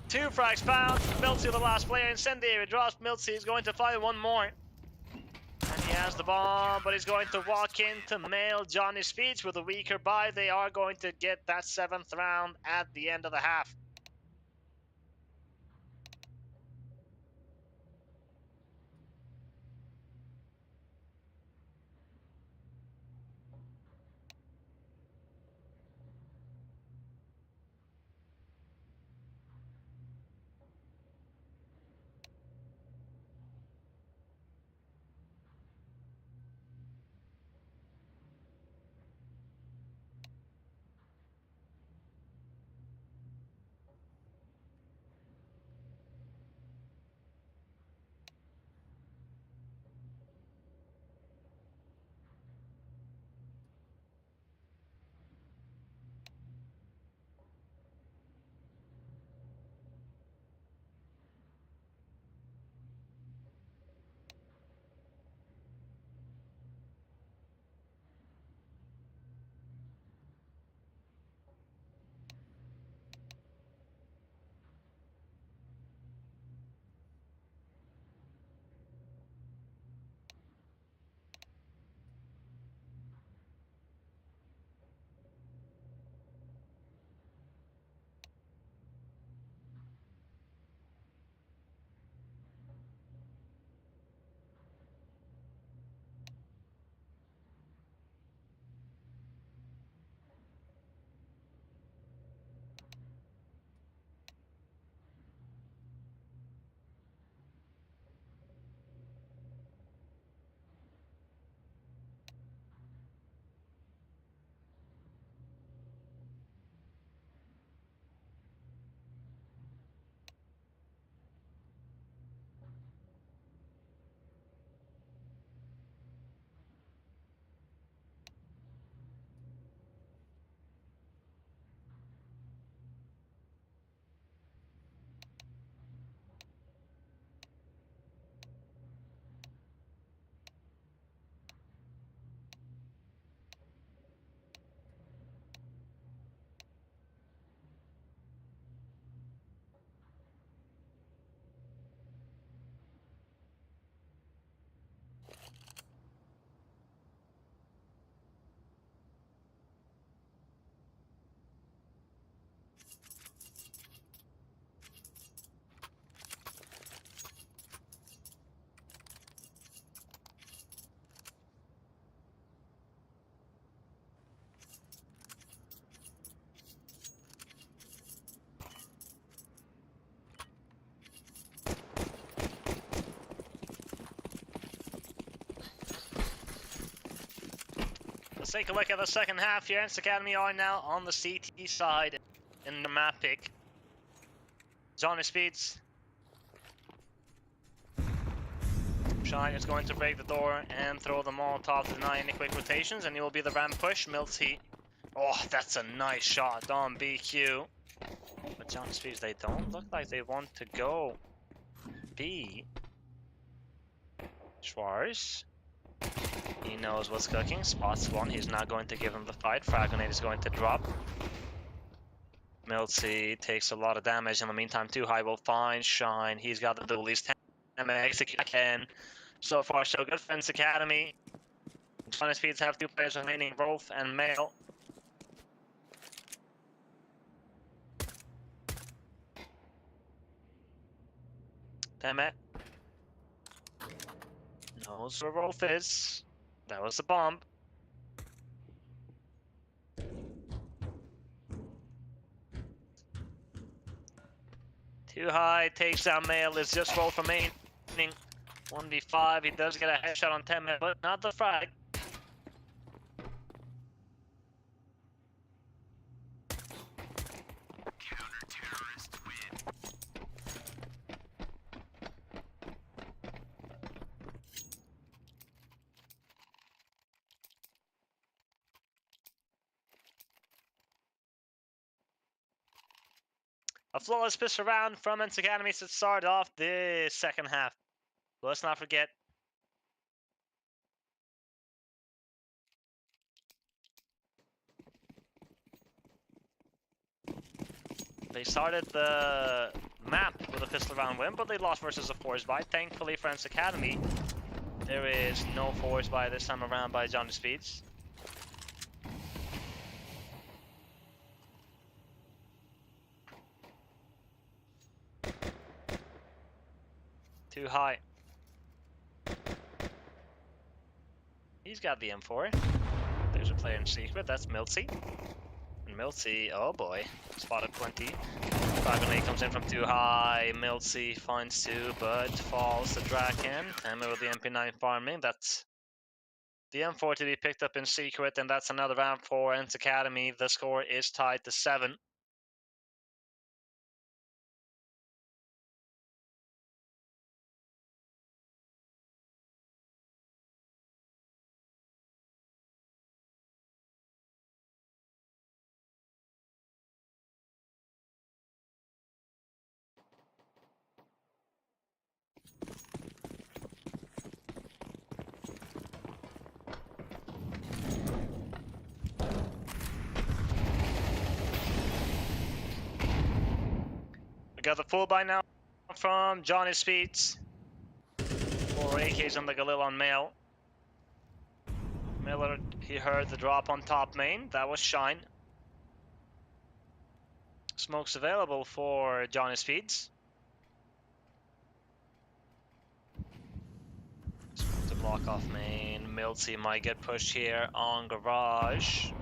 2 frags found. Miltsy, the last player. Incendiary drops. Miltsy is going to find one more. And he has the bomb, but he's going to walk into Mail Johnny Speeds with a weaker buy. They are going to get that 7th round at the end of the half. Let's take a look at the second half here. Ence Academy are now on the CT side in the map pick. Johnny Speeds. Shine is going to break the door and throw the Molotov to deny any quick rotations, and he will be the ramp push. Milty. Oh, that's a nice shot on BQ. But Johnny Speeds, they don't look like they want to go B. Schwarz. He knows what's cooking. Spots one. He's not going to give him the fight. Frag grenade is going to drop. Milty takes a lot of damage. In the meantime, Too High will find Shine. He's got the dualies. 10 again. So far, so good for Ence Academy. Johnny Speeds have 2 players remaining, Rolf and Mail. Damn it. Knows where Rolf is. That was the bomb. Too High takes down Mail. It's just Rolf remaining. 1v5. He does get a headshot on 10 but not the frag. A flawless piss around from Ence Academy to start off the second half. But let's not forget. They started the map with a pistol round win, but they lost versus a force buy. Thankfully for Ence Academy, there is no force buy this time around by Johnny Speeds. Too High. He's got the M4. There's a player in secret, that's Milty. And Milty, oh boy, spotted 20. Frag grenade comes in from Too High. Milty finds 2, but falls to Draken. And with the MP9 farming, that's the M4 to be picked up in secret, and that's another round for Ence Academy. The score is tied to 7. We got the full buy now from Johnny Speeds. 4 AKs on the Galil on Mail. Miller, he heard the drop on top main. That was Shine. Smokes available for Johnny Speeds. Smoke to block off main. Milty might get pushed here on Garage.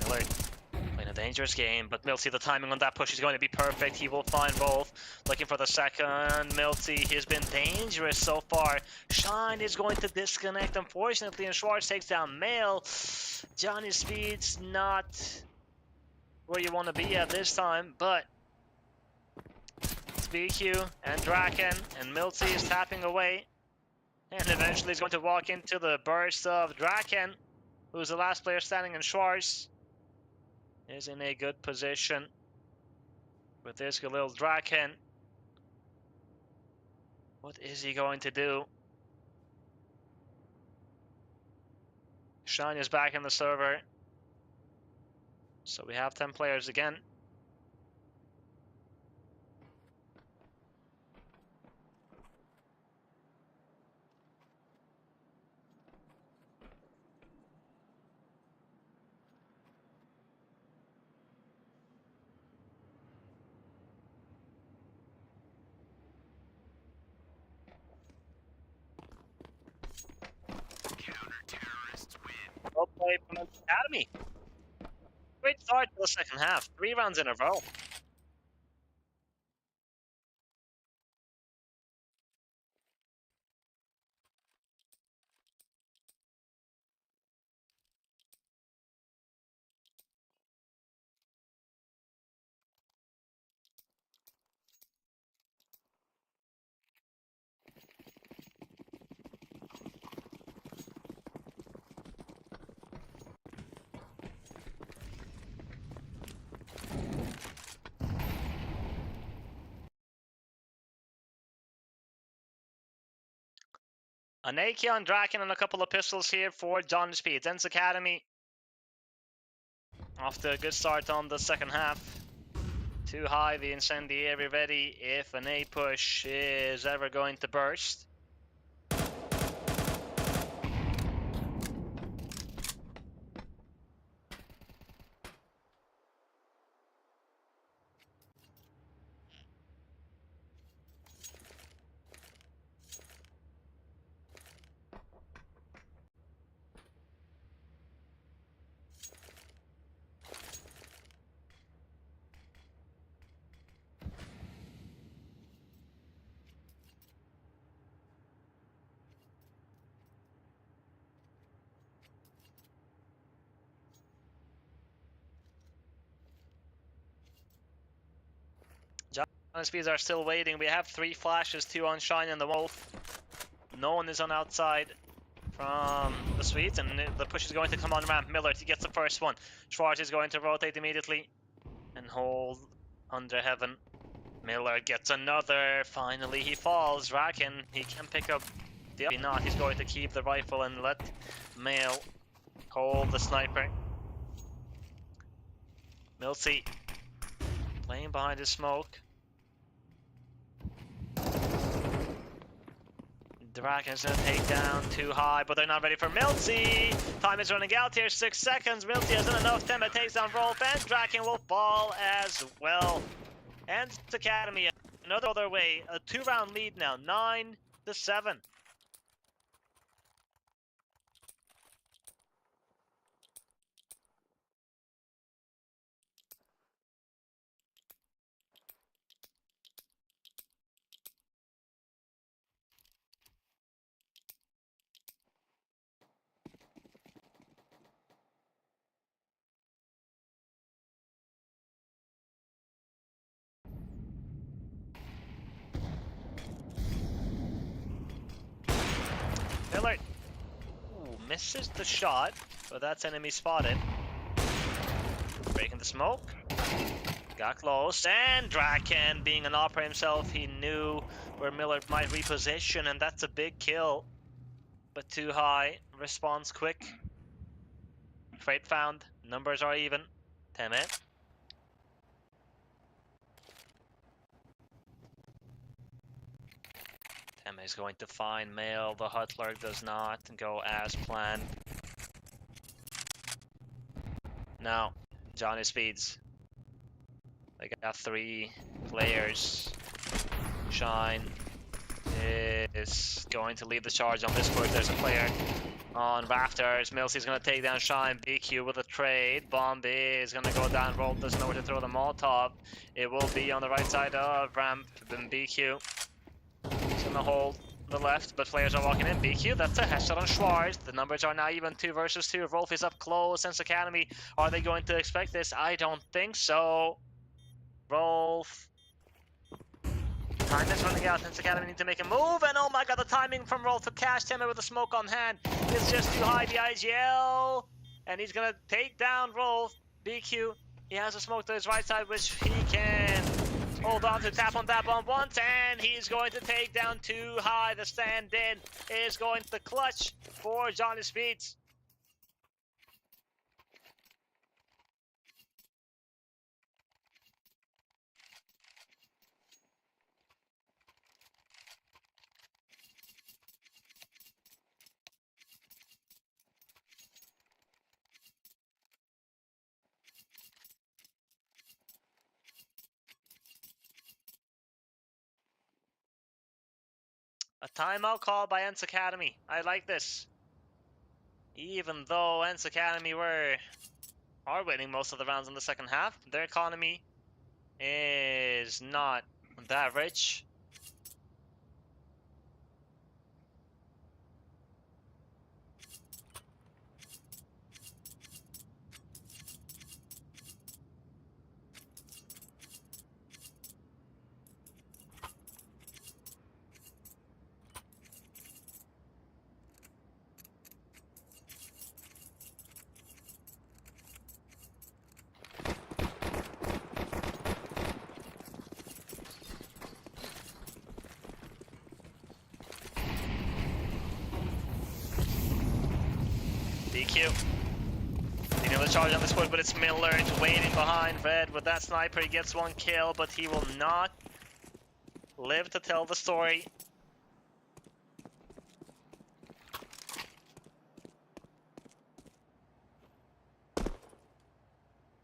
Miller playing a dangerous game, but Milty, the timing on that push is going to be perfect. He will find Rolf. Looking for the second. Milty, he's been dangerous so far. Shine is going to disconnect, unfortunately, and Schwarz takes down Mail. Johnny Speeds not where you want to be at this time, but it's BQ and Draken, and Milty is tapping away. And eventually he's going to walk into the burst of Draken, who's the last player standing, and Schwarz is in a good position with this little Draken. What is he going to do? Shine is back in the server. So we have 10 players again. Well played from Ence Academy. Great start to the second half. 3 rounds in a row. An AK on Draken and a couple of pistols here for John Speeds. Ence Academy off to a good start on the second half. Too high, the incendiary ready if an A push is ever going to burst. Speeds are still waiting. We have 3 flashes, 2 on Shine and the Wolf. No one is on outside from the suite, and the push is going to come on ramp. Miller gets the first one. Schwartz is going to rotate immediately and hold under heaven. Miller gets another. Finally he falls. Raken, he can pick up the other. Not, he's going to keep the rifle and let Mail hold the sniper. Milsey playing behind his smoke. Draken's gonna take down too high, but they're not ready for Milsey. Time is running out here, 6 seconds. Milsey hasn't enough. Temba takes down Rolf, and Draken will fall as well. Ence Academy, another other way. A 2-round lead now, 9-7. Miller misses the shot, but that's enemy spotted. Breaking the smoke. Got close, and Draken, being an opera himself, he knew where Miller might reposition, and that's a big kill. But too high. Response quick. Freight found. Numbers are even. 10 minutes. Temba is going to find Mail. The Hutler does not go as planned. Now, Johnny Speeds. They got 3 players. Shine is going to lead the charge on this court. There's a player on Rafters. Milsey's going to take down Shine. BQ with a trade. Bomb is going to go down. Roll doesn't know where to throw the Molotov. It will be on the right side of ramp. Then BQ. He's going to hold the left, but players are walking in. BQ, that's a headshot on Schwartz. The numbers are now even 2 versus 2. Rolf is up close. Ence Academy, are they going to expect this? I don't think so. Rolf. Time is running out. Ence Academy need to make a move, and oh my god, the timing from Rolf to catch Temba with a smoke on hand is just too high. The IGL, and he's gonna take down Rolf. BQ, he has a smoke to his right side, which he can hold on to. Tap on that bomb once, and he's going to take down too high. The stand-in is going to clutch for Johnny Speeds. A timeout call by Ence Academy. I like this. Even though Ence Academy are winning most of the rounds in the second half, their economy is not that rich. BQ. Taking the charge on this point, but it's Miller. It's waiting behind Red with that sniper. He gets one kill, but he will not live to tell the story.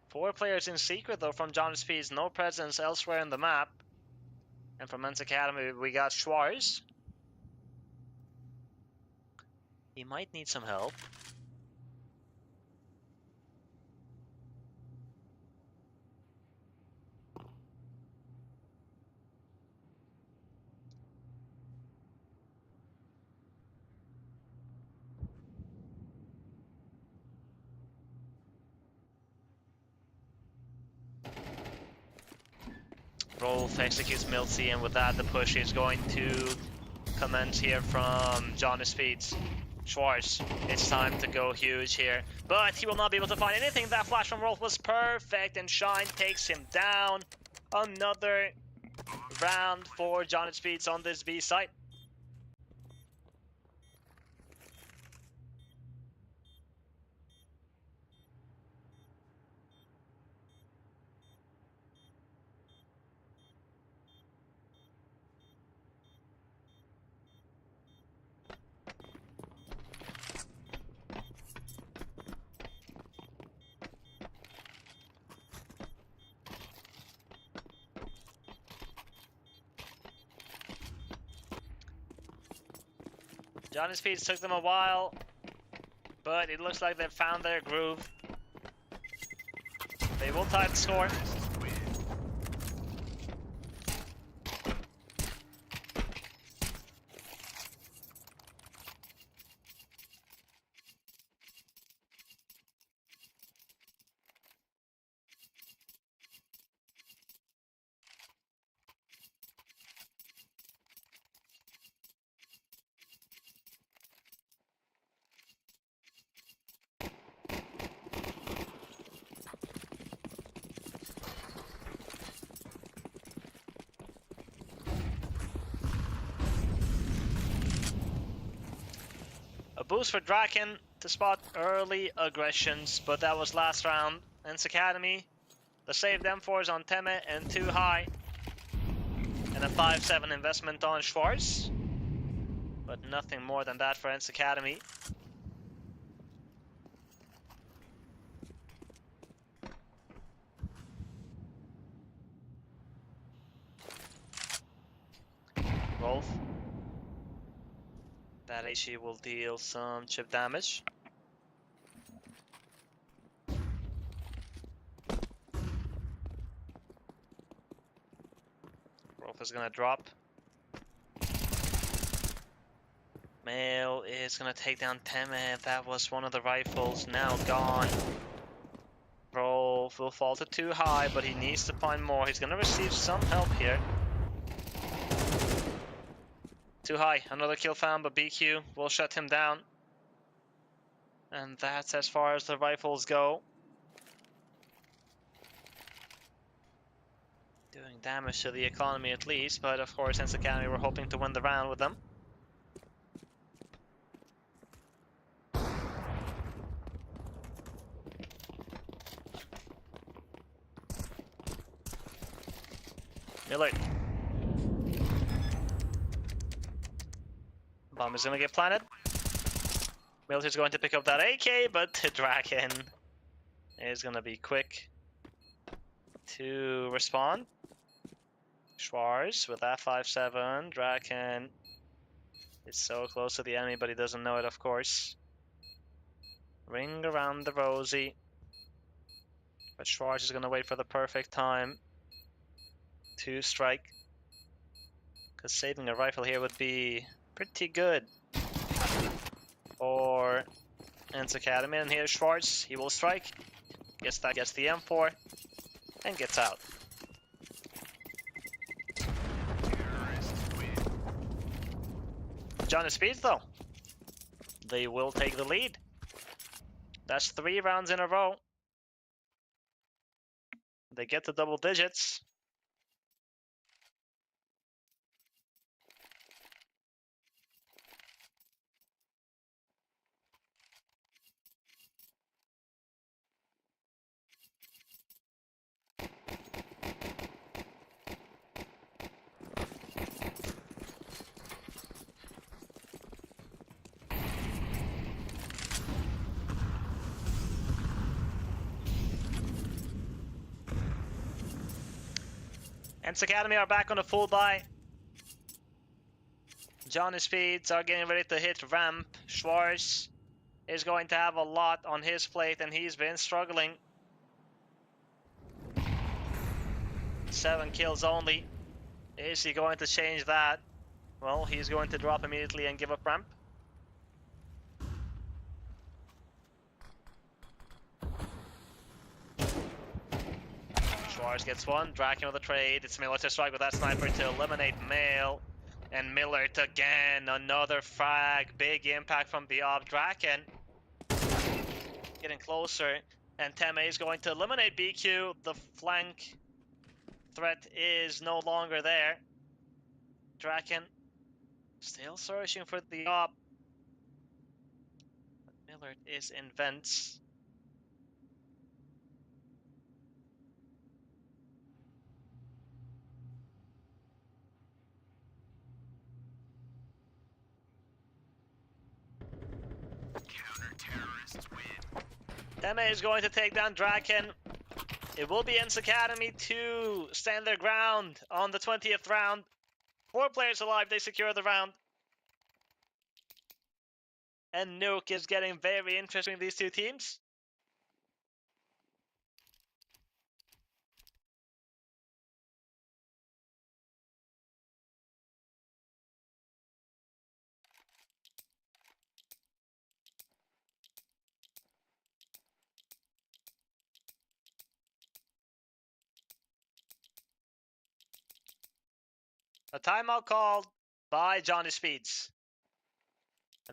Four players in secret though from John Speeds, no presence elsewhere in the map. And from Ence Academy we got Schwarz. He might need some help. Rolf executes Milty, and with that the push is going to commence here from Johnny Speeds. Schwarz, it's time to go huge here, but he will not be able to find anything. That flash from Rolf was perfect, and Shine takes him down. Another round for Johnny Speeds on this B site. Johnny Speeds took them a while, but it looks like they've found their groove. They will tie the score. A boost for Draken to spot early aggressions, but that was last round. Ence Academy, the saved M4s on Teme and too high. And a 5-7 investment on Schwarz. But nothing more than that for Ence Academy. Rolf. That HE will deal some chip damage. Rolf is gonna drop. Mail is gonna take down Teme. That was one of the rifles, now gone. Rolf will fall to too high, but he needs to find more. He's gonna receive some help here. Too high, another kill found, but BQ will shut him down. And that's as far as the rifles go. Doing damage to the economy at least, but of course Ence Academy were hoping to win the round with them. Miller. Bomb is gonna get planted. Miller's going to pick up that AK, but the Draken is gonna be quick to respond. Schwarz with that 5-7. Draken is so close to the enemy, but he doesn't know it, of course. Ring around the rosy. But Schwarz is gonna wait for the perfect time to strike. Because saving a rifle here would be pretty good for Ence Academy. And here's Schwarz. He will strike. Gets the M4 and gets out. Johnny Speeds though, they will take the lead. That's 3 rounds in a row. They get to double digits. Ence Academy are back on a full buy. Johnny Speeds are getting ready to hit ramp. Schwarz is going to have a lot on his plate, and he's been struggling. 7 kills only. Is he going to change that? Well, he's going to drop immediately and give up ramp. Schwarz gets one. Draken with a trade. It's Miller to strike with that sniper to eliminate Mail. And Miller again, another frag. Big impact from the op. Draken getting closer. And Teme is going to eliminate BQ. The flank threat is no longer there. Draken still searching for the op. But Miller is in vents. Teme is going to take down Draken. It will be Ence Academy to stand their ground on the 20th round. 4 players alive, they secure the round. And Nuke is getting very interesting, these two teams. A timeout called by Johnny Speeds.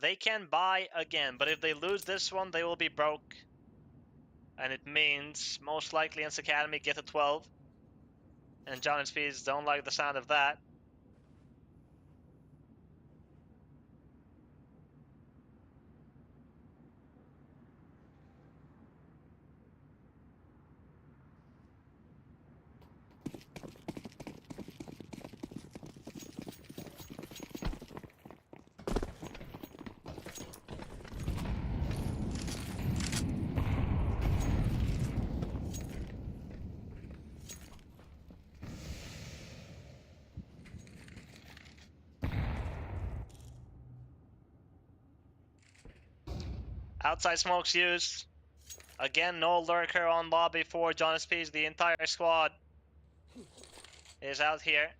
They can buy again, but if they lose this one, they will be broke. And it means most likely Ence Academy get a 12. And Johnny Speeds don't like the sound of that. Outside smokes used. Again, no lurker on lobby for Johnny Speeds. The entire squad is out here.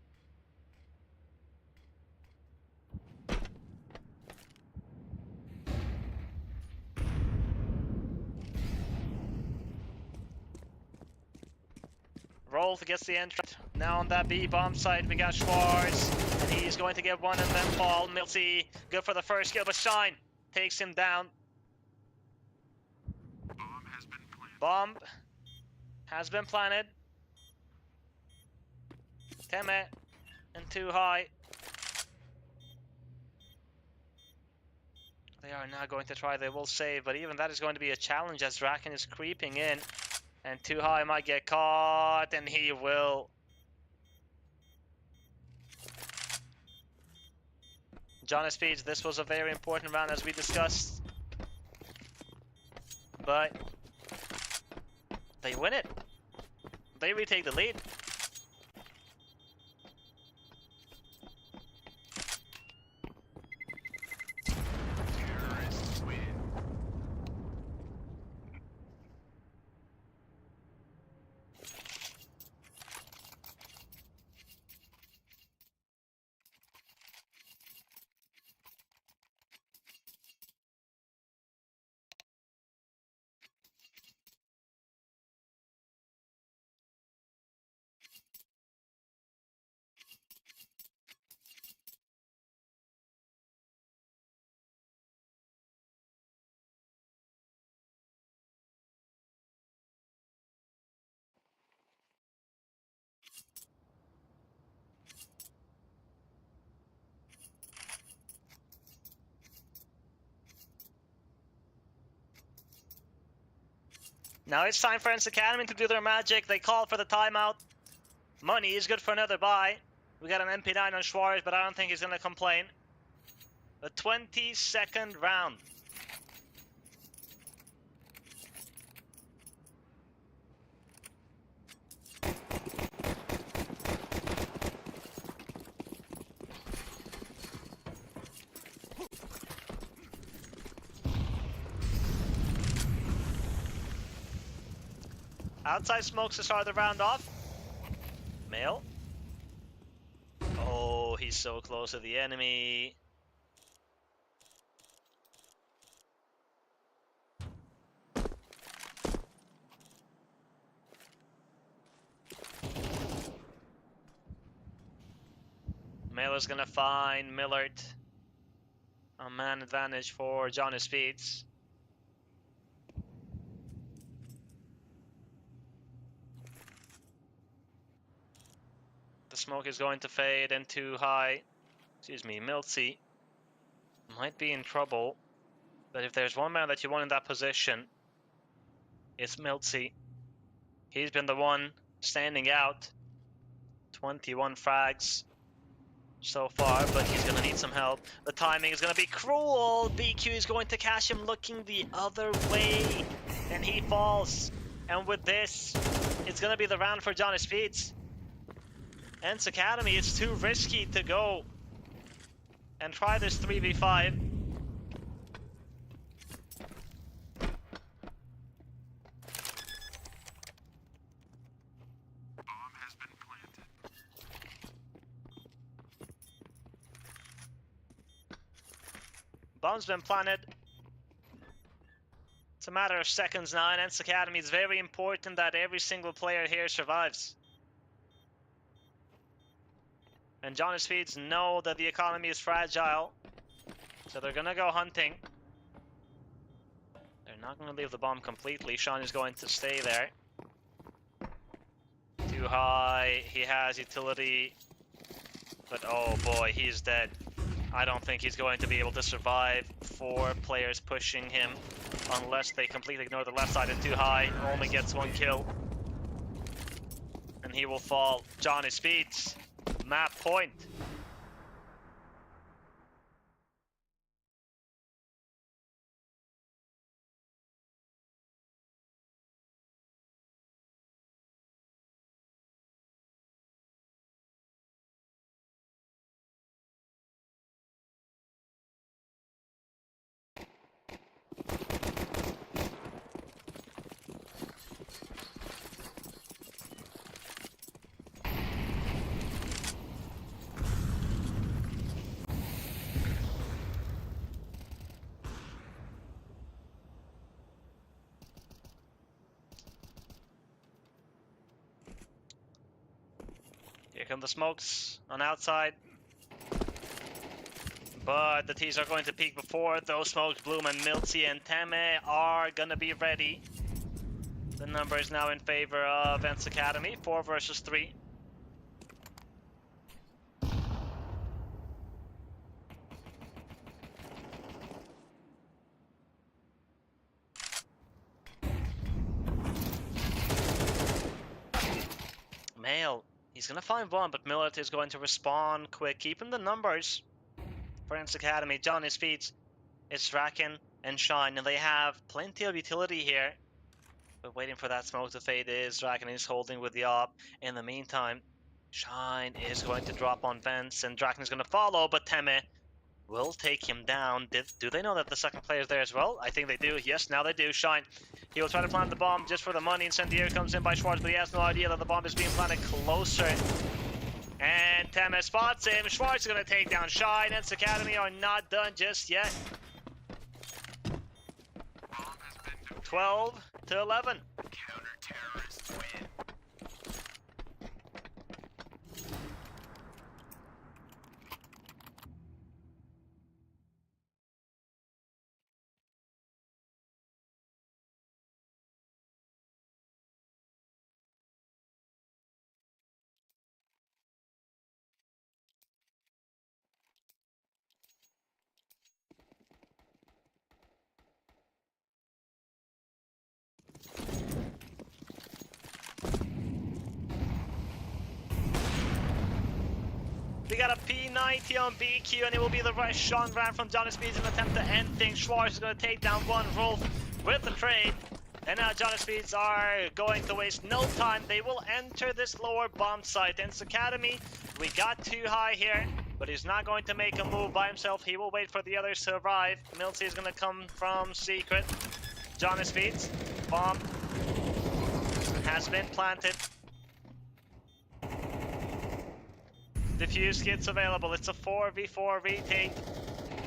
Rolf gets the entrance. Now on that B bomb site, we got Schwarz. And he's going to get one and then fall. Milty, good for the first kill, but Shine takes him down. Bomb has been planted. Teme and too high. They are now going to try, they will save, but even that is going to be a challenge as Draken is creeping in. And too high might get caught, and he will. Johnny Speeds, this was a very important round as we discussed. But they win it. They retake the lead. Terrorists win. Now it's time for Ence Academy to do their magic. They call for the timeout. Money is good for another buy. We got an MP9 on Schwarz, but I don't think he's going to complain. The 22nd round. Outside smokes to start the round off. Mail. Oh, he's so close to the enemy. Miller's gonna find Millard. A man advantage for Johnny Speeds. The smoke is going to fade into high. Excuse me, Miltsy might be in trouble. But if there's one man that you want in that position, it's Miltsy. He's been the one standing out. 21 frags so far, but he's gonna need some help. The timing is gonna be cruel. BQ is going to catch him looking the other way, and he falls. And with this, it's gonna be the round for Johnny Speeds. Ence Academy, it's too risky to go and try this 3v5. Bomb's been planted. It's a matter of seconds now, and Ence Academy, it's very important that every single player here survives. And Johnny Speeds know that the economy is fragile, so they're gonna go hunting. They're not gonna leave the bomb completely. Sean is going to stay there. Too high, he has utility, but oh boy, he's dead. I don't think he's going to be able to survive 4 players pushing him unless they completely ignore the left side and too high. Only gets 1 kill. And he will fall. Johnny Speeds, map point. Here come the smokes on outside. But the T's are going to peek before those smokes. Bloom and Miltsy and Teme are gonna be ready. The number is now in favor of Ence Academy, 4 versus 3. Mail. He's gonna find one, but Millard is going to respond quick, keeping the numbers for Ence Academy. Johnny Speeds, it's Draken and Shine, and they have plenty of utility here. But waiting for that smoke to fade is Draken is holding with the op. In the meantime, Shine is going to drop on Vents, and Draken is going to follow, but Teme will take him down. Do they know that the second player is there as well? I think they do. Yes, now they do. Shine. He will try to plant the bomb just for the money. Incendiary comes in by Schwartz, but he has no idea that the bomb is being planted closer. And Teme spots him. Schwartz is going to take down Shine. Ence Academy are not done just yet. 12 to 11. Counter-terrorists win. We got a P90 on BQ, and it will be the right Sean ran from Johnny Speeds in an attempt to end things. Schwartz is going to take down one Rolf with the trade. And now Johnny Speeds are going to waste no time. They will enter this lower bomb site. Ence Academy, we got too high here, but he's not going to make a move by himself. He will wait for the others to arrive. Miltsy is going to come from secret. Johnny Speeds, bomb. has been planted. Diffuse kits available. It's a 4v4 retake.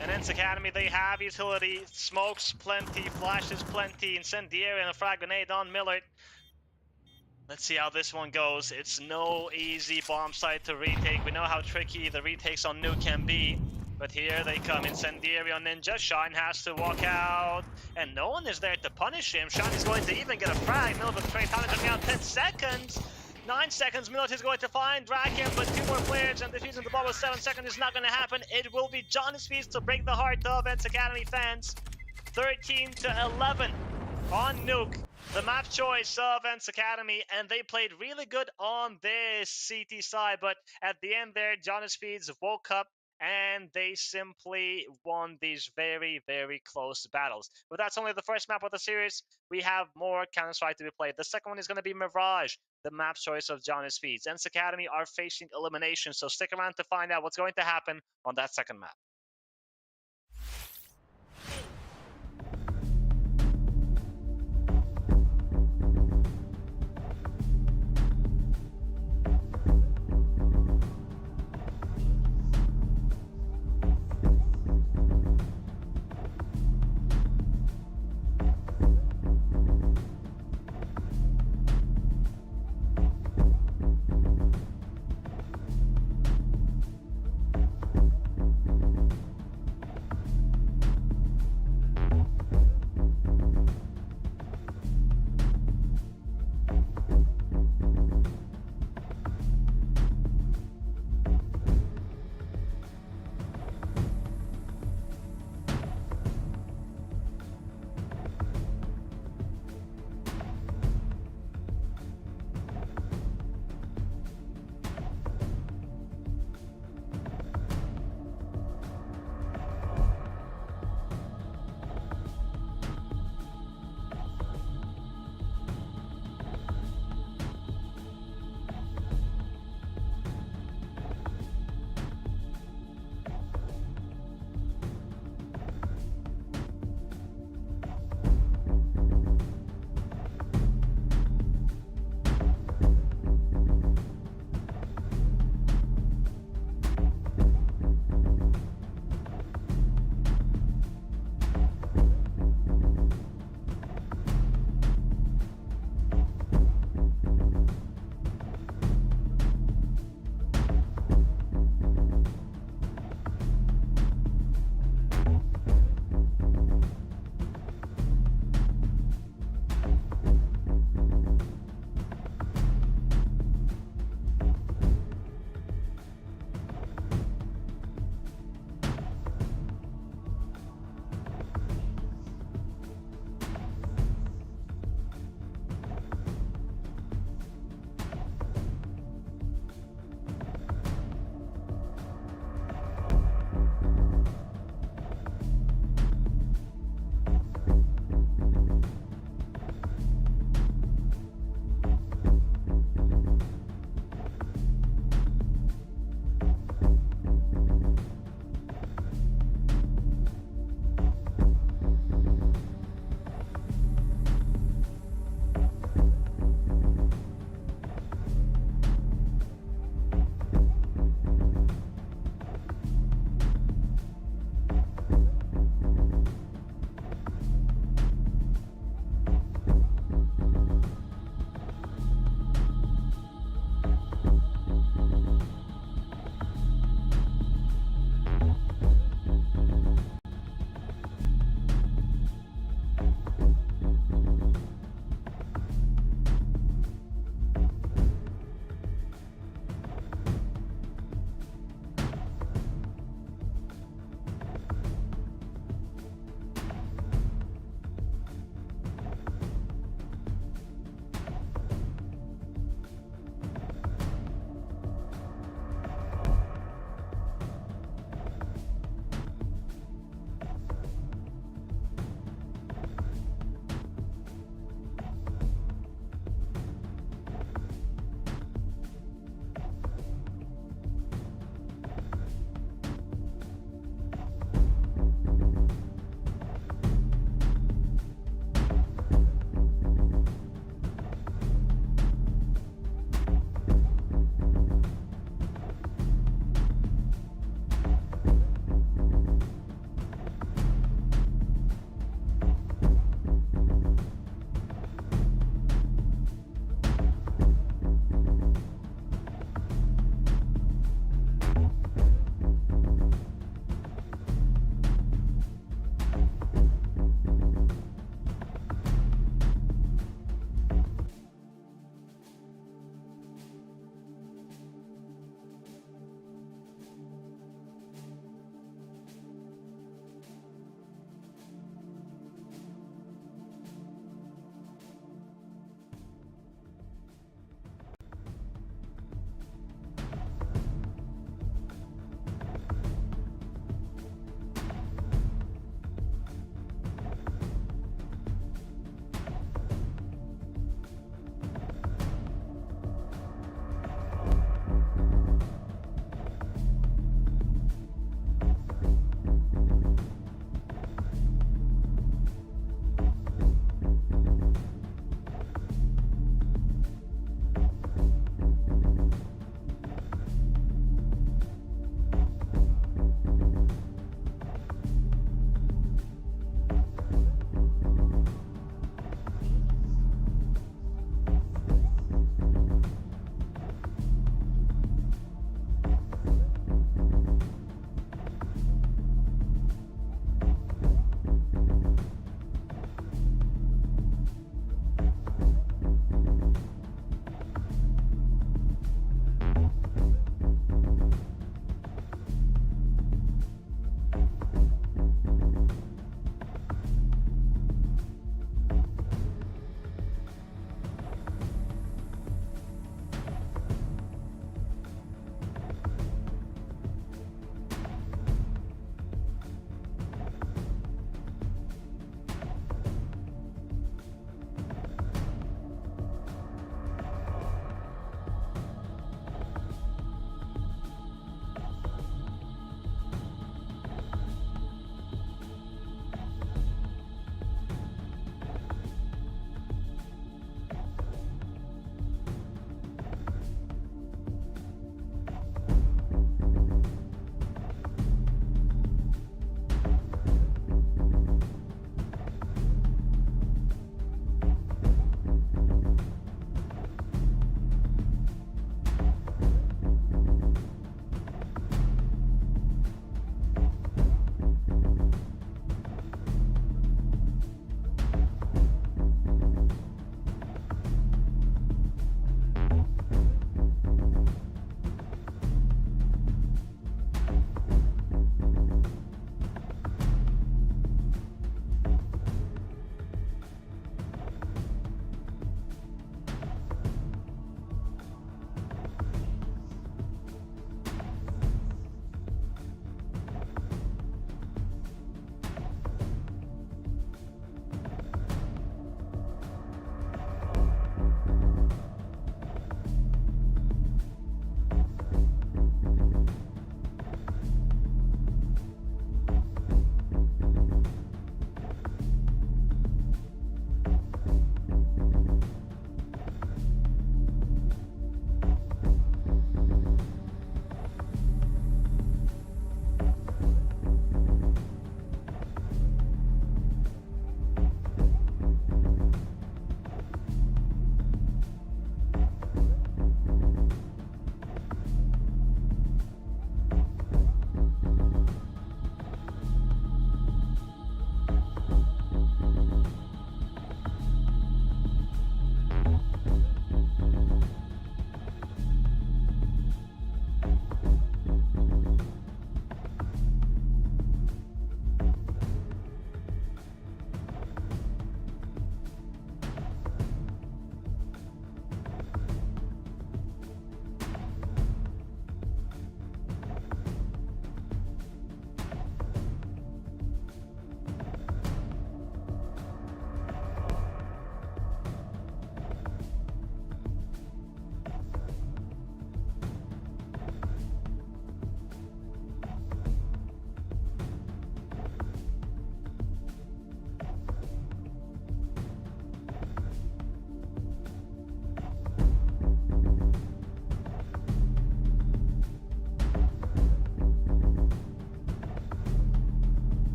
And Ence Academy, they have utility. Smokes plenty, flashes plenty. Incendiary and a frag grenade on Millard. Let's see how this one goes. It's no easy bomb site to retake. We know how tricky the retakes on Nuke can be. But here they come. Incendiary on Ninja. Shine has to walk out. And no one is there to punish him. Shine is going to even get a frag. Millard with trade time coming out 10 seconds. 9 seconds, Millard is going to find Draken, but 2 more players and defusing the ball with 7 seconds is not going to happen. It will be Johnny Speeds to break the heart of Ence Academy fans. 13 to 11 on Nuke, the map choice of Ence Academy, and they played really good on this CT side, but at the end there, Johnny Speeds woke up and they simply won these very, very close battles. But that's only the first map of the series. We have more Counter-Strike to be played. The second one is going to be Mirage, the map choice of Johnny Speeds. Ence Academy are facing elimination, so stick around to find out what's going to happen on that second map.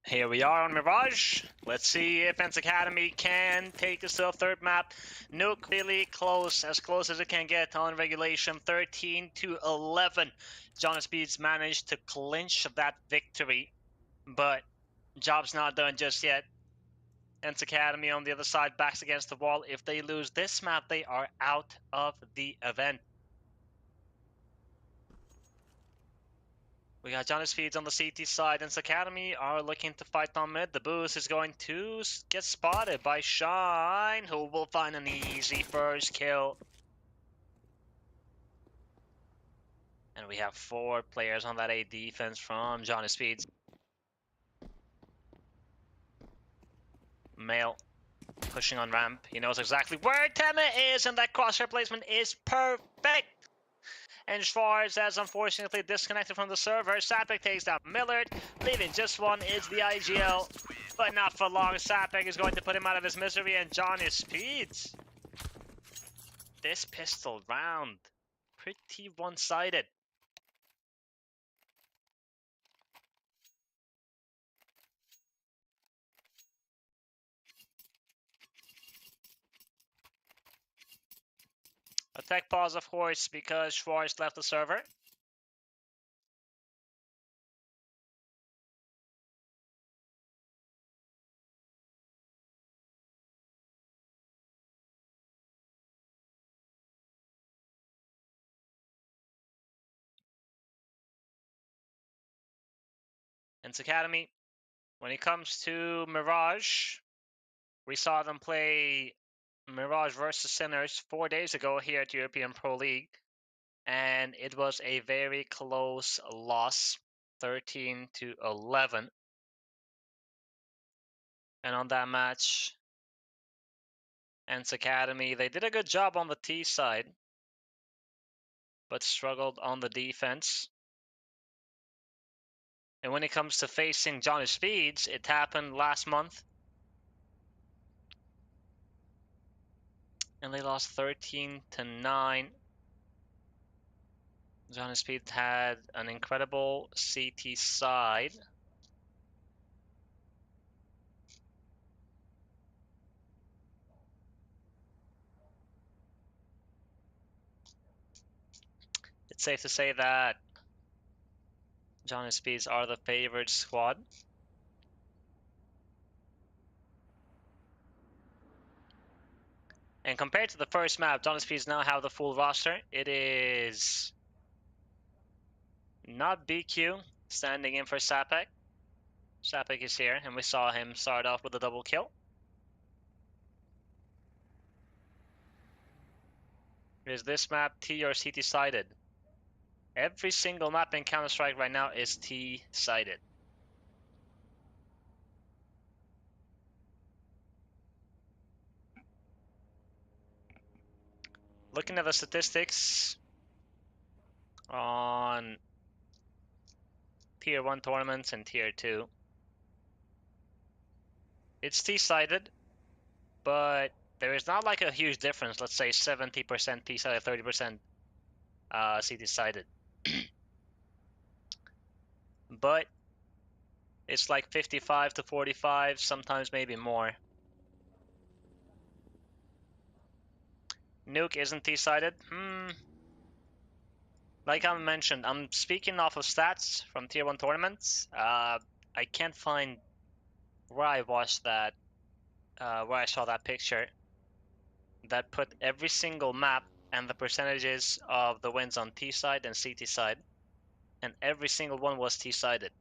Here we are on Mirage. Let's see if Ence Academy can take us to a third map. Nuke really close as it can get on regulation, 13-11. John Speeds managed to clinch that victory, but job's not done just yet. Ence Academy on the other side, backs against the wall. If they lose this map, they are out of the event. We got Johnny Speeds on the CT side, and Academy are looking to fight on mid. The boost is going to get spotted by Shine, who will find an easy first kill. And we have 4 players on that A defense from Johnny Speeds. Male pushing on ramp. He knows exactly where Tema is, and that crosshair placement is perfect. And Schwarz has unfortunately disconnected from the server. Sapek takes down Millard, leaving just one is the IGL. But not for long. Sapek is going to put him out of his misery, and Johnny Speeds. This pistol round, pretty one-sided. A tech pause, of course, because Schwarz left the server. Ence Academy, when it comes to Mirage, we saw them play Mirage versus Sinners 4 days ago here at European Pro League. And it was a very close loss, 13-11. And on that match, Ence Academy, they did a good job on the T side, but struggled on the defense. And when it comes to facing Johnny Speeds, it happened last month. And they lost 13-9. Johnny Speeds had an incredible CT side. It's safe to say that Johnny Speeds are the favored squad. And compared to the first map, Johnny Speeds now have the full roster. It is not BQ standing in for Sapek. Sapek is here, and we saw him start off with a double kill. Is this map T or CT sided? Every single map in Counter-Strike right now is T sided. Looking at the statistics on Tier 1 tournaments and Tier 2, it's T-sided, but there is not like a huge difference. Let's say 70% T-sided, 30% CT-sided. But it's like 55 to 45, sometimes maybe more. Nuke isn't T-sided. Like I mentioned, I'm speaking off of stats from Tier 1 tournaments. I can't find where I watched that, where I saw that picture that put every single map and the percentages of the wins on T side and CT side, and every single one was T-sided.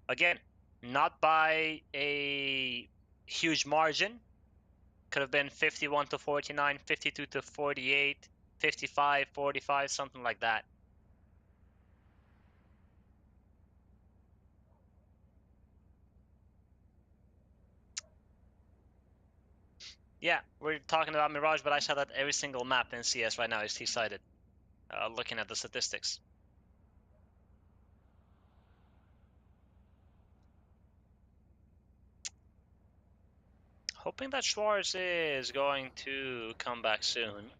Again, not by a huge margin. Could have been 51 to 49, 52 to 48, 55, 45, something like that. Yeah, we're talking about Mirage, but I saw that every single map in CS right now is T-sided, looking at the statistics. Hoping that Schwarz is going to come back soon.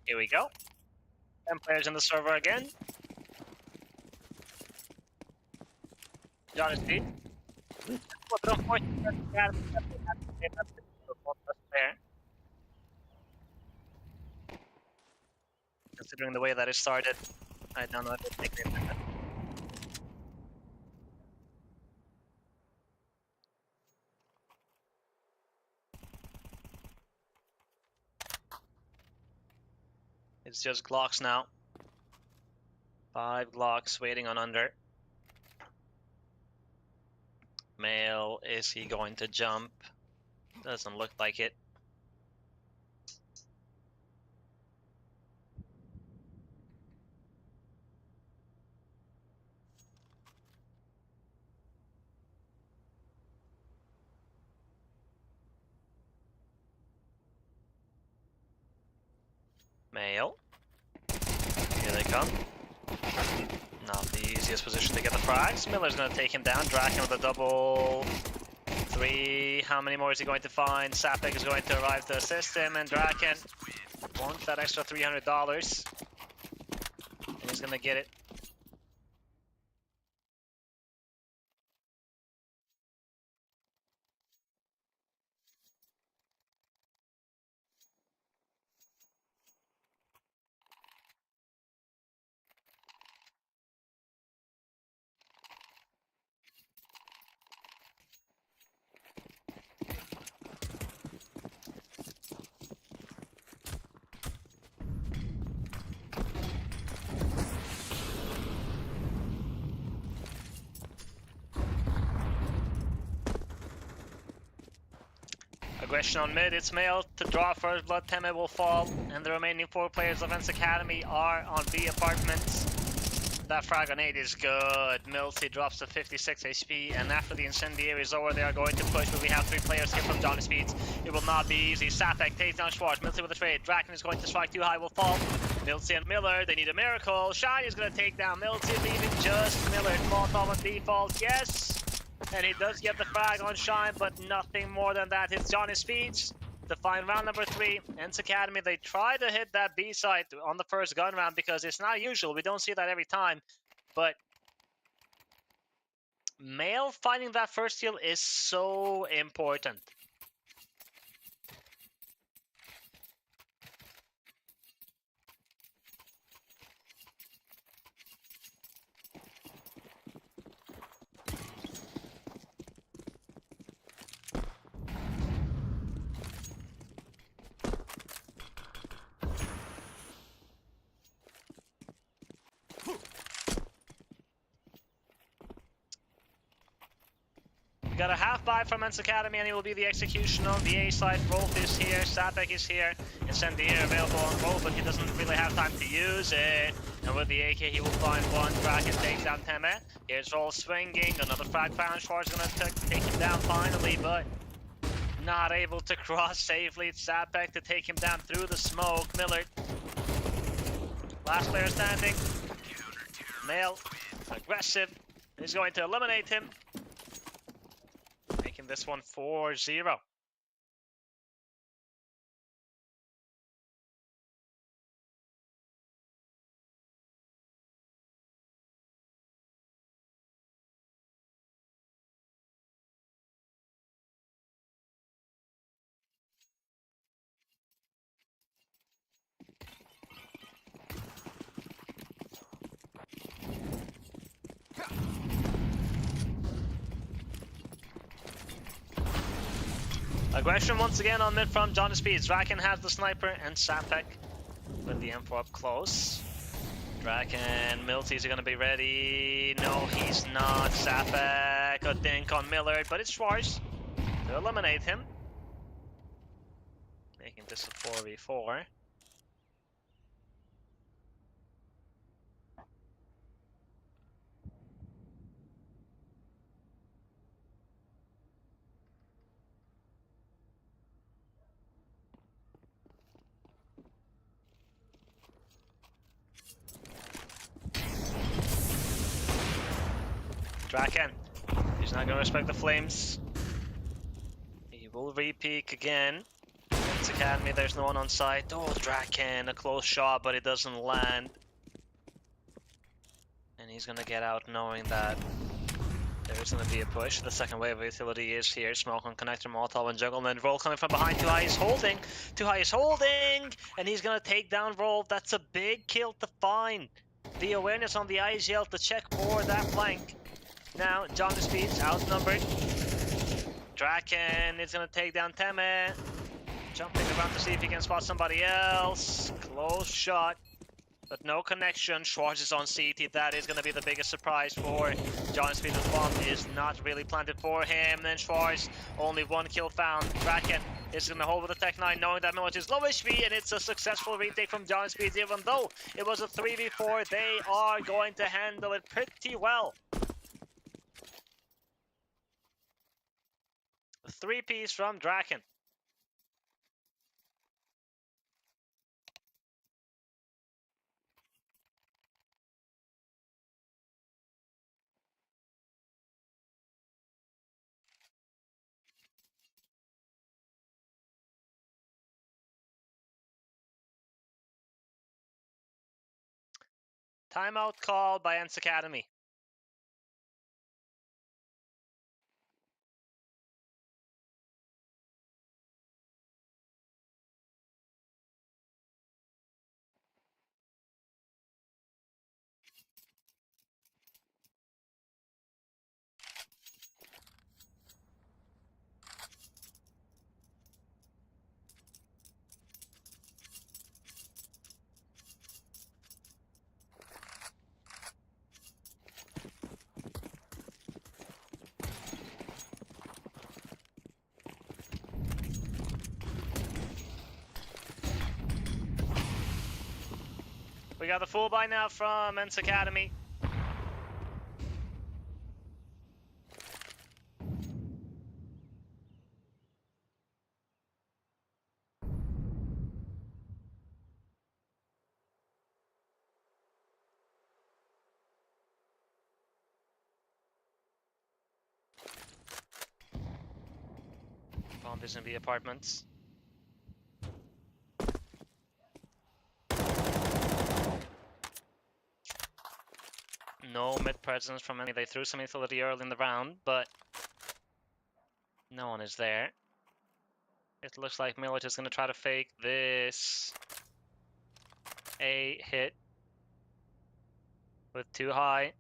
Here we go. 10 players in the server again. John is beat. Considering the way that it started, I don't know if it's nicknamed that. It's just Glocks now. 5 Glocks waiting on under. Male, is he going to jump? Doesn't look like it. Male. Here they come. Not the easiest position to get the frags. Miller's going to take him down. Draken with a double 3. How many more is he going to find? Sapek is going to arrive to assist him, and Draken wants that extra $300. And he's going to get it. Aggression on mid, it's Male to draw first blood, Teme will fall, and the remaining 4 players of Ence Academy are on B apartments. That frag on 8 is good. Milty drops to 56 HP, and after the incendiary is over, they are going to push, but we have 3 players here from Johnny Speeds. It will not be easy. Sapek takes down Schwartz, Milty with a trade. Draken is going to strike too high, will fall. Milty and Miller, they need a miracle. Shiny is going to take down Milty, leaving just Miller. Molotov on default, yes! And he does get the frag on Shine, but nothing more than that. It's Johnny Speeds to find round number 3. Ence Academy, they try to hit that B site on the first gun round because it's not usual. We don't see that every time. But Male finding that first kill is so important. We got a half buy from Ence Academy, and he will be the execution on the A side. Rolf is here, Sapek is here, Incendiary available on Rolf, but he doesn't really have time to use it. And with the AK, he will find one. Draken takes down Teme. Here's Rolf swinging, another frag found. Schwartz is gonna take him down finally, but not able to cross safely. It's Sapek to take him down through the smoke. Millard, last player standing. Male, aggressive, is going to eliminate him. Making this one 4-0. Aggression once again on mid from Johnny Speeds. Draken has the sniper, and Sapek with the M4 up close. Draken, Milties are going to be ready. No, he's not. Sapek, a dink on Millard, but it's Schwartz to eliminate him. Making this a 4v4. Draken, he's not going to respect the flames. He will re-peek again. Ence Academy, there's no one on site. Oh, Draken, a close shot, but it doesn't land. And he's gonna get out knowing that there is gonna be a push. The second wave of utility is here. Smoke on connector, Molotov and Jungle, and then Roll coming from behind. Too High is holding. Too High is holding! And he's gonna take down Roll. That's a big kill to find. The awareness on the IGL to check for that flank. Now, Johnny Speed's outnumbered. Draken is gonna take down Teme. Jumping around to see if he can spot somebody else. Close shot, but no connection. Schwartz is on CT. That is gonna be the biggest surprise for Johnny Speed. The bomb is not really planted for him. Then Schwartz, only one kill found. Draken is gonna hold with the Tech 9, knowing that Mirage is low HP, and it's a successful retake from Johnny Speed. Even though it was a 3v4, they are going to handle it pretty well. 3-piece from Draken. Timeout call by Ence Academy. We got the full buy now from Ence Academy. Bomb is in the apartments. No mid presence from any. They threw some utility early in the round, but no one is there. It looks like Mirage is going to try to fake this A hit with Too High.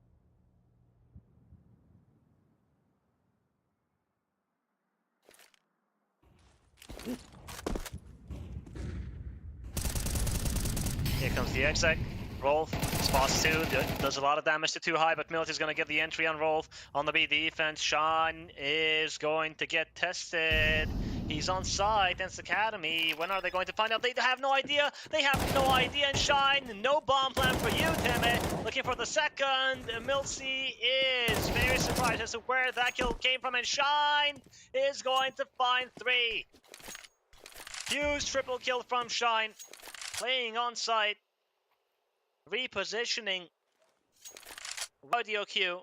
Here comes the exec. Rolf spots 2, does a lot of damage to Too High, but Milt is going to get the entry on Rolf. On the B defense, Sean is going to get tested. He's on site, Ence Academy. When are they going to find out? They have no idea. They have no idea. And Shine, no bomb plan for you, Teme. Looking for the second. Milsey is very surprised as to where that kill came from. And Shine is going to find 3. Huge triple kill from Shine. Playing on site. Repositioning audio queue.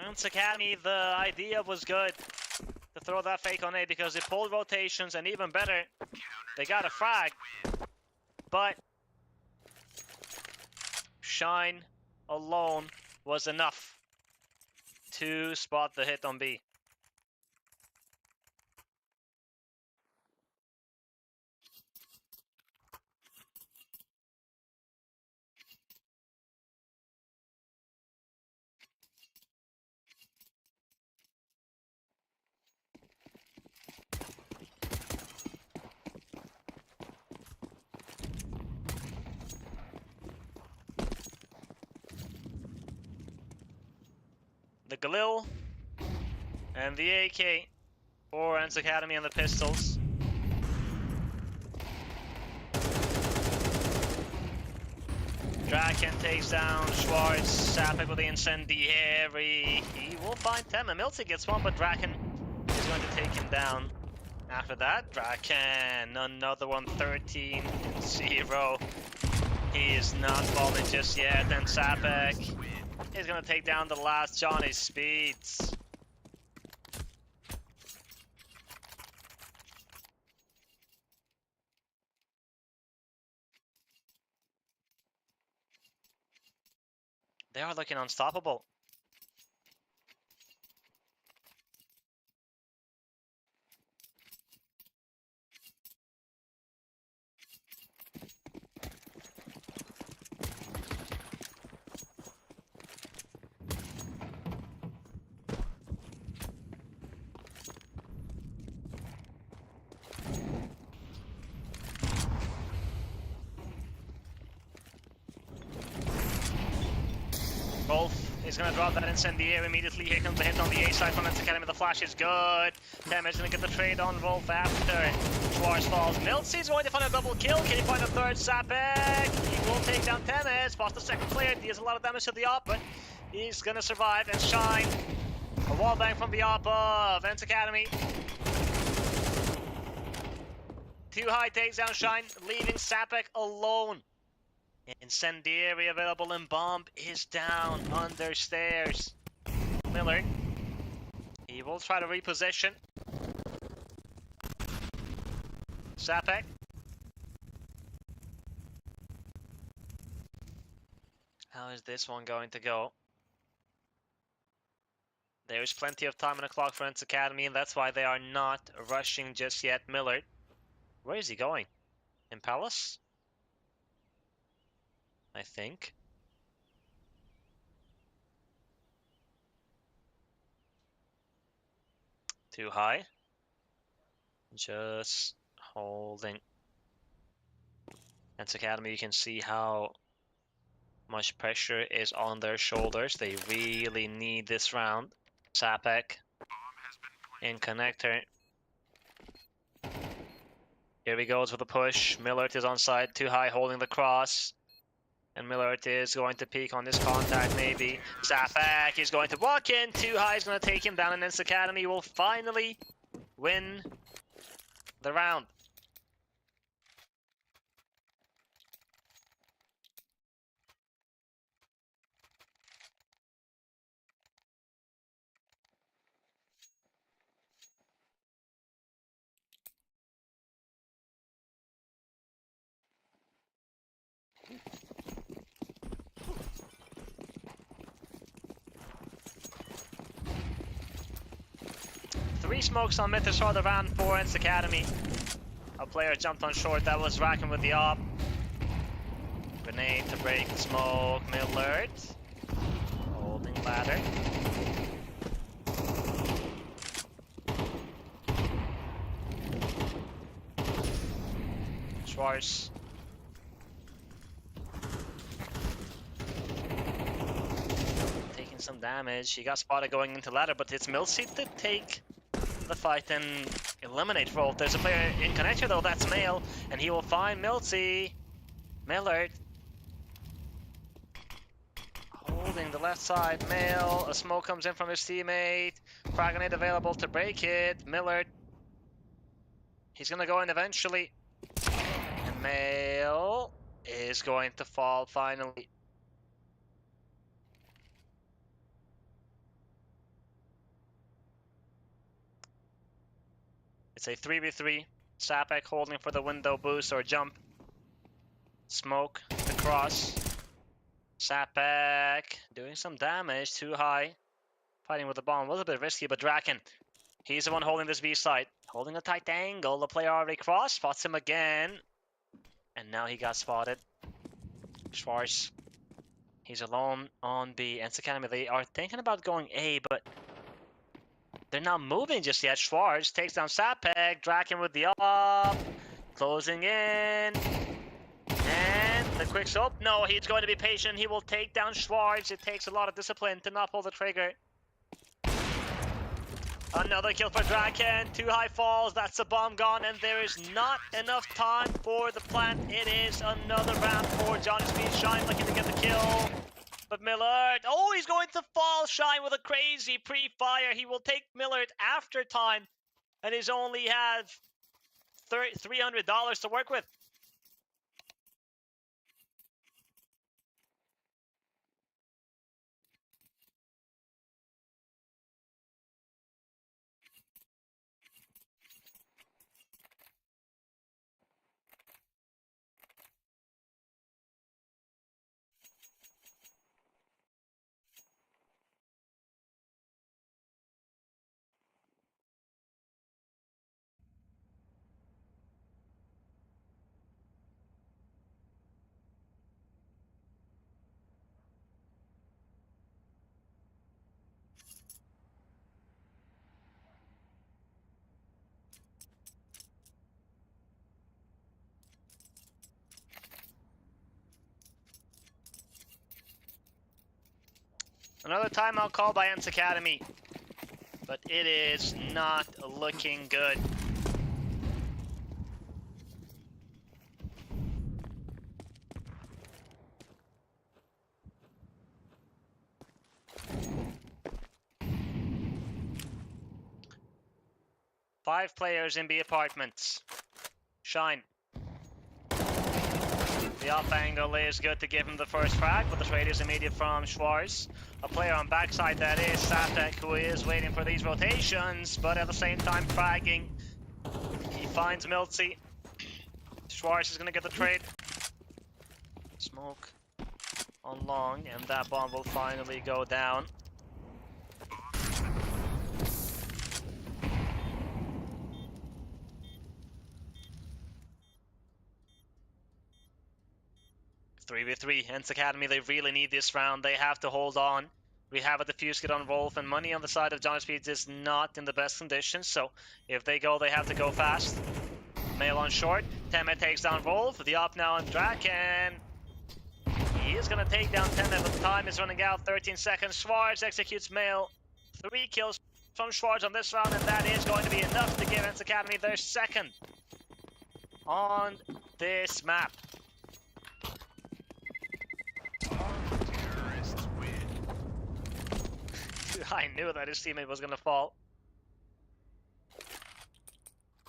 Ence Academy, the idea was good to throw that fake on A because it pulled rotations, and even better, they got a frag. But Shine alone was enough to spot the hit on B. The Galil and the AK for Ence Academy and the pistols. Draken takes down Schwartz, Sapek with the incendiary. He will find Teme. Milton gets one, but Draken is going to take him down. After that, Draken, another one, 13-0. He is not falling just yet, and Sapek is going to take down the last Johnny Speeds. They are looking unstoppable. Wolf is going to drop that incendiary immediately. Here comes the hit on the A side from Ence Academy. The flash is good. Damage going to get the trade on Wolf after. Schwarz falls. Miltzy's going to find a double kill. Can he find a third? Sapek. He will take down Temes. Spots the second player. He has a lot of damage to the op, but he's going to survive and shine. A wall bang from the op of Ence Academy. Too high takes down Shine, leaving Sapek alone. Incendiary available and bomb is down under stairs. Millard. He will try to reposition. Sapek. How is this one going to go? There is plenty of time on the clock for Ence Academy, and that's why they are not rushing just yet. Millard. Where is he going? In Palace? I think. Too high. Just holding. Ence Academy, you can see how much pressure is on their shoulders. They really need this round. Sapek in connector. Here he goes with a push. Millard is on side. Too high, holding the cross. And Millard is going to peek on this contact, maybe. Sapek is going to walk in. Too high is going to take him down, and Ence Academy will finally win the round. Three smokes on mid to start the round for Ence Academy. A player jumped on short, that was racking with the op. Grenade to break the smoke. Millard holding ladder. Schwarz. Taking some damage. He got spotted going into ladder, but it's Miltzy to take the fight and eliminate Wolf. There's a player in connector though, that's Mail, and he will find Miltzy. Millard holding the left side. Mail, a smoke comes in from his teammate. Frag grenade available to break it. Millard, he's gonna go in eventually. And Mail is going to fall finally. It's a 3v3. Sapek holding for the window boost or jump. Smoke the cross. Sapek doing some damage. Too high. Fighting with the bomb. Was a bit risky, but Draken, he's the one holding this B side. Holding a tight angle. The player already crossed. Spots him again. And now he got spotted. Schwarz. He's alone on B. Ence Academy, they are thinking about going A, but they're not moving just yet. Schwarz takes down Sapek. Draken with the up. Closing in. And the quick soap. No, he's going to be patient. He will take down Schwarz. It takes a lot of discipline to not pull the trigger. Another kill for Draken. Too high falls. That's a bomb gone. And there is not enough time for the plant. It is another round for Johnny Speed. Shine looking to get the kill. But Millard, oh, he's going to fall. Shine with a crazy pre-fire. He will take Millard after time. And he's only have $300 to work with. Another timeout call by Ence Academy. But it is not looking good. Five players in B apartments. Shine. The up angle is good to give him the first frag, but the trade is immediate from Schwarz. A player on backside that is Sapek, who is waiting for these rotations, but at the same time fragging. He finds Miltsy. Schwarz is gonna get the trade. Smoke on long, and that bomb will finally go down. Three v three, Ence Academy, they really need this round. They have to hold on. We have a defuse kit on Wolf, and money on the side of Johnny Speeds is not in the best conditions, so if they go, they have to go fast. Mail on short, Temet takes down Wolf, the op now on Draken. He is gonna take down Temet, but the time is running out, 13 seconds. Schwarz executes Mail. 3 kills from Schwarz on this round, and that is going to be enough to give Ence Academy their second on this map. Terrorists win. I knew that his teammate was gonna fall.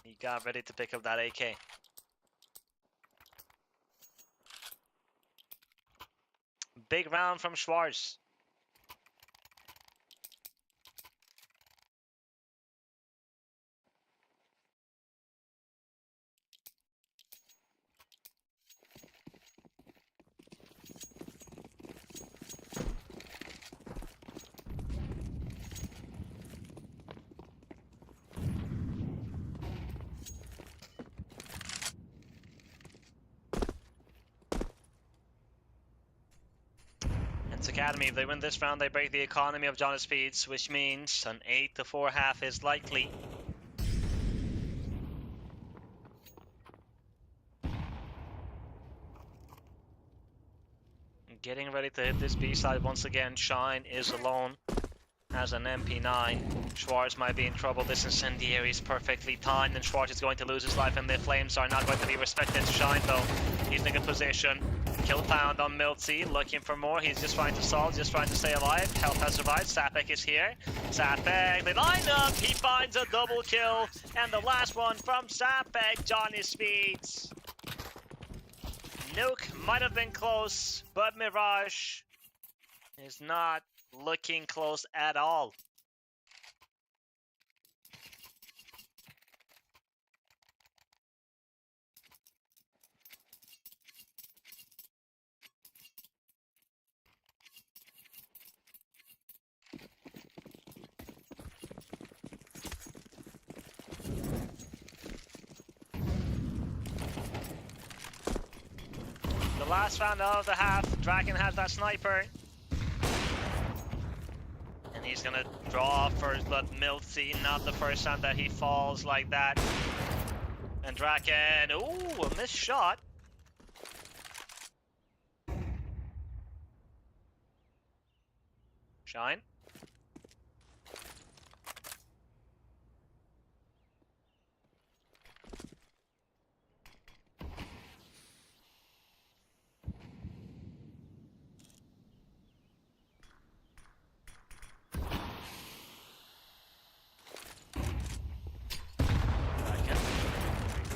He got ready to pick up that AK. Big round from Schwarz. Ence Academy, if they win this round, they break the economy of Johnny Speeds, which means an 8-4 half is likely. Getting ready to hit this B side once again. Shine is alone. Has an MP9. Schwarz might be in trouble. This incendiary is perfectly timed, and Schwarz is going to lose his life, and the flames are not going to be respected. Shine, though, he's in a good position. Kill found on Miltsy, looking for more. He's just trying to solve, just trying to stay alive. Health has survived. Sapek is here. Sapek, they line up. He finds a double kill, and the last one from Sapek, Johnny Speeds. Nuke might have been close, but Mirage is not looking close at all. The last round of the half, Draken has that sniper. And he's gonna draw first blood Miltsy, not the first time that he falls like that. And Draken, ooh, a missed shot. Shine.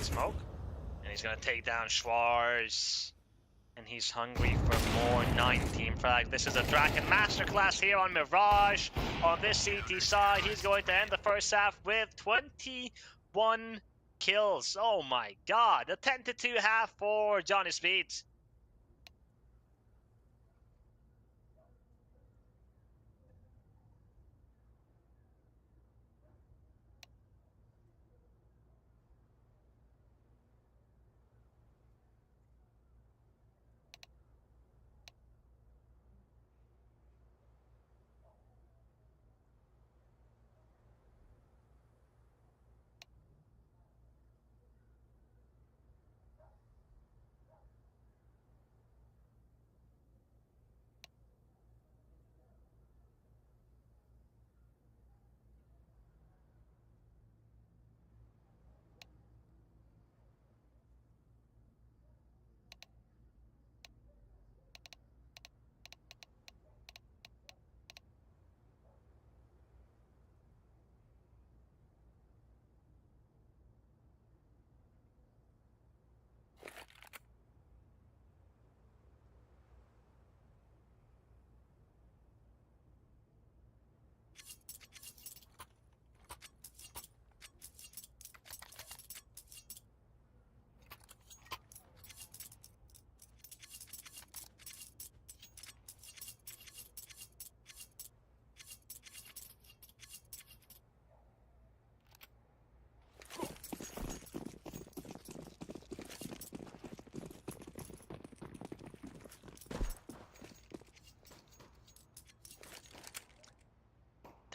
Smoke, and he's gonna take down Schwarz, and he's hungry for more 19 frags. This is a Draken masterclass here on Mirage. On this CT side, he's going to end the first half with 21 kills. Oh my god, a 10-2 half for Johnny Speeds.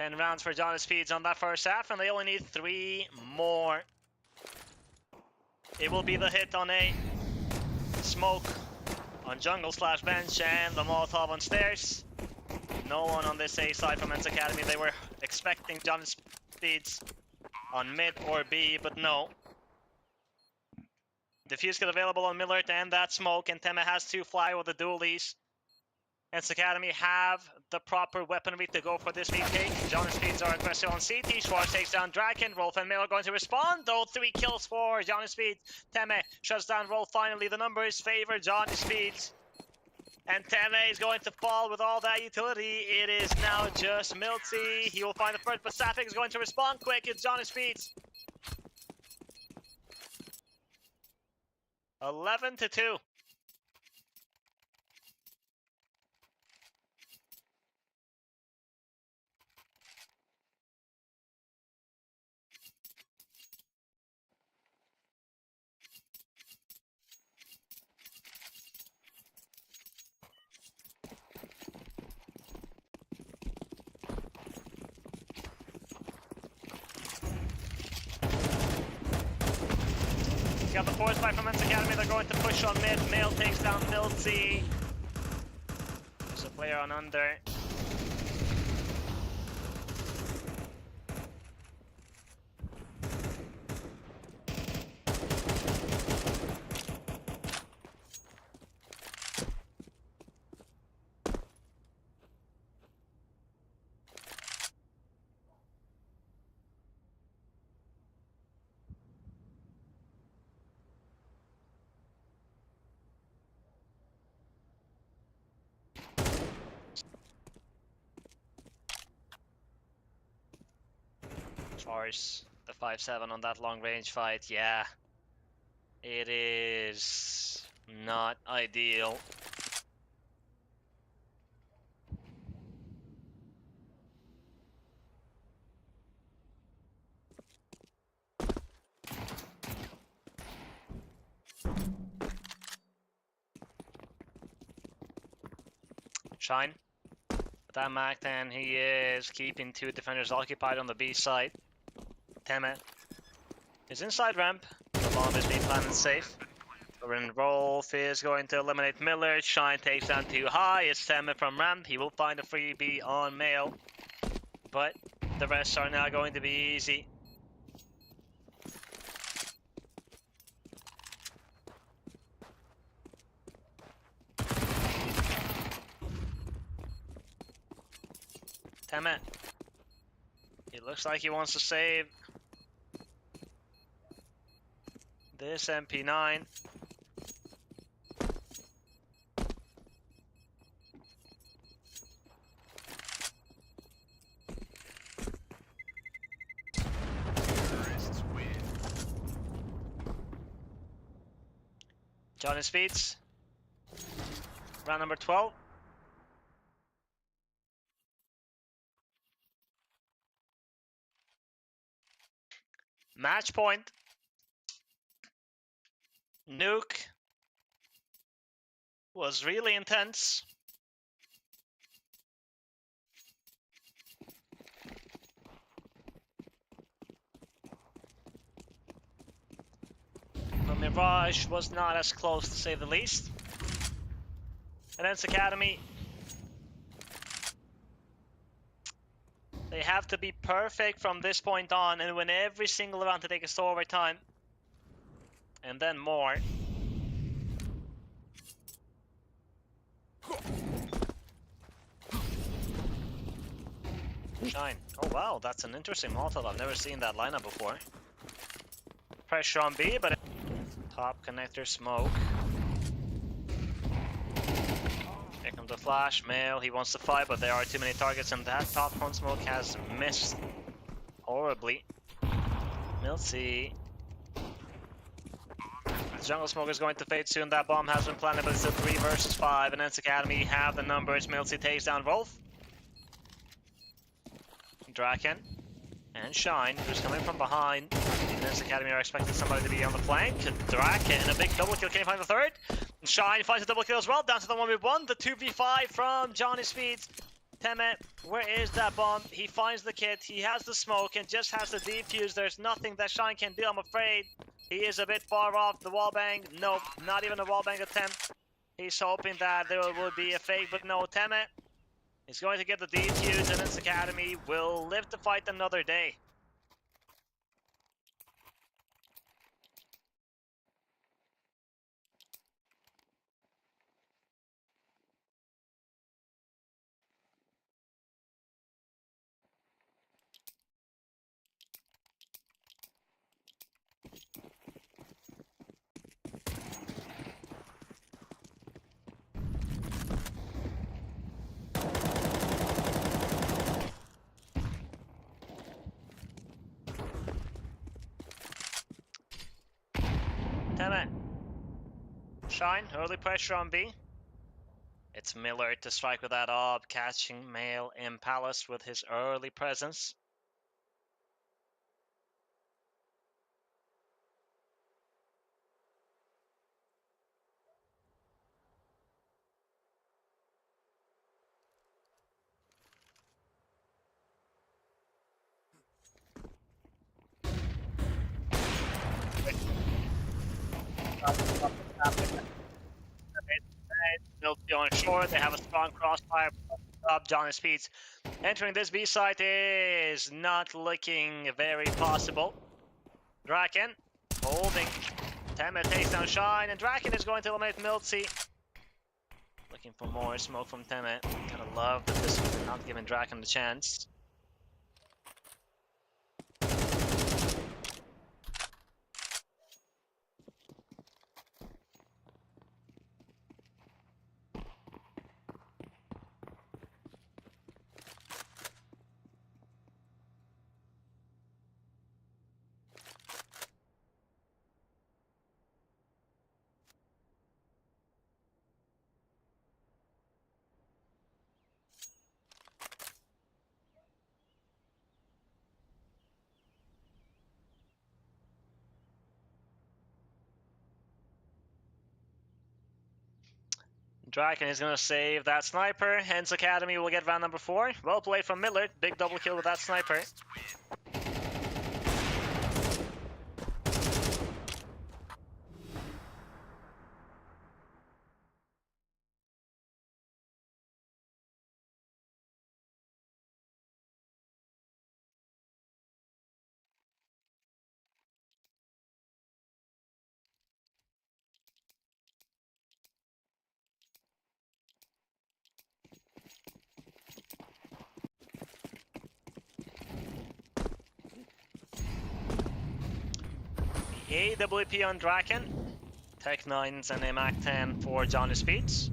10 rounds for Johnny Speeds on that first half, and they only need 3 more. It will be the hit on a smoke on jungle slash bench and the Molotov on stairs. No one on this A side from Ence Academy. They were expecting Johnny Speeds on mid or B, but no. Defuse kit available on Millard and that smoke, and Teme has to fly with the dualies. Ence Academy have the proper weaponry to go for this lead take. Johnny Speeds are aggressive on CT. Schwartz takes down Draken. Rolf and Miller going to respond. Though 3 kills for Johnny Speeds. Teme shuts down Rolf. Finally, the numbers favor Johnny Speeds. And Teme is going to fall with all that utility. It is now just Milty. He will find the first, but Safik is going to respond quick. It's Johnny Speeds. 11-2. Got the force fight from Ence Academy. They're going to push on mid. Mail takes down Milty. There's a player on under. Charge the 5-7 on that long range fight. Yeah, it is not ideal. Shine. With that Mac, then he is keeping 2 defenders occupied on the B side. Teme is inside ramp. The bomb is being planted safe. Rolf is going to eliminate Miller. Shine takes down too high. It's Teme from ramp. He will find a freebie on Mail. But the rest are now going to be easy. Teme. It looks like he wants to save this MP9. Terrorists win. Johnny Speeds. Round number 12. Match point. Nuke was really intense. But Mirage was not as close, to say the least. And Ence Academy, they have to be perfect from this point on and win every single round to take us to overtime. And then more. Shine. Oh wow, that's an interesting Molotov. I've never seen that lineup before. Pressure on B, but top connector smoke. Here comes the flash. Mail, he wants to fight, but there are too many targets, and that top cone smoke has missed horribly. Milty. Jungle Smoke is going to fade soon. That bomb has been planted, but it's a 3 versus 5. And Ence Academy have the numbers. Milty takes down Rolf. Draken. And Shine, who's coming from behind. And Ence Academy are expecting somebody to be on the flank. Draken, a big double kill. Can he find the third? And Shine finds a double kill as well. Down to the 1v1. The 2v5 from Johnny Speeds. Teme, where is that bomb? He finds the kit, he has the smoke, and just has the defuse. There's nothing that Shine can do, I'm afraid. He is a bit far off the wallbang. Nope, not even a wallbang attempt. He's hoping that there would be a fake, but no, Teme is going to get the defuse, and Ence Academy will live to fight another day. Teme. Shine, early pressure on B. It's Miller to strike with that ob, catching Mail in Palace with his early presence. Milky on shore, they have a strong crossfire up Johnny Speeds. Entering this B site is not looking very possible. Draken holding. Teme takes down Shine, and Draken is going to eliminate Milty. Looking for more smoke from Teme. Gotta love that this is not giving Draken the chance. Draken is going to save that sniper. Ence Academy will get round number 4. Well played from Miller. Big double kill with that sniper. AWP on Draken. Tech 9s and a Mac 10 for Johnny Speeds.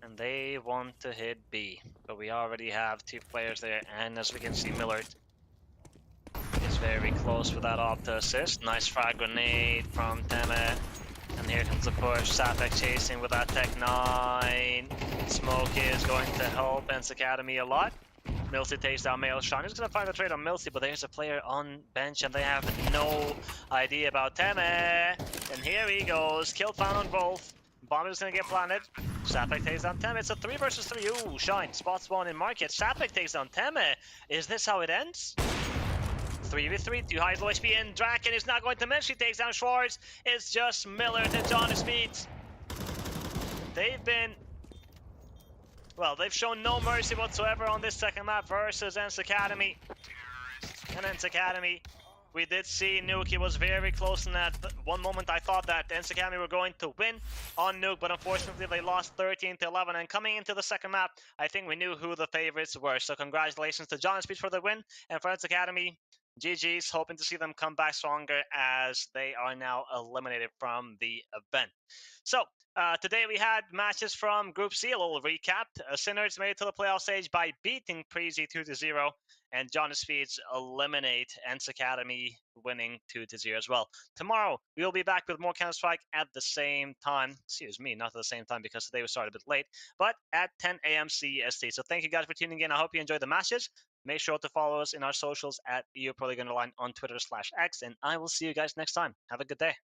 And they want to hit B. But we already have 2 players there. And as we can see, Miller is very close with that op to assist. Nice frag grenade from Teme. And here comes the push. Sapek chasing with that Tech 9. Smoke is going to help Ence Academy a lot. Milty takes down Mail. Shine is going to find a trade on Milty, but there's a player on bench and they have no idea about Teme. And here he goes. Kill found on both. Bomb is going to get planted. Sapek takes down Teme. It's a 3 versus 3. Ooh, Shine. Spot spawn in market. Sapek takes down Teme. Is this how it ends? 3v3, 2 highs, low HP, and Draken is not going to miss. She takes down Schwartz. It's just Miller and Johnny Speeds. They've been... Well, they've shown no mercy whatsoever on this second map versus Ence Academy. And Ence Academy, we did see Nuke. He was very close in that one moment. I thought that Ence Academy were going to win on Nuke, but unfortunately they lost 13-11. And coming into the second map, I think we knew who the favorites were. So congratulations to Johnny Speeds for the win, and for Ence Academy, GG's, hoping to see them come back stronger as they are now eliminated from the event. So, today we had matches from Group C, a little recap. Sinners made it to the playoff stage by beating Preasy 2-0, and Johnny Speeds eliminate Ence Academy, winning 2-0 as well. Tomorrow, we will be back with more Counter-Strike at the same time. Excuse me, not at the same time because today we started a bit late, but at 10 a.m. CST. So thank you guys for tuning in. I hope you enjoyed the matches. Make sure to follow us in our socials at europeanprofleague on Twitter /X, and I will see you guys next time. Have a good day.